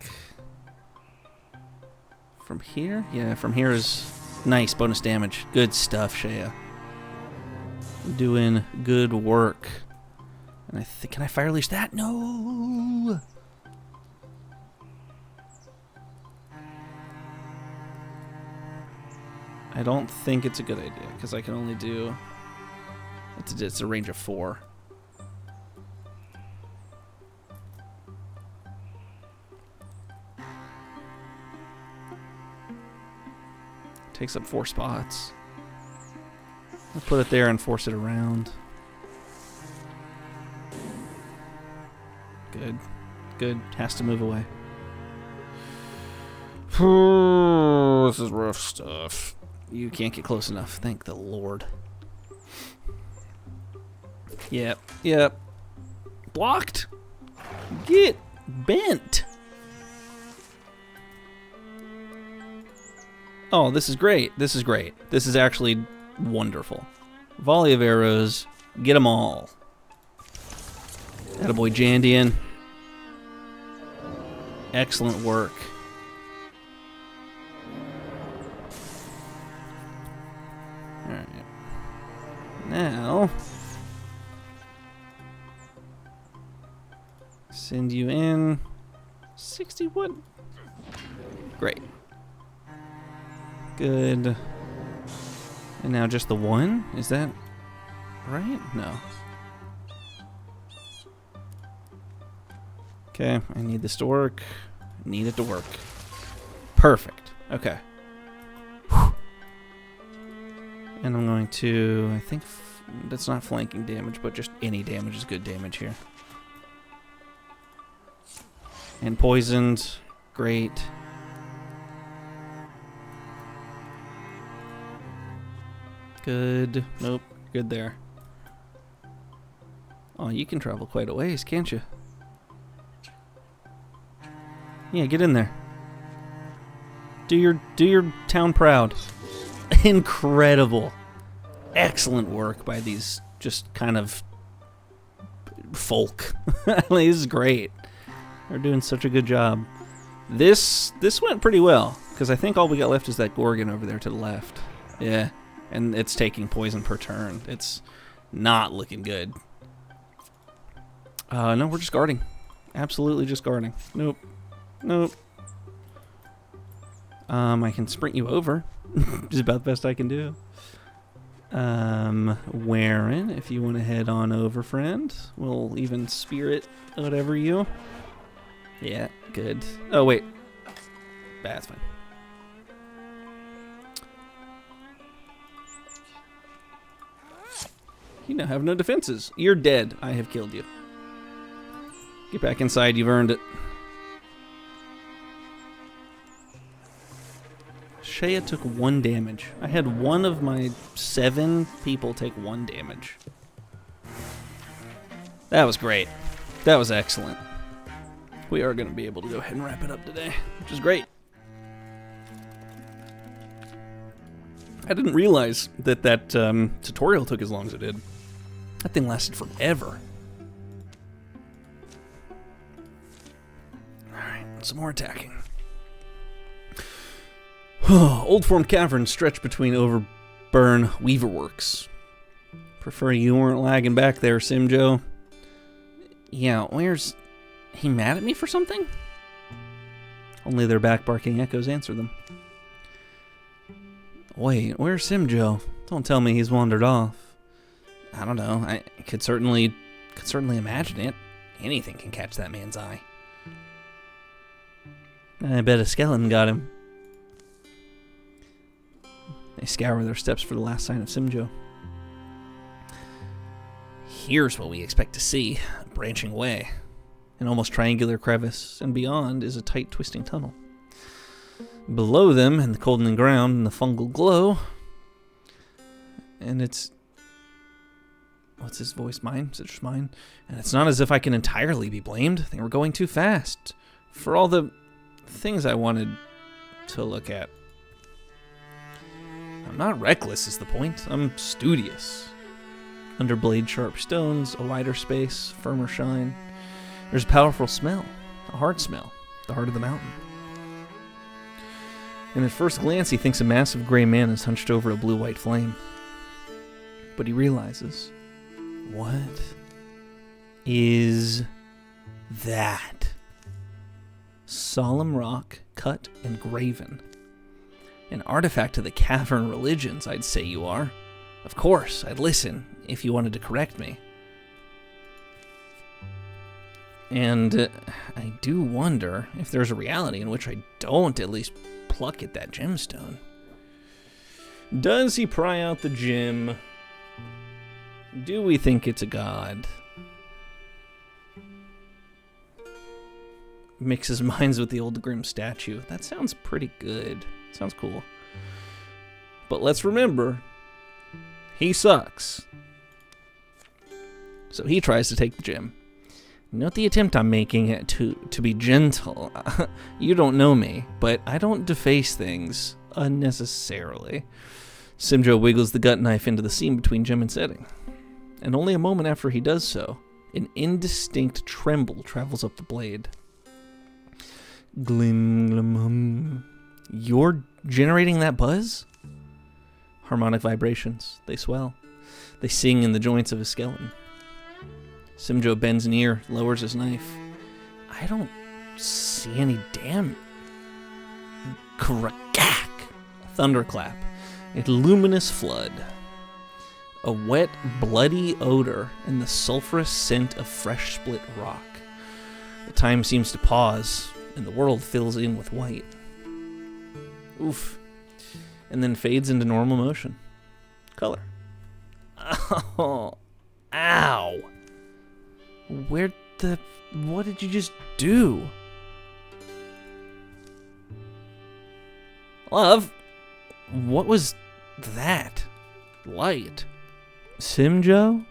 from here? Yeah, from here is nice bonus damage. Good stuff, Shea. Doing good work. And I think, can I fire leash that? No! I don't think it's a good idea, because I can only do... It's a range of 4. Takes up 4 spots. I'll put it there and force it around. Good. Good. Has to move away. This is rough stuff. You can't get close enough. Thank the Lord. Yep. Yep. Blocked. Get bent. Oh, this is great. This is great. This is actually wonderful. Volley of arrows. Get them all. Attaboy Jandian. Excellent work. Alright. Now, send you in. 61. Great. Good. And now just the 1? Is that right? No. Okay, I need this to work. I need it to work. Perfect. Okay. Whew. And I'm going to, I think that's not flanking damage, but just any damage is good damage here. And poisoned. Great. Good. Nope. Good there. Oh, you can travel quite a ways, can't you? Yeah, get in there. Do your town proud. Incredible. Excellent work by these just kind of folk. This is great. They're doing such a good job. This went pretty well, because I think all we got left is that gorgon over there to the left. Yeah, and it's taking poison per turn. It's not looking good. No, we're just guarding. Absolutely just guarding. Nope. Nope. I can sprint you over. Just about the best I can do. Warren, if you want to head on over, friend. We'll even spirit whatever you. Yeah, good. Oh, wait. That's fine. You now have no defenses. You're dead. I have killed you. Get back inside. You've earned it. Shea took 1 damage. I had one of my 7 people take 1 damage. That was great. That was excellent. We are going to be able to go ahead and wrap it up today, which is great. I didn't realize that tutorial took as long as it did. That thing lasted forever. Alright, some more attacking. Old formed caverns stretch between overburn weaverworks. Prefer you weren't lagging back there, Simjo. Yeah, where's... He mad at me for something? Only their back-barking echoes answer them. Wait, where's Simjo? Don't tell me he's wandered off. I don't know. I could certainly imagine it. Anything can catch that man's eye. I bet a skeleton got him. They scour their steps for the last sign of Simjo. Here's what we expect to see. A branching way. An almost triangular crevice, and beyond is a tight twisting tunnel. Below them, in the coldening ground and the fungal glow, and it's... What's his voice? Mine? Is it just mine? And it's not as if I can entirely be blamed. They were going too fast. For all the things I wanted to look at. I'm not reckless is the point. I'm studious. Under blade sharp stones, a wider space, firmer shine. There's a powerful smell, a heart smell, the heart of the mountain. And at first glance, he thinks a massive gray man is hunched over a blue-white flame. But he realizes, what is that? Solemn rock, cut and graven. An artifact of the cavern religions, I'd say you are. Of course, I'd listen if you wanted to correct me. And I do wonder if there's a reality in which I don't at least pluck at that gemstone. Does he pry out the gem? Do we think it's a god? Mixes minds with the old grim statue. That sounds pretty good. Sounds cool. But let's remember, he sucks. So he tries to take the gem. Note the attempt I'm making to be gentle. You don't know me, but I don't deface things unnecessarily. Simjo wiggles the gut knife into the seam between gem and setting. And only a moment after he does so, an indistinct tremble travels up the blade. Glim, glim, hum. You're generating that buzz? Harmonic vibrations. They swell. They sing in the joints of his skeleton. Simjo bends an ear, lowers his knife. I don't see any damn... Crack! Thunderclap. A luminous flood. A wet, bloody odor and the sulphurous scent of fresh split rock. The time seems to pause, and the world fills in with white. Oof. And then fades into normal motion. Color. Oh. Ow. What did you just do? Love, what was that? Light. Simjo?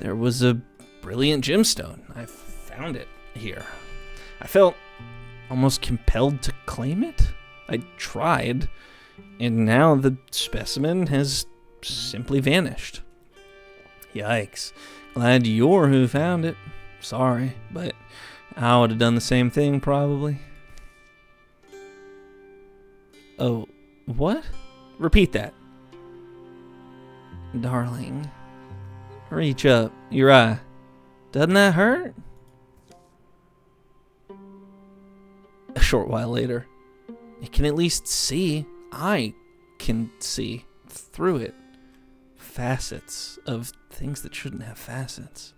there was a brilliant gemstone. I found it here. I felt almost compelled to claim it. I tried, and now the specimen has simply vanished. Yikes. Glad you're who found it. Sorry, but I would have done the same thing probably. Oh, what? Repeat that. Darling, reach up. Your eye. Doesn't that hurt? A short while later, you can at least see. I can see through it. Facets of things that shouldn't have facets.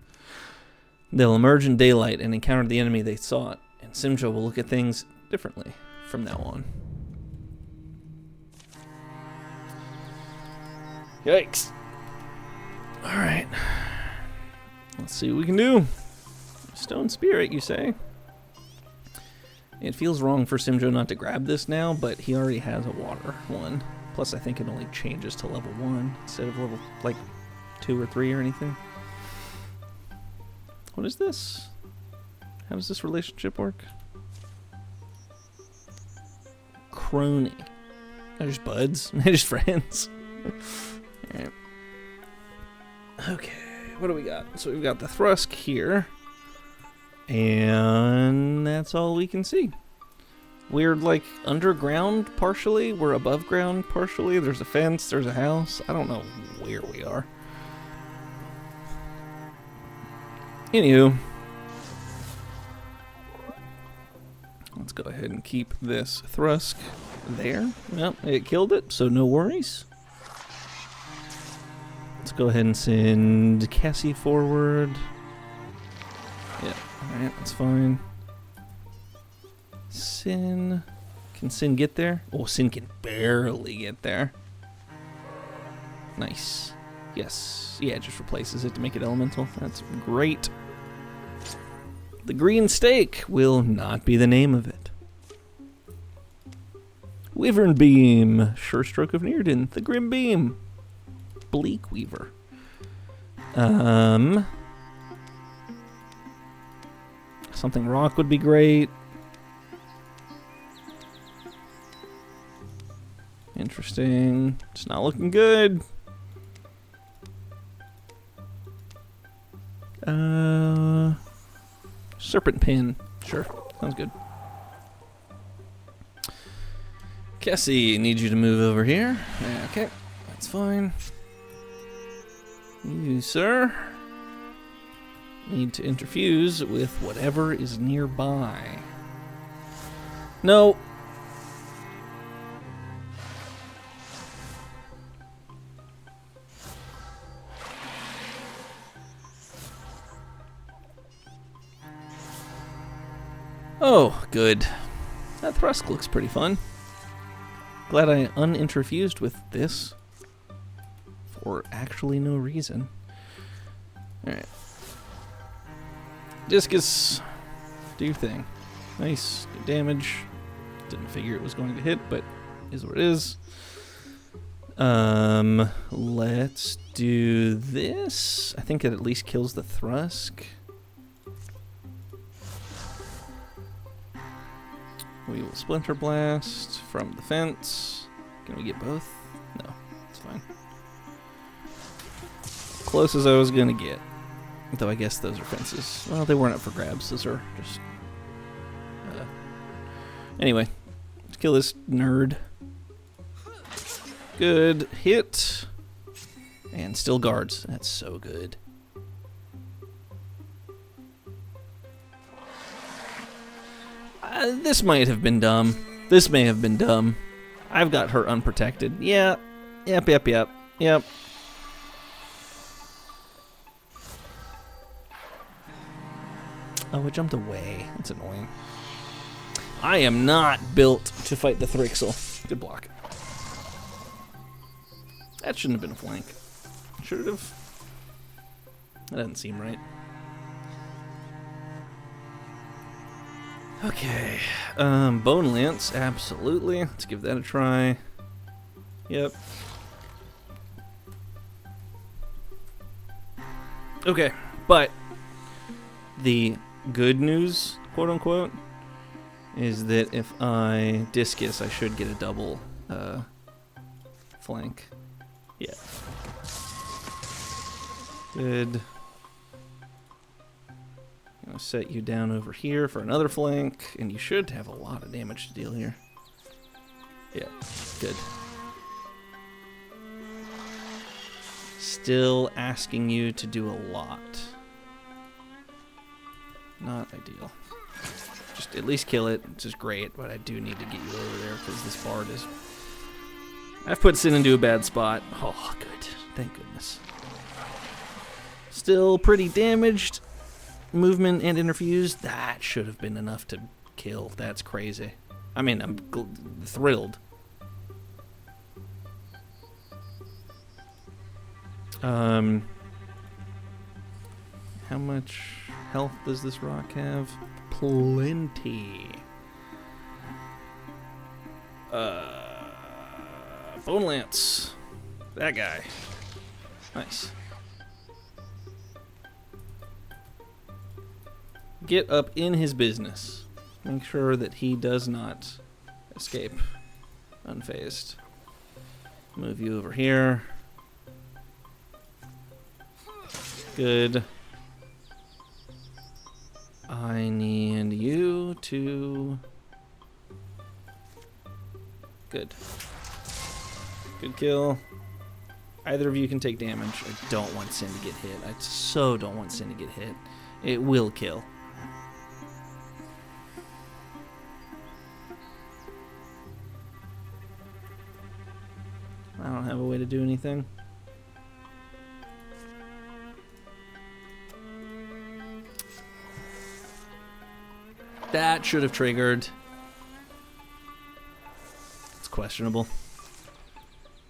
They'll emerge in daylight and encounter the enemy they sought, and Simjo will look at things differently from now on. Yikes. Alright. Let's see what we can do. Stone Spirit, you say? It feels wrong for Simjo not to grab this now, but he already has a water one. Plus, I think it only changes to level 1 instead of level, 2 or 3 or anything. What is this? How does this relationship work? Crony. They're just buds. They're just friends. Alright. Okay, what do we got? So we've got the Thrusk here. And that's all we can see. We're underground partially. We're above ground partially. There's a fence. There's a house. I don't know where we are. Anywho. Let's go ahead and keep this Thrusk there. Well, it killed it, so no worries. Let's go ahead and send Cassie forward. Yeah, alright, that's fine. Sin. Can Sin get there? Oh, Sin can barely get there. Nice. Yes. Yeah, it just replaces it to make it elemental. That's great. The green stake will not be the name of it. Wyvern Beam. Sure Stroke of Nearden. The Grim Beam. Bleak Weaver. Something rock would be great. Interesting. It's not looking good. Serpent Pin. Sure. Sounds good. Cassie, need you to move over here. Okay. That's fine. You, sir, need to interfuse with whatever is nearby. No. Oh, good. That Thrusk looks pretty fun. Glad I uninterfused with this for actually no reason. Alright. Discus, do your thing. Nice, good damage. Didn't figure it was going to hit, but is what it is. Let's do this. I think it at least kills the Thrusk. We will Splinter Blast from the fence. Can we get both? No, it's fine. Close as I was gonna get. Though I guess those are fences. Well, they weren't up for grabs. Those are just... Anyway, let's kill this nerd. Good hit. And still guards. That's so good. This might have been dumb. This may have been dumb. I've got her unprotected. Yeah. Yep. Oh, it jumped away. That's annoying. I am not built to fight the Thrixel. Good block. That shouldn't have been a flank. Should it have? That doesn't seem right. Okay. Bone Lance, absolutely. Let's give that a try. Yep. Okay, but the good news, quote unquote, is that if I discus, I should get a double flank. Yeah. Good. I'm going to set you down over here for another flank, and you should have a lot of damage to deal here. Yeah, good. Still asking you to do a lot. Not ideal. Just at least kill it, which is great, but I do need to get you over there because this bard is... I've put Sin into a bad spot. Oh, good. Thank goodness. Still pretty damaged. Movement and interfused. That should have been enough to kill. That's crazy. I mean, I'm thrilled. How much health does this rock have? Plenty. Bone Lance. That guy. Nice. Get up in his business. Make sure that he does not escape unfazed. Move you over here. Good. I need you to... Good. Good kill. Either of you can take damage. I don't want Sin to get hit. I so don't want Sin to get hit. It will kill. I don't have a way to do anything. That should have triggered. It's questionable.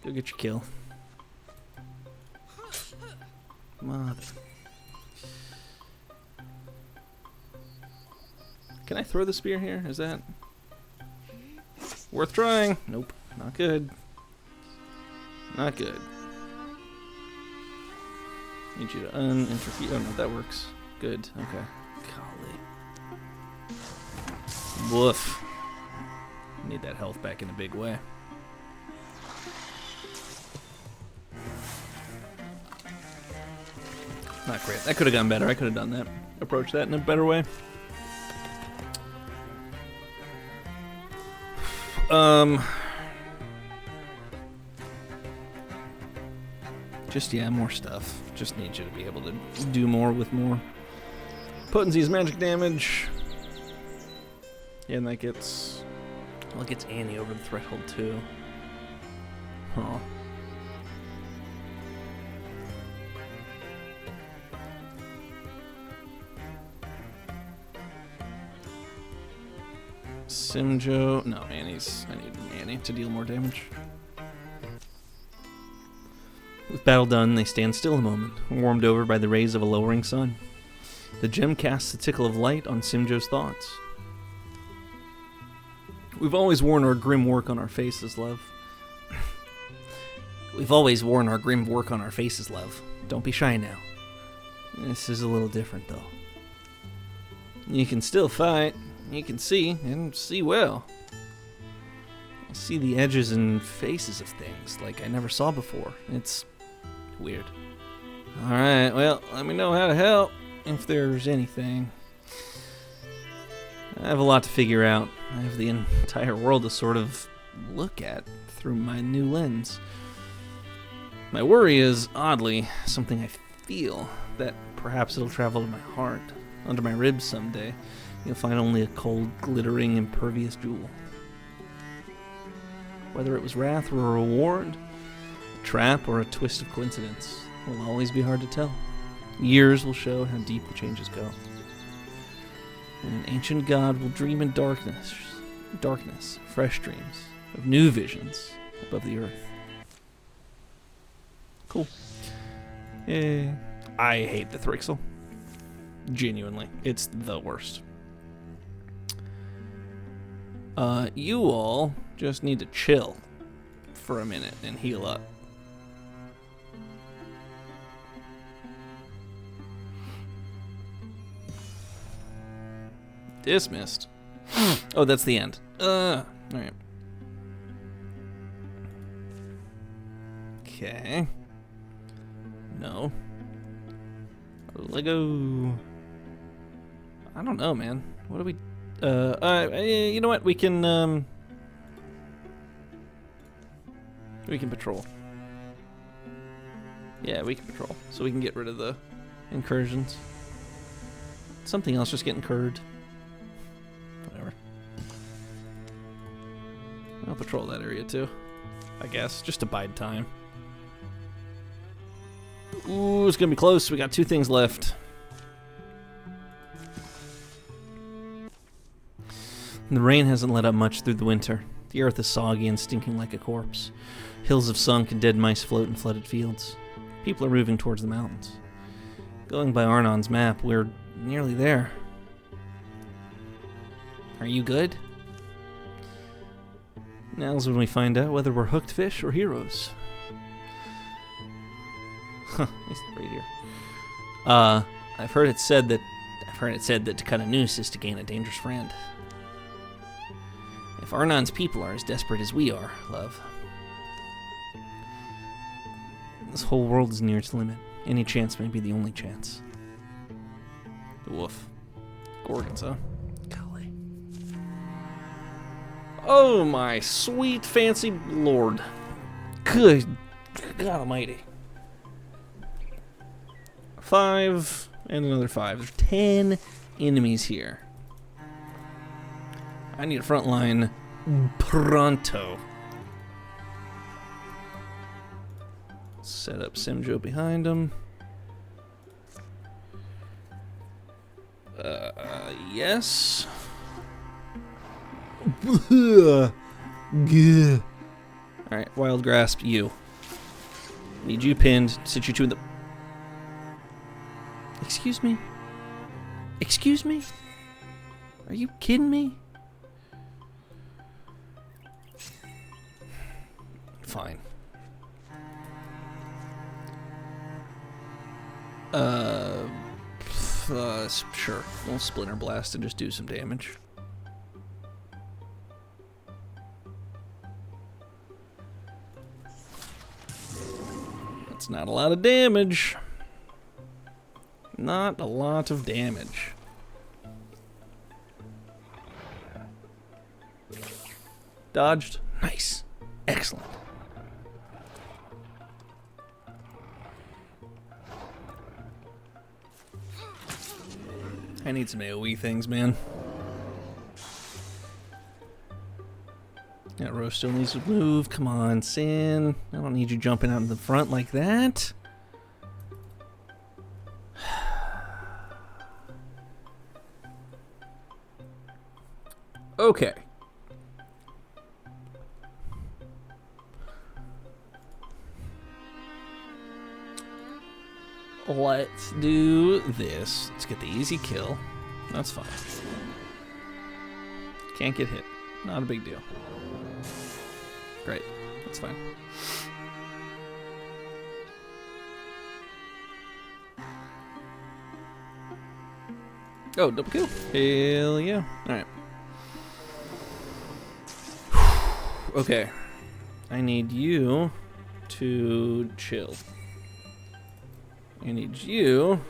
Go get your kill. Mother. Can I throw the spear here? Is that worth trying? Nope. Not good. Not good. Need you to uninterfere. Oh no, that works. Good. Okay. Golly. Woof. Need that health back in a big way. Not great. That could have gone better. I could have done that. Approached that in a better way. Just, yeah, more stuff. Just need you to be able to do more with more. Potency's magic damage. Yeah, and that gets... Well, it gets Annie over the threshold, too. Huh. Simjo... No, Annie's... I need Annie to deal more damage. With battle done, they stand still a moment, warmed over by the rays of a lowering sun. The gem casts a tickle of light on Simjo's thoughts. We've always worn our grim work on our faces, love. We've always worn our grim work on our faces, love. Don't be shy now. This is a little different, though. You can still fight. You can see, and see well. I see the edges and faces of things like I never saw before. It's weird. Alright, well, let me know how to help, if there's anything. I have a lot to figure out. I have the entire world to sort of look at through my new lens. My worry is, oddly, something I feel, that perhaps it'll travel to my heart, under my ribs someday. You'll find only a cold, glittering, impervious jewel. Whether it was wrath or a reward, a trap or a twist of coincidence, will always be hard to tell. Years will show how deep the changes go. And an ancient god will dream in darkness, fresh dreams of new visions above the earth. Cool. I hate the Thrixel. Genuinely, it's the worst. You all just need to chill for a minute and heal up. Dismissed. Oh, that's the end. Alright. Okay. No. Lego. I don't know, man. What do we... you know what? We can patrol. Yeah, we can patrol. So we can get rid of the incursions. Something else just get incurred. Whatever. I'll patrol that area too, I guess, just to bide time. Ooh, it's gonna be close. We got 2 things left. The rain hasn't let up much through the winter. The earth is soggy and stinking like a corpse. Hills have sunk and dead mice float in flooded fields. People are moving towards the mountains. Going by Arnon's map, we're nearly there. Are you good? Now's when we find out whether we're hooked fish or heroes. Huh, nice right here. I've heard it said that to cut a noose is to gain a dangerous friend. If Arnon's people are as desperate as we are, love. This whole world is near its limit. Any chance may be the only chance. Woof. Gorgons, huh? Golly. Oh my sweet fancy lord. Good God almighty. 5 and another 5. There's 10 enemies here. I need a front line pronto. Set up Simjo behind him. Yes. Alright, Wild Grasp, you. Need you pinned. Sit you two in the... Excuse me? Excuse me? Are you kidding me? Fine. Sure. We'll Splinter Blast and just do some damage. That's not a lot of damage. Not a lot of damage. Dodged. Nice. Excellent. I need some AoE things, man. That Rose still needs to move. Come on, Sin. I don't need you jumping out in the front like that. Okay. Let's do this. Let's get the easy kill. That's fine. Can't get hit. Not a big deal. Great. That's fine. Oh, double kill. Hell yeah. Alright. Okay. I need you to chill. I need you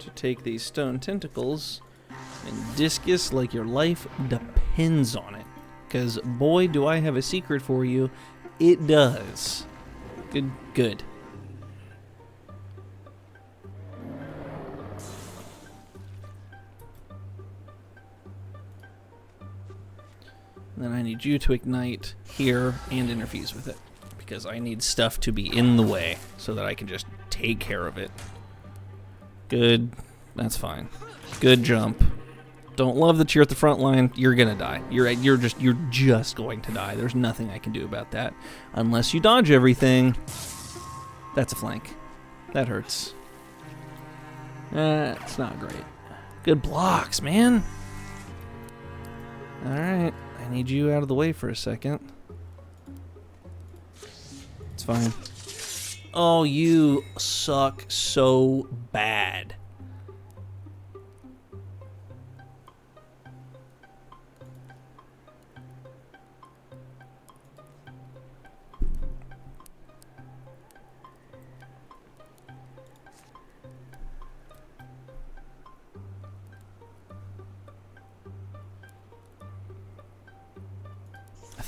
to take these stone tentacles and discus like your life depends on it. Because, boy, do I have a secret for you. It does. Good, good. And then I need you to ignite here and interfuse with it. Because I need stuff to be in the way so that I can just take care of it. Good. That's fine. Good jump. Don't love that you're at the front line. You're gonna die. You're just going to die. There's nothing I can do about that. Unless you dodge everything. That's a flank. That hurts. It's not great. Good blocks, man. Alright. I need you out of the way for a second. It's fine. Oh, you suck so bad.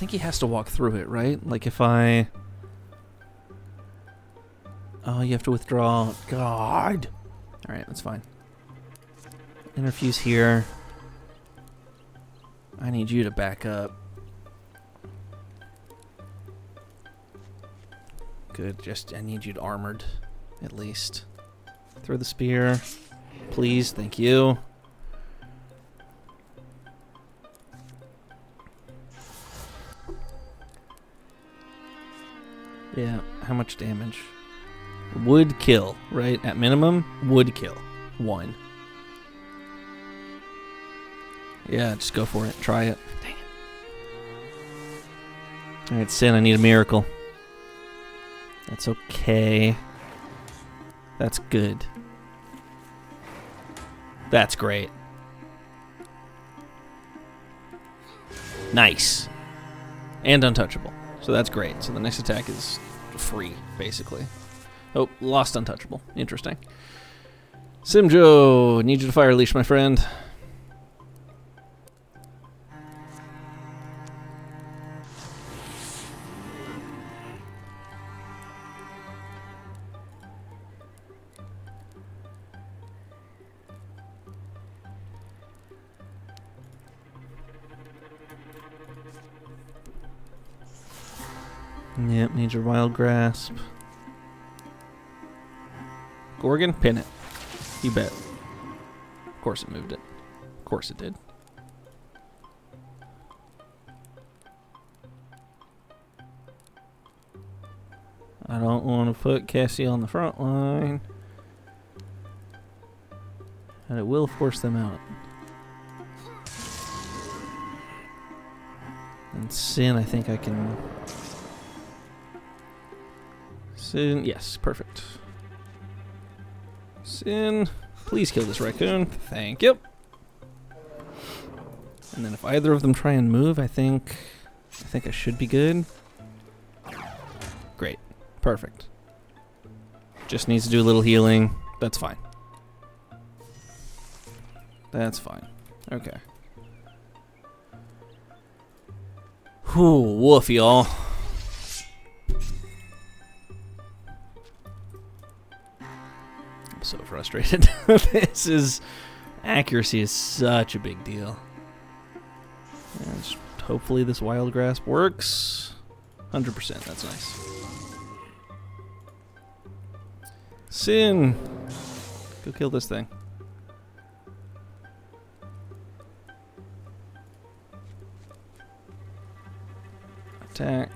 think he has to walk through it, right? Like if I... Oh, you have to withdraw. God. Alright, that's fine. Interfuse here. I need you to back up. Good, just I need you armored, at least. Throw the spear. Please, thank you. Yeah, how much damage? Would kill, right? At minimum, would kill. 1. Yeah, just go for it. Try it. Dang it. Alright, Sin, I need a miracle. That's okay. That's good. That's great. Nice. And untouchable. So that's great. So the next attack is free, basically. Oh, lost untouchable. Interesting. Simjo, need you to fire leash, my friend. Yep, need your wild grasp. Gorgon, pin it. You bet. Of course it moved it. Of course it did. I don't want to put Cassie on the front line. And it will force them out. And Sin, I think I can... Sin, yes, perfect. Sin, please kill this raccoon. Thank you. And then if either of them try and move, I think I should be good. Great. Perfect. Just needs to do a little healing. That's fine. That's fine. Okay. Whew, woof, y'all. I'm so frustrated. Accuracy is such a big deal. And just hopefully this wild grasp works. 100%, that's nice. Sin! Go kill this thing. Attack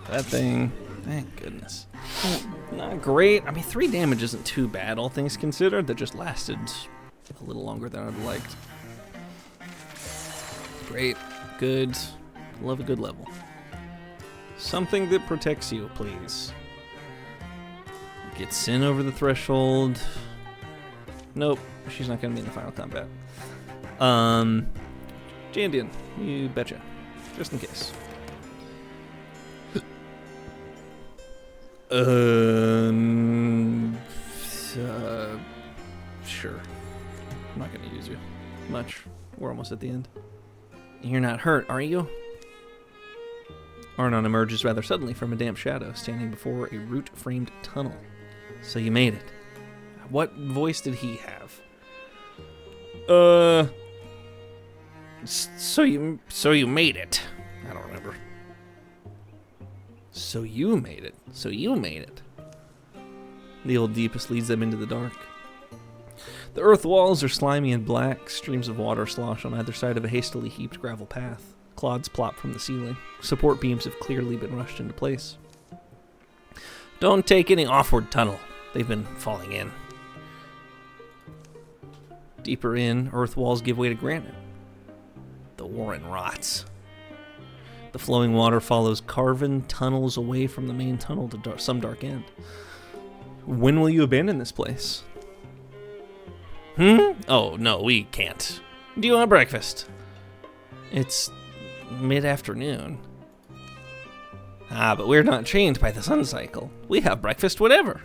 that thing. Thank goodness. Not great. I mean, 3 damage isn't too bad, all things considered. That just lasted a little longer than I'd have liked. Great. Good. Love a good level. Something that protects you, please. Get Sin over the threshold. Nope. She's not going to be in the final combat. Jandian, you betcha. Just in case. Sure. I'm not gonna use you much. We're almost at the end. You're not hurt, are you? Arnon emerges rather suddenly from a damp shadow, standing before a root-framed tunnel. So you made it. What voice did he have? So you made it. I don't remember. So you made it. So you made it. The old deepest leads them into the dark. The earth walls are slimy and black. Streams of water slosh on either side of a hastily heaped gravel path. Clods plop from the ceiling. Support beams have clearly been rushed into place. Don't take any offward tunnel. They've been falling in. Deeper in, earth walls give way to granite. The warren rots. The flowing water follows carven tunnels away from the main tunnel to some dark end. When will you abandon this place? Oh, no, we can't. Do you want breakfast? It's mid-afternoon. Ah, but we're not chained by the sun cycle. We have breakfast whenever.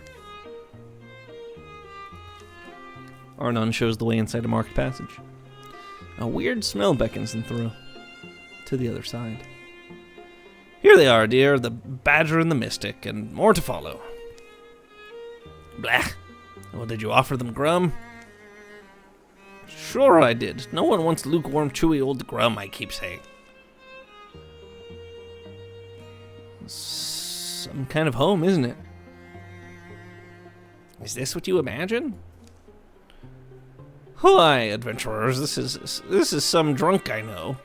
Arnon shows the way inside a marked passage. A weird smell beckons them through to the other side. Here they are, dear, the Badger and the Mystic, and more to follow. Blah. Well, did you offer them Grum? Sure I did. No one wants lukewarm, chewy old Grum, I keep saying. Some kind of home, isn't it? Is this what you imagine? Why, adventurers, this is some drunk I know.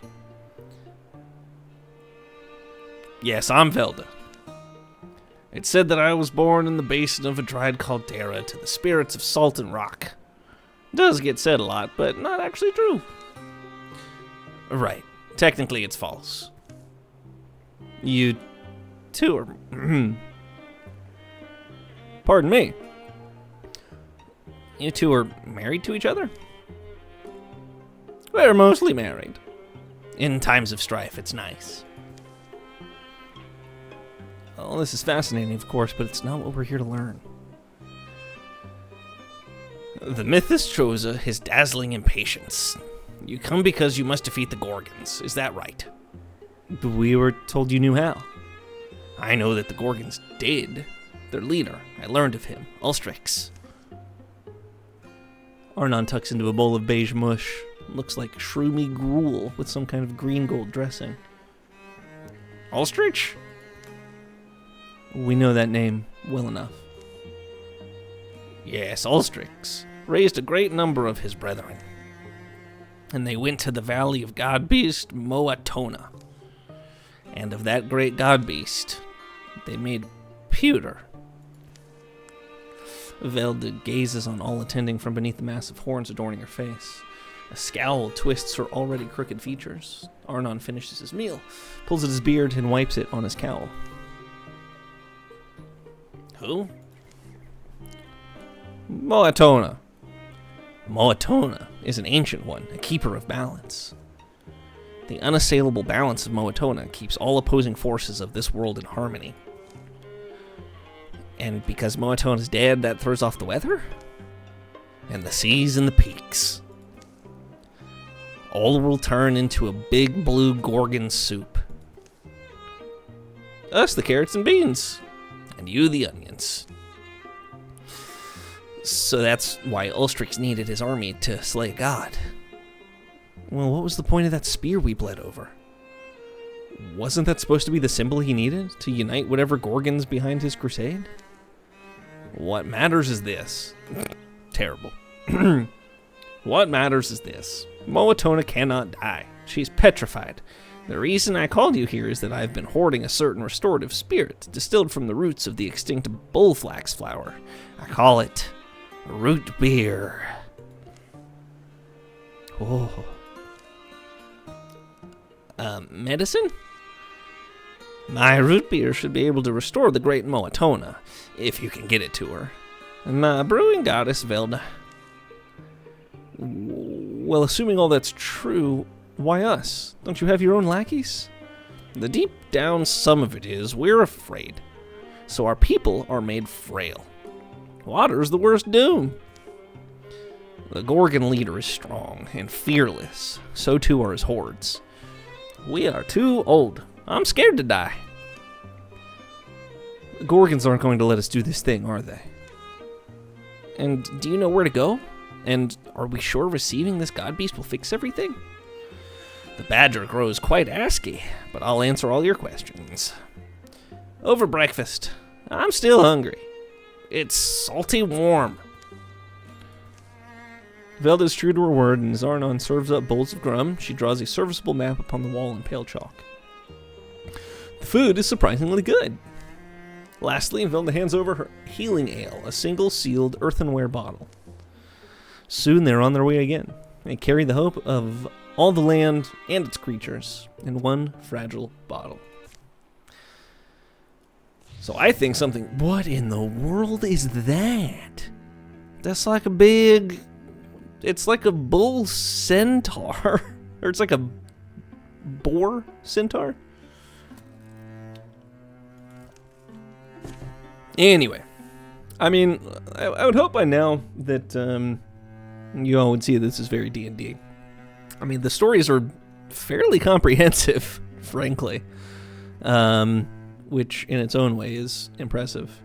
Yes, I'm Velda. It's said that I was born in the basin of a dried caldera to the spirits of salt and rock. It does get said a lot, but not actually true. Right. Technically, it's false. You two are... Pardon me. You two are married to each other? We're mostly married. In times of strife, it's nice. Well, this is fascinating, of course, but it's not what we're here to learn. The mythist chose his dazzling impatience. You come because you must defeat the Gorgons, is that right? We were told you knew how. I know that the Gorgons did. Their leader, I learned of him, Ulstryx. Arnon tucks into a bowl of beige mush. Looks like shroomy gruel with some kind of green gold dressing. Ulstryx? We know that name well enough. Yes, Ulstryx raised a great number of his brethren, and they went to the valley of god-beast Moatona. And of that great god-beast, they made pewter. Velda gazes on all attending from beneath the massive horns adorning her face. A scowl twists her already crooked features. Arnon finishes his meal, pulls at his beard, and wipes it on his cowl. Who? Moatona. Moatona is an ancient one, a keeper of balance. The unassailable balance of Moatona keeps all opposing forces of this world in harmony. And because Moatona is dead, that throws off the weather? And the seas and the peaks. All will turn into a big blue gorgon soup. Us the carrots and beans. And you the onions. So that's why Ulstryx needed his army to slay God. Well, what was the point of that spear we bled over? Wasn't that supposed to be the symbol he needed to unite whatever Gorgon's behind his crusade? What matters is this. Terrible. What matters is this. Moatona cannot die. She's petrified. The reason I called you here is that I've been hoarding a certain restorative spirit distilled from the roots of the extinct bullflax flower. I call it root beer. Oh. Medicine? My root beer should be able to restore the great Moatona, if you can get it to her. My brewing goddess, Velda. Well, assuming all that's true, why us? Don't you have your own lackeys? The deep down sum of it is we're afraid. So our people are made frail. Water's the worst doom. The Gorgon leader is strong and fearless. So too are his hordes. We are too old. I'm scared to die. The Gorgons aren't going to let us do this thing, are they? And do you know where to go? And are we sure receiving this god beast will fix everything? The badger grows quite asky, but I'll answer all your questions. Over breakfast. I'm still hungry. It's salty warm. Velda's true to her word, and as Arnon serves up bowls of Grum, she draws a serviceable map upon the wall in pale chalk. The food is surprisingly good. Lastly, Velda hands over her healing ale, a single sealed earthenware bottle. Soon they're on their way again. They carry the hope of all the land and its creatures in one fragile bottle. So I think something... What in the world is that? That's like a big... It's like a bull centaur. Or it's like a boar centaur. Anyway. I mean, I would hope by now that you all would see this is very D&D. I mean, the stories are fairly comprehensive, frankly. which in its own way is impressive.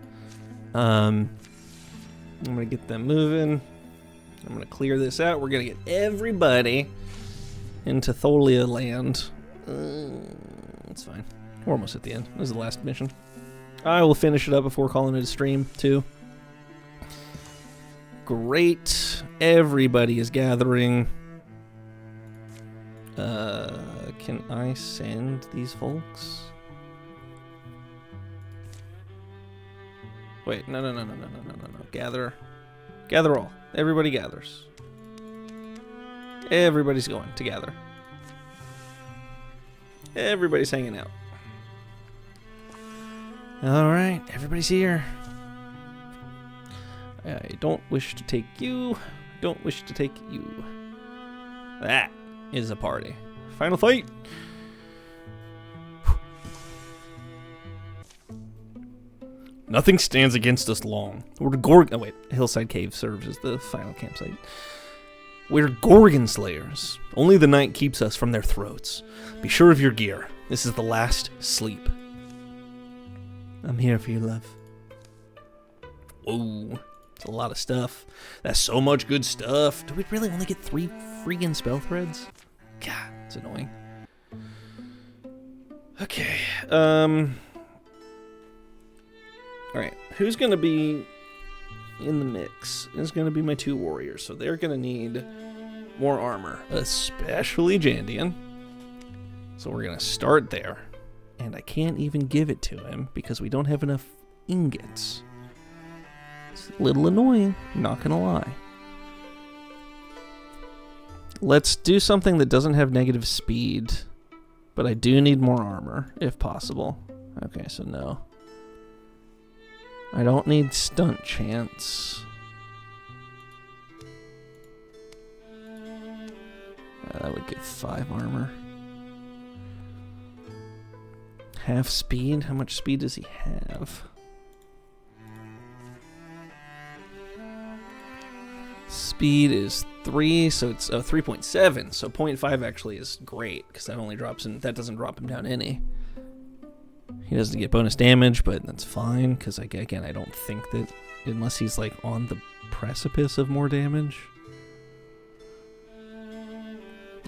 I'm going to get them moving. I'm going to clear this out. We're going to get everybody into Tholia land. It's fine. We're almost at the end. This is the last mission. I will finish it up before calling it a stream, too. Great. Everybody is gathering. Can I send these folks? Wait, no. Gather all. Everybody gathers. Everybody's going to gather. Everybody's hanging out. Alright, everybody's here. I don't wish to take you. Don't wish to take you. That is a party. Final fight! Nothing stands against us long. We're Gorgon. Oh wait, Hillside Cave serves as the final campsite. We're Gorgon Slayers. Only the night keeps us from their throats. Be sure of your gear. This is the last sleep. I'm here for you, love. Whoa, it's a lot of stuff. That's so much good stuff. Do we really only get 3 freaking spell threads? God, it's annoying. Okay, alright, who's going to be in the mix? Is going to be my 2 warriors, so they're going to need more armor, especially Jandian. So we're going to start there. And I can't even give it to him because we don't have enough ingots. It's a little annoying, not going to lie. Let's do something that doesn't have negative speed, but I do need more armor, if possible. Okay, so no. I don't need stunt chance. That would give 5 armor. Half speed? How much speed does he have? Speed is 3, so it's 3.7. So 0.5 actually is great because that only drops in. That doesn't drop him down any. He doesn't get bonus damage, but that's fine because again, I don't think that unless he's like on the precipice of more damage.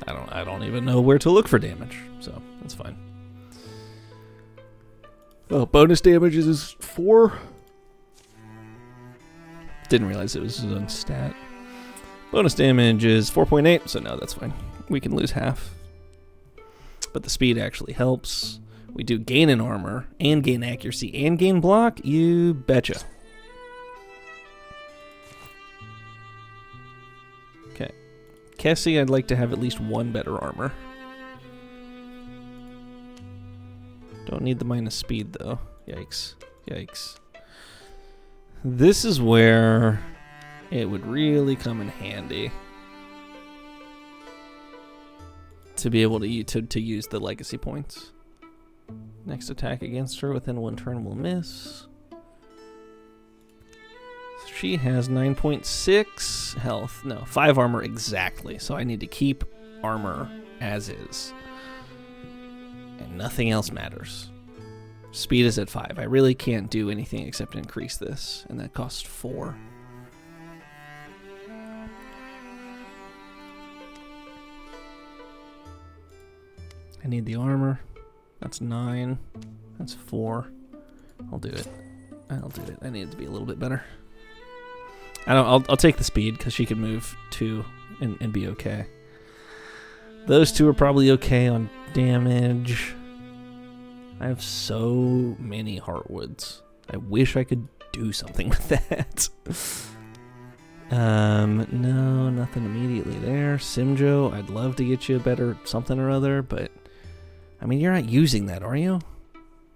I don't even know where to look for damage, so that's fine. Oh, bonus damage is 4. Didn't realize it was his own stat. Bonus damage is 4.8, so no, that's fine. We can lose half. But the speed actually helps. We do gain in armor, and gain accuracy, and gain block. You betcha. Okay. Cassie, I'd like to have at least 1 better armor. Don't need the minus speed, though. Yikes. Yikes. This is where it would really come in handy to be able to use the legacy points. Next attack against her within 1 turn will miss. She has 9.6 health. No, 5 armor exactly. So I need to keep armor as is. And nothing else matters. Speed is at 5. I really can't do anything except increase this, and that costs 4. I need the armor. That's 9. That's 4. I'll do it. I'll do it. I need it to be a little bit better. I'll take the speed because she can move 2 and be okay. Those 2 are probably okay on damage. I have so many heartwoods. I wish I could do something with that. No, nothing immediately there. Simjo, I'd love to get you a better something or other, but I mean, you're not using that, are you?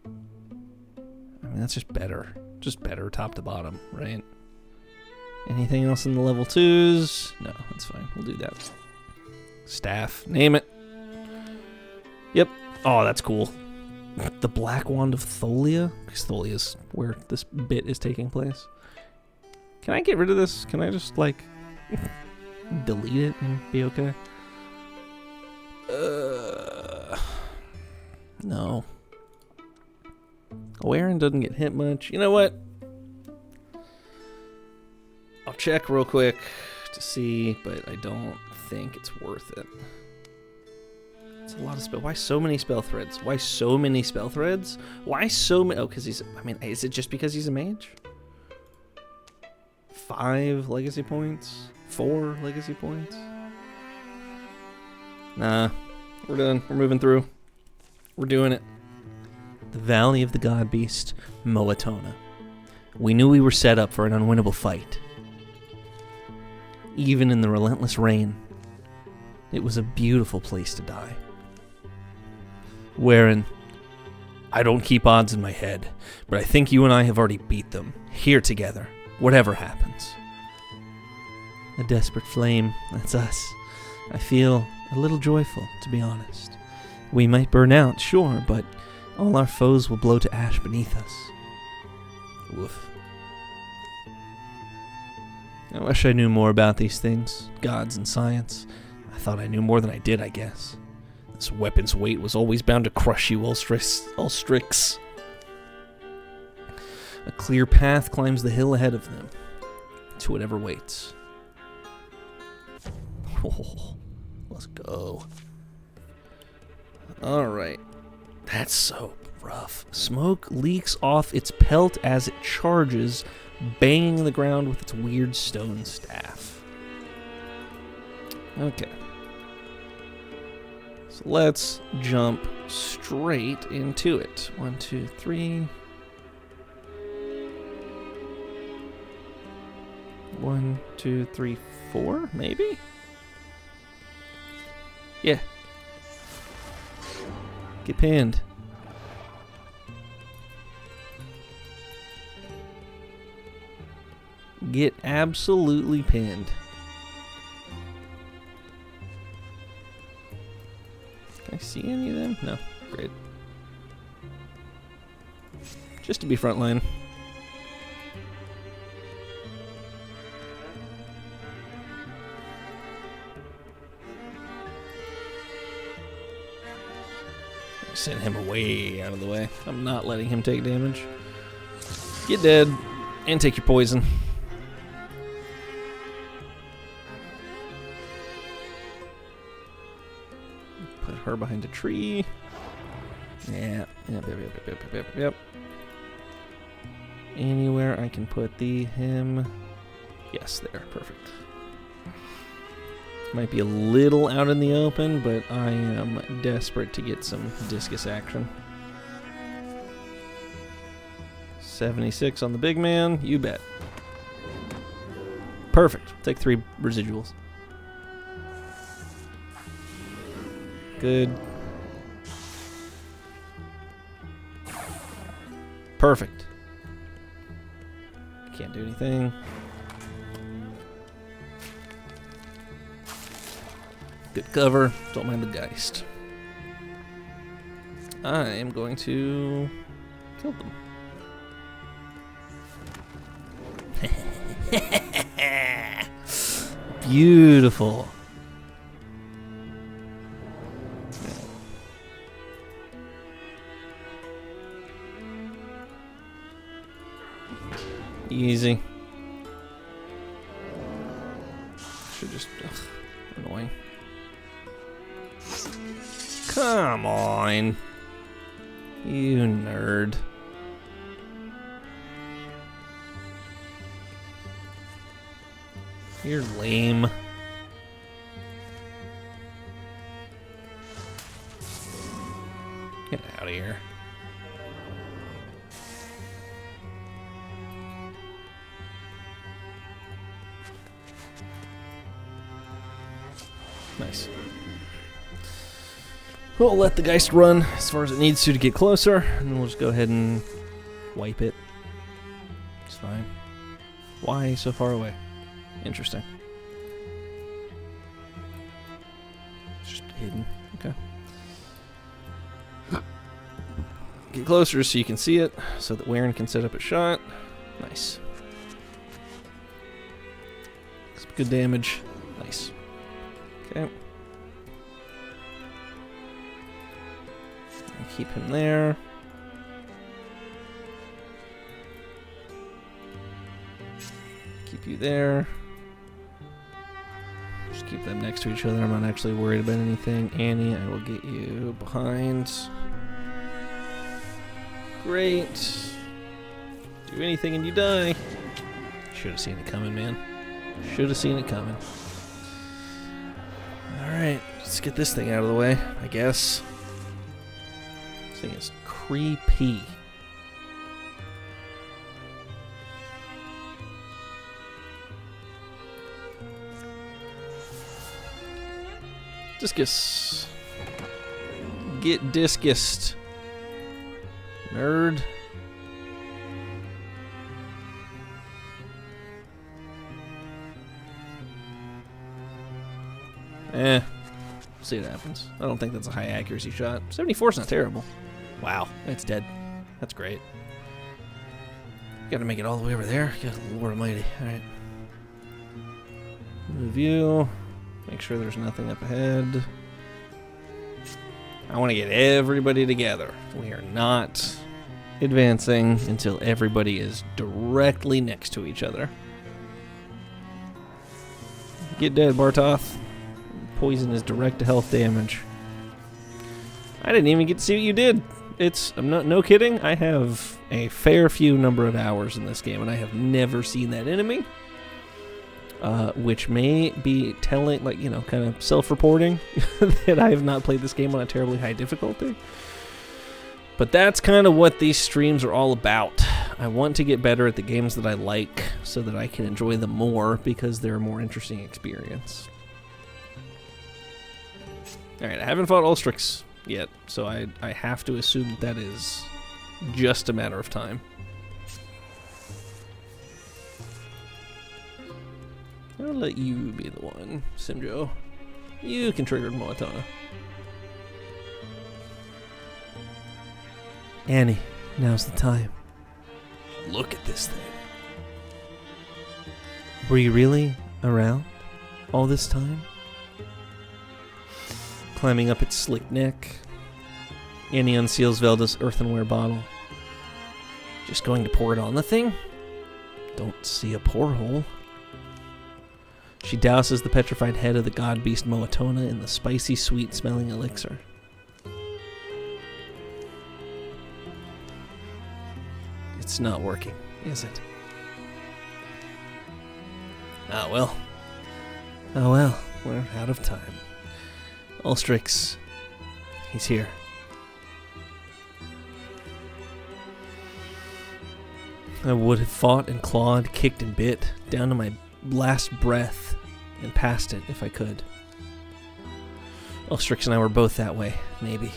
I mean, that's just better. Just better top to bottom, right? Anything else in the level 2s? No, that's fine. We'll do that. Staff. Name it. Yep. Oh, that's cool. The Black Wand of Tholia? Because Tholia is where this bit is taking place. Can I get rid of this? Can I just, like, delete it and be okay? No. Warren doesn't get hit much. You know what? I'll check real quick to see, but I don't think it's worth it. It's a lot of spell. Why so many spell threads? Why so many spell threads? Why so many? Oh, because he's... I mean, is it just because he's a mage? 5 legacy points? 4 legacy points? Nah. We're done. We're moving through. We're doing it. The Valley of the God Beast, Moatona. We knew we were set up for an unwinnable fight. Even in the relentless rain, it was a beautiful place to die. Warren, I don't keep odds in my head, but I think you and I have already beat them, here together, whatever happens. A desperate flame, that's us. I feel a little joyful, to be honest. We might burn out, sure, but all our foes will blow to ash beneath us. Woof. I wish I knew more about these things, gods and science. I thought I knew more than I did, I guess. This weapon's weight was always bound to crush you, Ulstryx. A clear path climbs the hill ahead of them, to whatever waits. Oh, let's go. Alright. That's so rough. Smoke leaks off its pelt as it charges, banging the ground with its weird stone staff. Okay. So let's jump straight into it. 1, 2, 3. 1, 2, 3, 4, maybe? Yeah. Get pinned. Get absolutely pinned. Can I see any of them? No. Great. Just to be frontline. Send him way out of the way. I'm not letting him take damage. Get dead. And take your poison. Put her behind a tree. Yeah. Yep. Anywhere I can put him. Yes, there. Perfect. Might be a little out in the open, but I am desperate to get some discus action. 76 on the big man. You bet. Perfect. Take 3 residuals. Good. Perfect. Can't do anything. Good cover. Don't mind the Geist. I am going to kill them. Beautiful. Easy. Should just... Ugh, annoying. Come on. You nerd. You're lame. Get out of here. Nice. We'll let the Geist run as far as it needs to get closer, and then we'll just go ahead and wipe it. It's fine. Why so far away? Interesting. It's just hidden. Okay. Get closer so you can see it, so that Warren can set up a shot. Nice. Some good damage. Nice. Okay. Keep him there. you there. Just keep them next to each other. I'm not actually worried about anything. Annie, I will get you behind. Great. Do anything and you die. Should have seen it coming, man. Should have seen it coming. Alright, let's get this thing out of the way, I guess. This thing is creepy. Discus. Get discused. Nerd. See what happens. I don't think that's a high accuracy shot. 74 is not terrible. Wow, it's dead. That's great. Gotta make it all the way over there. Good Lord Almighty. Alright. Move you. Make sure there's nothing up ahead. I want to get everybody together. We are not advancing until everybody is directly next to each other. Get dead, Bartoth. Poison is direct to health damage. I didn't even get to see what you did. I'm not no kidding. I have a fair few number of hours in this game, and I have never seen that enemy. Which may be telling, like, you know, kind of self-reporting that I have not played this game on a terribly high difficulty. But that's kind of what these streams are all about. I want to get better at the games that I like so that I can enjoy them more because they're a more interesting experience. Alright, I haven't fought Ulstryx yet, so I have to assume that is just a matter of time. I'll let you be the one, Simjo. You can trigger Moatana. Annie, now's the time. Look at this thing. Were you really around all this time? Climbing up its slick neck, Annie unseals Velda's earthenware bottle. Just going to pour it on the thing? Don't see a porthole. She douses the petrified head of the god beast Moatona in the spicy, sweet-smelling elixir. It's not working, is it? Ah, well. Oh, well. We're out of time. Ulstryx. He's here. I would have fought and clawed, kicked and bit, down to my last breath, and past it if I could. Ulstryx and I were both that way, maybe.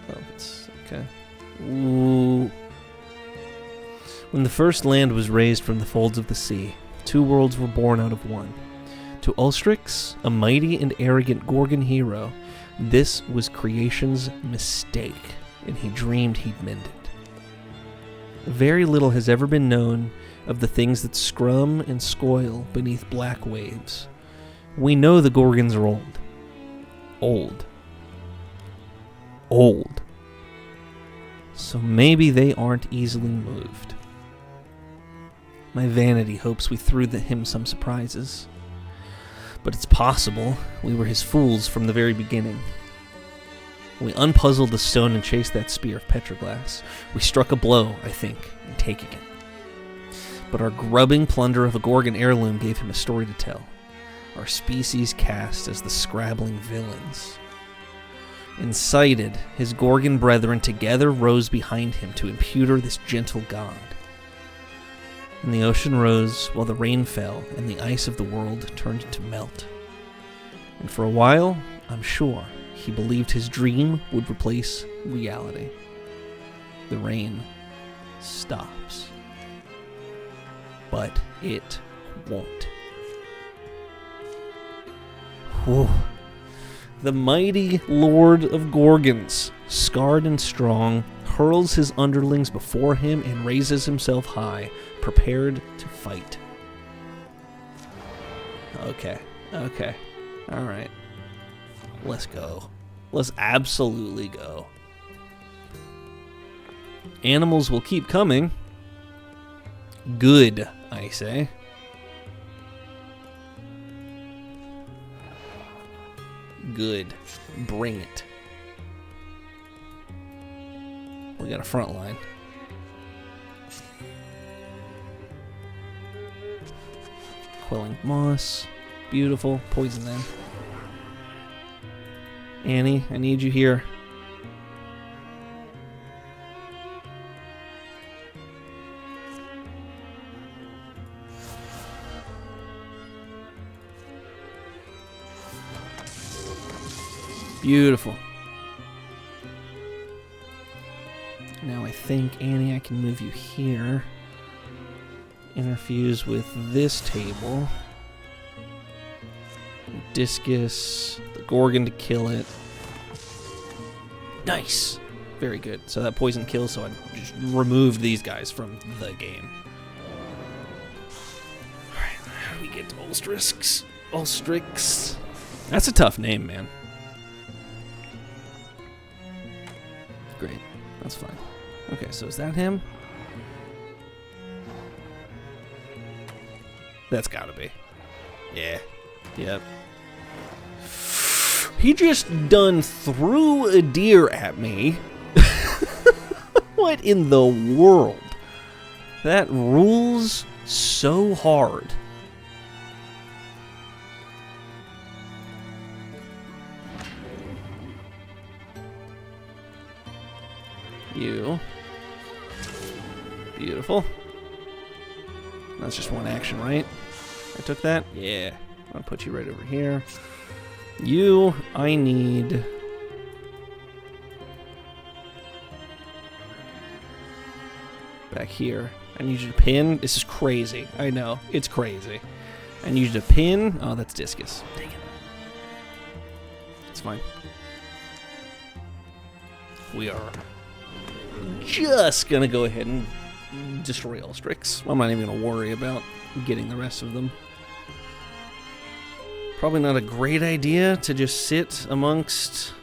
Oh, it's okay. Ooh. When the first land was raised from the folds of the sea, two worlds were born out of one. To Ulstryx, a mighty and arrogant Gorgon hero, this was creation's mistake, and he dreamed he'd mend it. Very little has ever been known of the things that scrum and scoil beneath black waves. We know the Gorgons are old. Old. Old. So maybe they aren't easily moved. My vanity hopes we threw him some surprises. But it's possible we were his fools from the very beginning. We unpuzzled the stone and chased that spear of petroglass. We struck a blow, I think, in taking it. But our grubbing plunder of a Gorgon heirloom gave him a story to tell. Our species cast as the scrabbling villains. Incited, his Gorgon brethren together rose behind him to impugn this gentle god. And the ocean rose while the rain fell and the ice of the world turned to melt. And for a while, I'm sure, he believed his dream would replace reality. The rain stops. But it won't. Whew. The mighty Lord of Gorgons, scarred and strong, hurls his underlings before him and raises himself high, prepared to fight. Okay. Alright. Let's go. Let's absolutely go. Animals will keep coming. Good, I say. Good. Bring it. We got a front line. Quelling moss. Beautiful. Poison them. Annie, I need you here. Beautiful. Now I think, Annie, I can move you here. Interfuse with this table. Discus, the Gorgon to kill it. Nice! Very good. So that poison kills, so I just removed these guys from the game. Alright, how do we get to Ulstryx? Ulstryx. That's a tough name, man. Great. That's fine. Okay, so is that him? That's gotta be. Yeah. Yep. He just done threw a deer at me. What in the world? That rules so hard. You. Beautiful. That's just one action, right? I took that? Yeah. I'll put you right over here. You, I need... back here. I need you to pin. This is crazy. I know. It's crazy. I need you to pin. Oh, that's discus. Dang it. It's fine. We are just gonna go ahead and destroy Ulstryx. I'm not even gonna worry about getting the rest of them. Probably not a great idea to just sit amongst...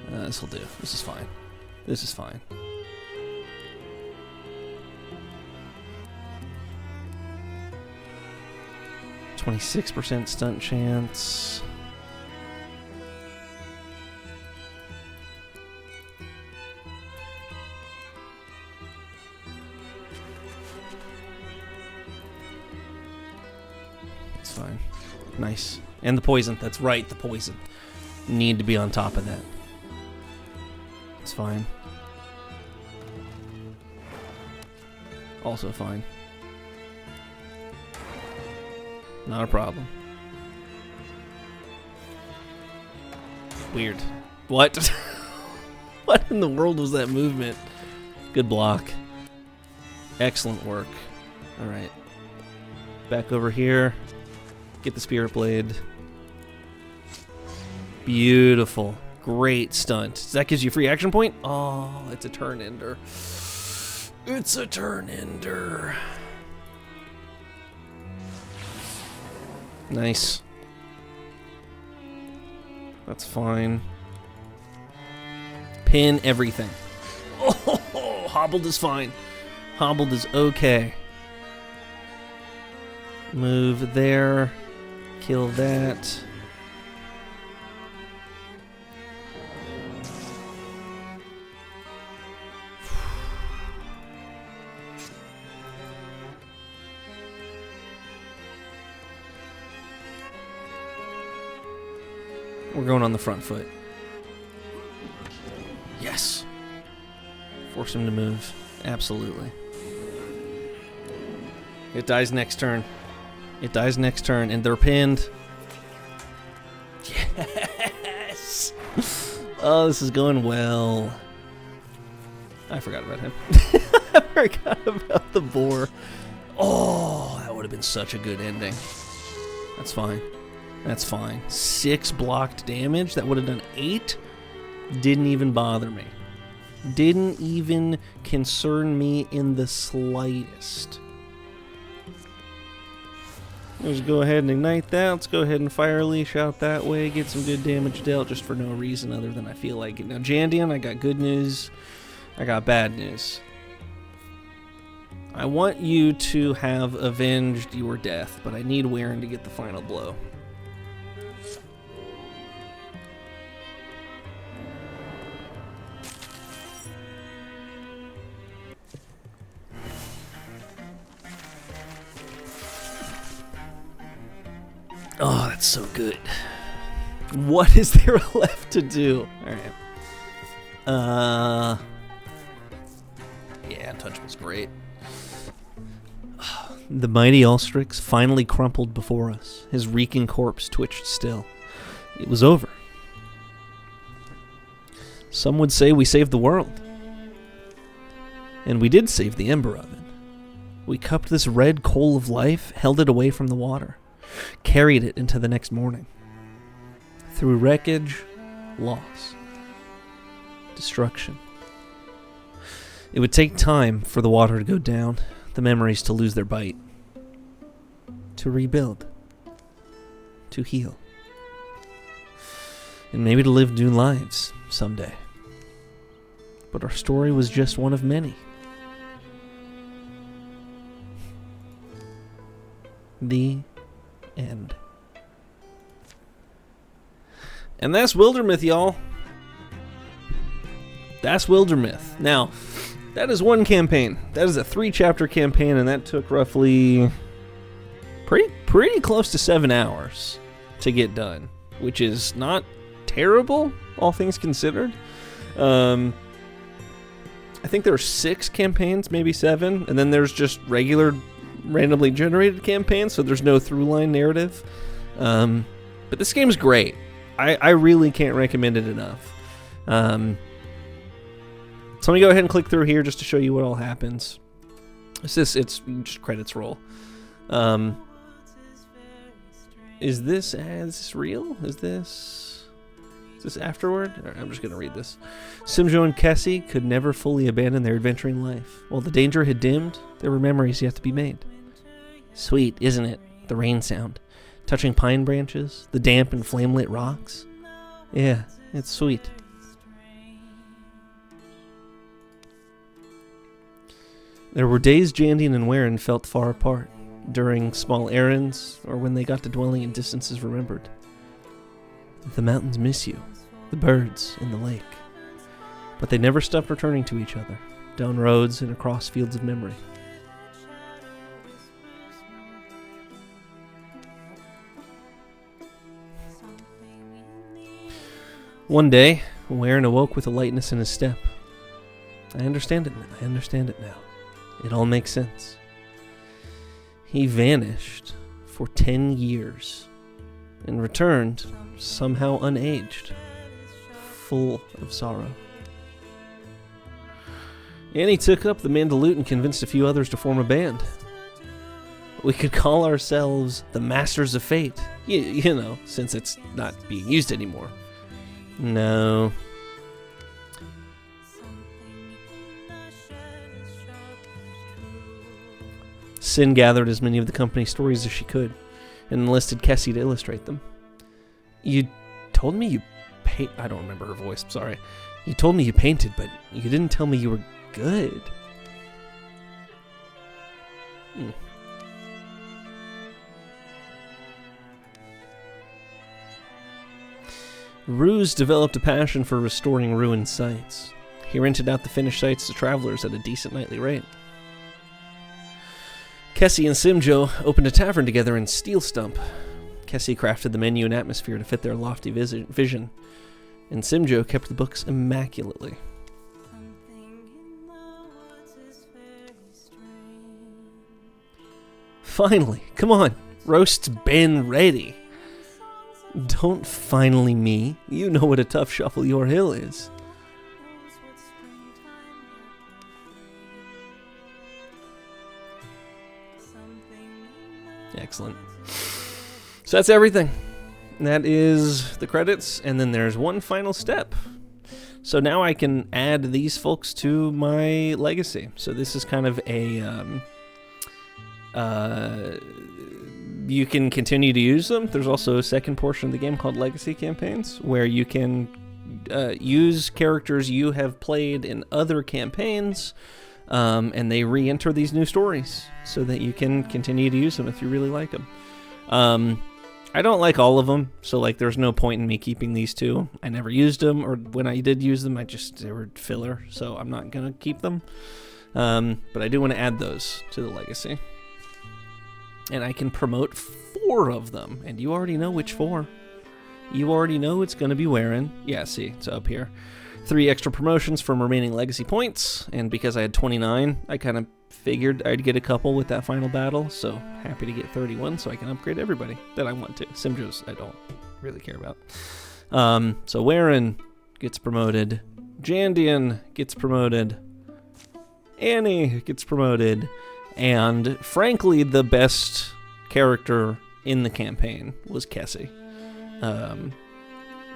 this'll do. This is fine. This is fine. %26 stunt chance. It's fine. Nice. And the poison. That's right, the poison. Need to be on top of that. It's fine. Also fine. Not a problem. Weird. What? What in the world was that movement? Good block. Excellent work. Alright. Back over here. Get the Spirit Blade. Beautiful. Great stunt. That gives you a free action point? Oh, it's a turn ender. It's a turn ender. Nice. That's fine. Pin everything. Oh, hobbled is fine. Hobbled is okay. Move there. Kill that. We're going on the front foot. Yes. Force him to move. Absolutely. It dies next turn. It dies next turn, and they're pinned. Yes! Oh, this is going well. I forgot about him. I forgot about the boar. Oh, that would have been such a good ending. That's fine. That's fine. 6 blocked damage. That would have done 8. Didn't even bother me. Didn't even concern me in the slightest. Let's go ahead and ignite that. Let's go ahead and fire leash out that way. Get some good damage dealt just for no reason other than I feel like it. Now, Jandian, I got good news. I got bad news. I want you to have avenged your death, but I need Waren to get the final blow. Oh, that's so good. What is there left to do? Alright. Yeah, Untouchable's great. The mighty Ulstryx finally crumpled before us. His reeking corpse twitched still. It was over. Some would say we saved the world. And we did save the Ember Oven. We cupped this red coal of life, held it away from the water, carried it into the next morning. Through wreckage, loss, destruction. It would take time for the water to go down, the memories to lose their bite, to rebuild, to heal, and maybe to live new lives someday. But our story was just one of many. The end. And that's Wildermyth, y'all. That's Wildermyth. Now, that is one campaign. That is a 3-chapter campaign, and that took roughly pretty close to 7 hours to get done, which is not terrible, all things considered. I think there are 6 campaigns, maybe 7, and then there's just regular randomly generated campaigns, so there's no through-line narrative. But this game is great. I really can't recommend it enough. So let me go ahead and click through here just to show you what all happens. It's just credits roll. Is this real? Is this afterward? Right, I'm just going to read this. Simjo and Kessie could never fully abandon their adventuring life. While the danger had dimmed, there were memories yet to be made. Sweet, isn't it? The rain sound. Touching pine branches, the damp and flame-lit rocks. Yeah, it's sweet. There were days Jandian and Waren felt far apart, during small errands, or when they got to dwelling in distances remembered. The mountains miss you, the birds in the lake. But they never stopped returning to each other, down roads and across fields of memory. One day, Waren awoke with a lightness in his step. I understand it now. It all makes sense. He vanished for 10 years and returned somehow unaged, full of sorrow. Annie took up the mandolute and convinced a few others to form a band. We could call ourselves the Masters of Fate, you know, since it's not being used anymore. No. Sin gathered as many of the company's stories as she could, and enlisted Kessie to illustrate them. You told me you I don't remember her voice, I'm sorry. You told me you painted, but you didn't tell me you were good. Ruse developed a passion for restoring ruined sites. He rented out the finished sites to travelers at a decent nightly rate. Kessie and Simjo opened a tavern together in Steel Stump. Kessie crafted the menu and atmosphere to fit their lofty vision, and Simjo kept the books immaculately. Finally, come on, roast's been ready. Don't finally me. You know what a tough shuffle your hill is. Excellent. So that's everything. That is the credits, and then there's one final step. So now I can add these folks to my legacy. So this is kind of a you can continue to use them. There's also a second portion of the game called Legacy Campaigns, where you can use characters you have played in other campaigns, and they re-enter these new stories so that you can continue to use them if you really like them. I don't like all of them, so like there's no point in me keeping these two. I never used them, or when I did use them, they were filler, so I'm not gonna keep them. But I do want to add those to the legacy. And I can promote 4 of them, and you already know which 4. You already know it's gonna be Wearin. Yeah, see, it's up here. 3 extra promotions from remaining legacy points, and because I had 29, I kind of figured I'd get a couple with that final battle, so happy to get 31 so I can upgrade everybody that I want to. Simjos I don't really care about. So Wearin gets promoted, Jandian gets promoted, Annie gets promoted, and frankly the best character in the campaign was Kessie.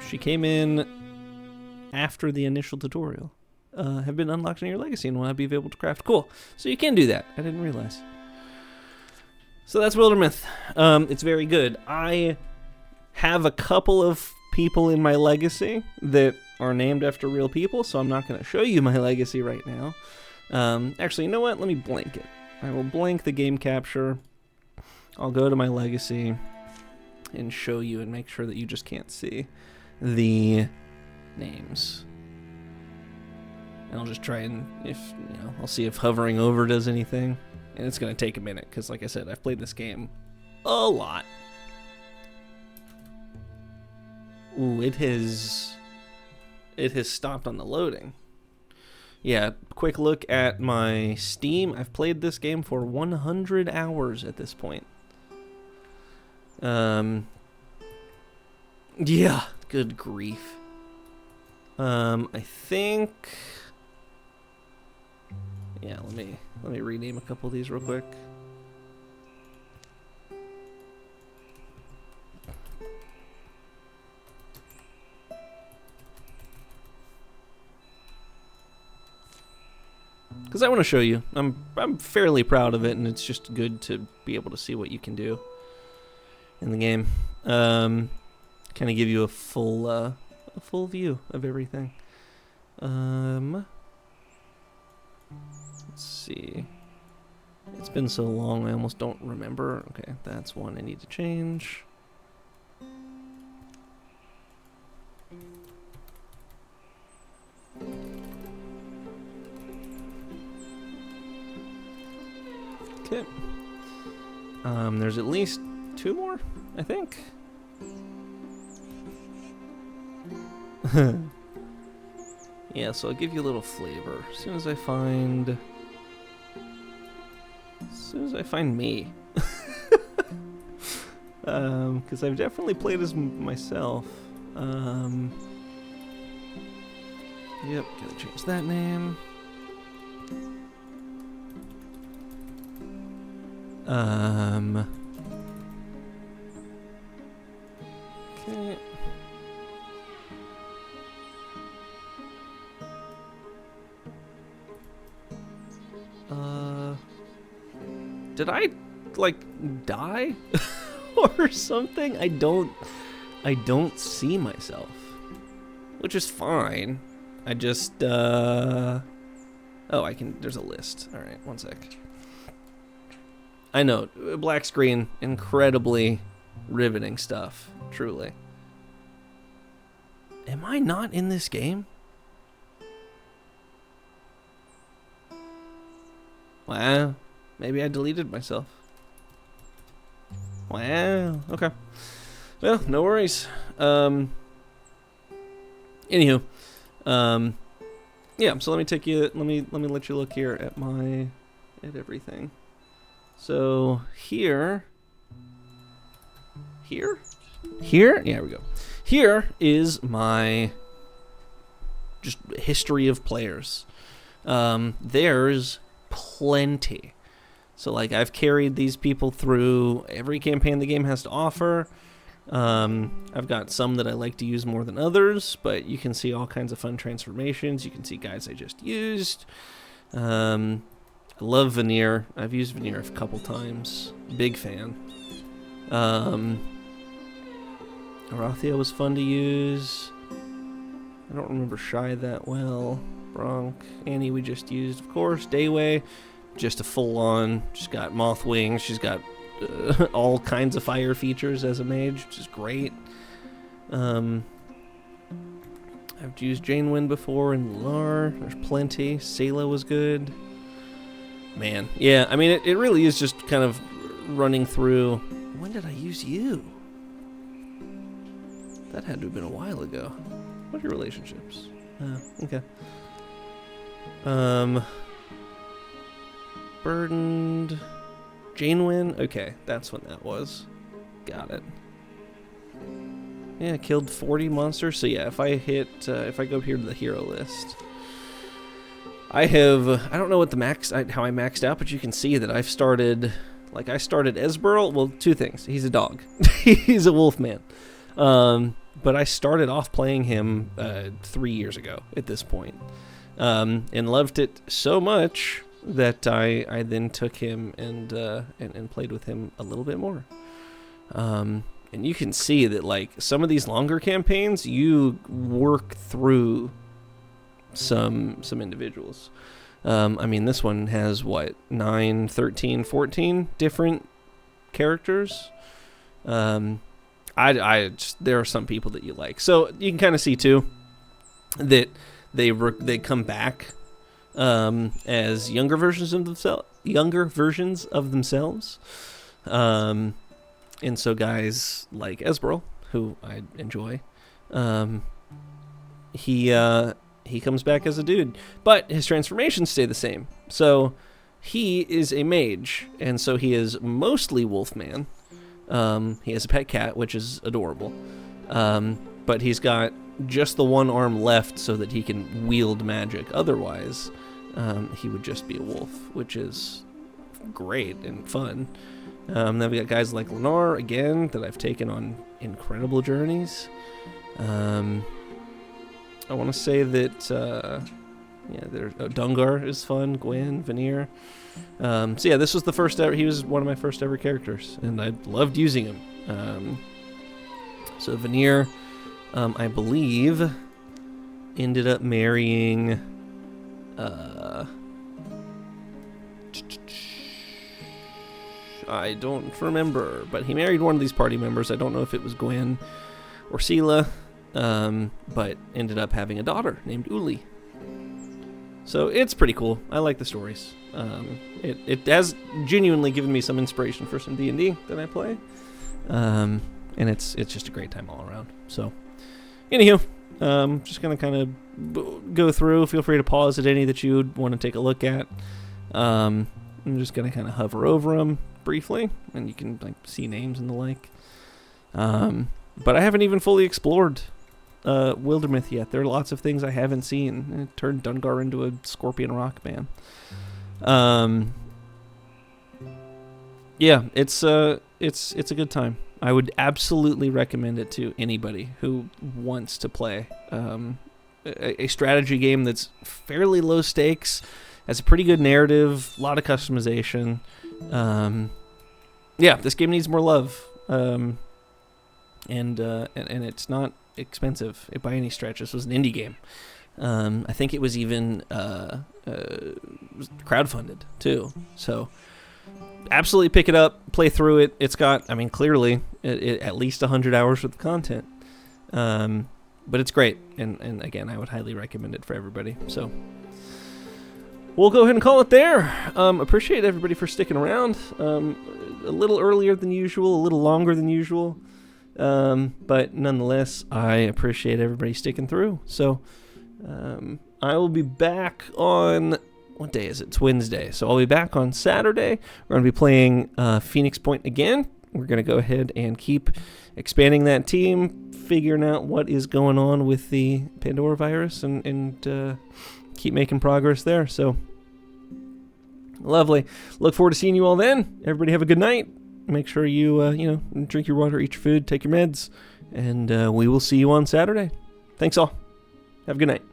She came in after the initial tutorial. Have been unlocked in your legacy and will not be able to craft. Cool. So you can do that. I didn't realize. So that's Wildermyth. It's very good. I have a couple of people in my legacy that are named after real people, so I'm not going to show you my legacy right now. Actually, you know what? Let me blank it. I will blank the game capture. I'll go to my legacy and show you and make sure that you just can't see the names. And I'll just try and, I'll see if hovering over does anything. And it's going to take a minute, because like I said, I've played this game a lot. Ooh, it has stopped on the loading. Yeah, quick look at my Steam. I've played this game for 100 hours at this point. Yeah, good grief. I think... Yeah, let me rename a couple of these real quick. Because I want to show you. I'm fairly proud of it, and it's just good to be able to see what you can do in the game. Kind of give you a full view of everything. Let's see. It's been so long, I almost don't remember. Okay, that's one I need to change. Okay. There's at least 2 more, I think. Yeah, so I'll give you a little flavor. As soon as I find me. Because I've definitely played as myself. Yep, gotta change that name. Okay. Did I, like, die? Or something? I don't see myself. Which is fine. I just, Oh, there's a list. Alright, one sec. I know, black screen, incredibly riveting stuff, truly. Am I not in this game? Wow, maybe I deleted myself. Wow, okay. Well, no worries. Anywho, yeah, so let me take you, let me let you look here at at everything. So here, yeah, here we go. Here is my just history of players. There's plenty. So like I've carried these people through every campaign the game has to offer. I've got some that I like to use more than others, but you can see all kinds of fun transformations. You can see guys I just used. I love Veneer. I've used Veneer a couple times. Big fan. Arathia was fun to use. I don't remember Shy that well. Bronk. Annie we just used, of course. Dayway, just a full-on. She's got moth wings. She's got all kinds of fire features as a mage, which is great. I've used Janewind before and Lunar. There's plenty. Sayla was good. Man, yeah, I mean, it really is just kind of running through. When did I use you? That had to have been a while ago. What are your relationships? Okay. Burdened. Janewind? Okay, that's when that was. Got it. Yeah, killed 40 monsters. So yeah, if I go here to the hero list, I don't know what the how I maxed out, but you can see that I've started, I started Esberl. Well, two things. He's a dog. He's a wolf man. But I started off playing him 3 years ago at this point, and loved it so much that I then took him and played with him a little bit more. And you can see that some of these longer campaigns, you work through some individuals. I mean, this one has 9, 13, 14 different characters. There are some people that you like, so you can kind of see too that they come back as younger versions of themselves. And so guys like Esberl, who I enjoy, he comes back as a dude, but his transformations stay the same. So he is a mage, and so he is mostly Wolfman. He has a pet cat, which is adorable. But he's got just the one arm left so that he can wield magic. Otherwise, he would just be a wolf, which is great and fun. Then we got guys like Lunar, again, that I've taken on incredible journeys. I want to say that, Dungar is fun, Gwen, Veneer. So yeah, this was the first ever, he was one of my first ever characters, and I loved using him. So Veneer, I believe, ended up marrying, I don't remember, but he married one of these party members. I don't know if it was Gwen or Sela, but ended up having a daughter named Uli. So it's pretty cool. I like the stories. It has genuinely given me some inspiration for some D&D that I play. And it's just a great time all around. So, anywho, just going to kind of go through. Feel free to pause at any that you would want to take a look at. I'm just going to kind of hover over them briefly, and you can see names and the like. But I haven't even fully explored Wildermyth yet. There are lots of things I haven't seen. It turned Dungar into a scorpion rock man. Yeah, it's a good time. I would absolutely recommend it to anybody who wants to play a strategy game that's fairly low stakes, has a pretty good narrative, a lot of customization. Yeah, this game needs more love. And it's not expensive by any stretch. This was an indie game. I think it was even crowdfunded too. So absolutely pick it up, play through it. It's got, clearly at least 100 hours worth of content. But it's great, and again, I would highly recommend it for everybody. So we'll go ahead and call it there. Appreciate everybody for sticking around. A little earlier than usual, a little longer than usual. But nonetheless, I appreciate everybody sticking through. So I will be back on, what day is it? It's Wednesday. So I'll be back on Saturday. We're going to be playing Phoenix Point again. We're going to go ahead and keep expanding that team, figuring out what is going on with the Pandora virus, and keep making progress there. So lovely. Look forward to seeing you all then. Everybody have a good night. Make sure you, drink your water, eat your food, take your meds, and we will see you on Saturday. Thanks all. Have a good night.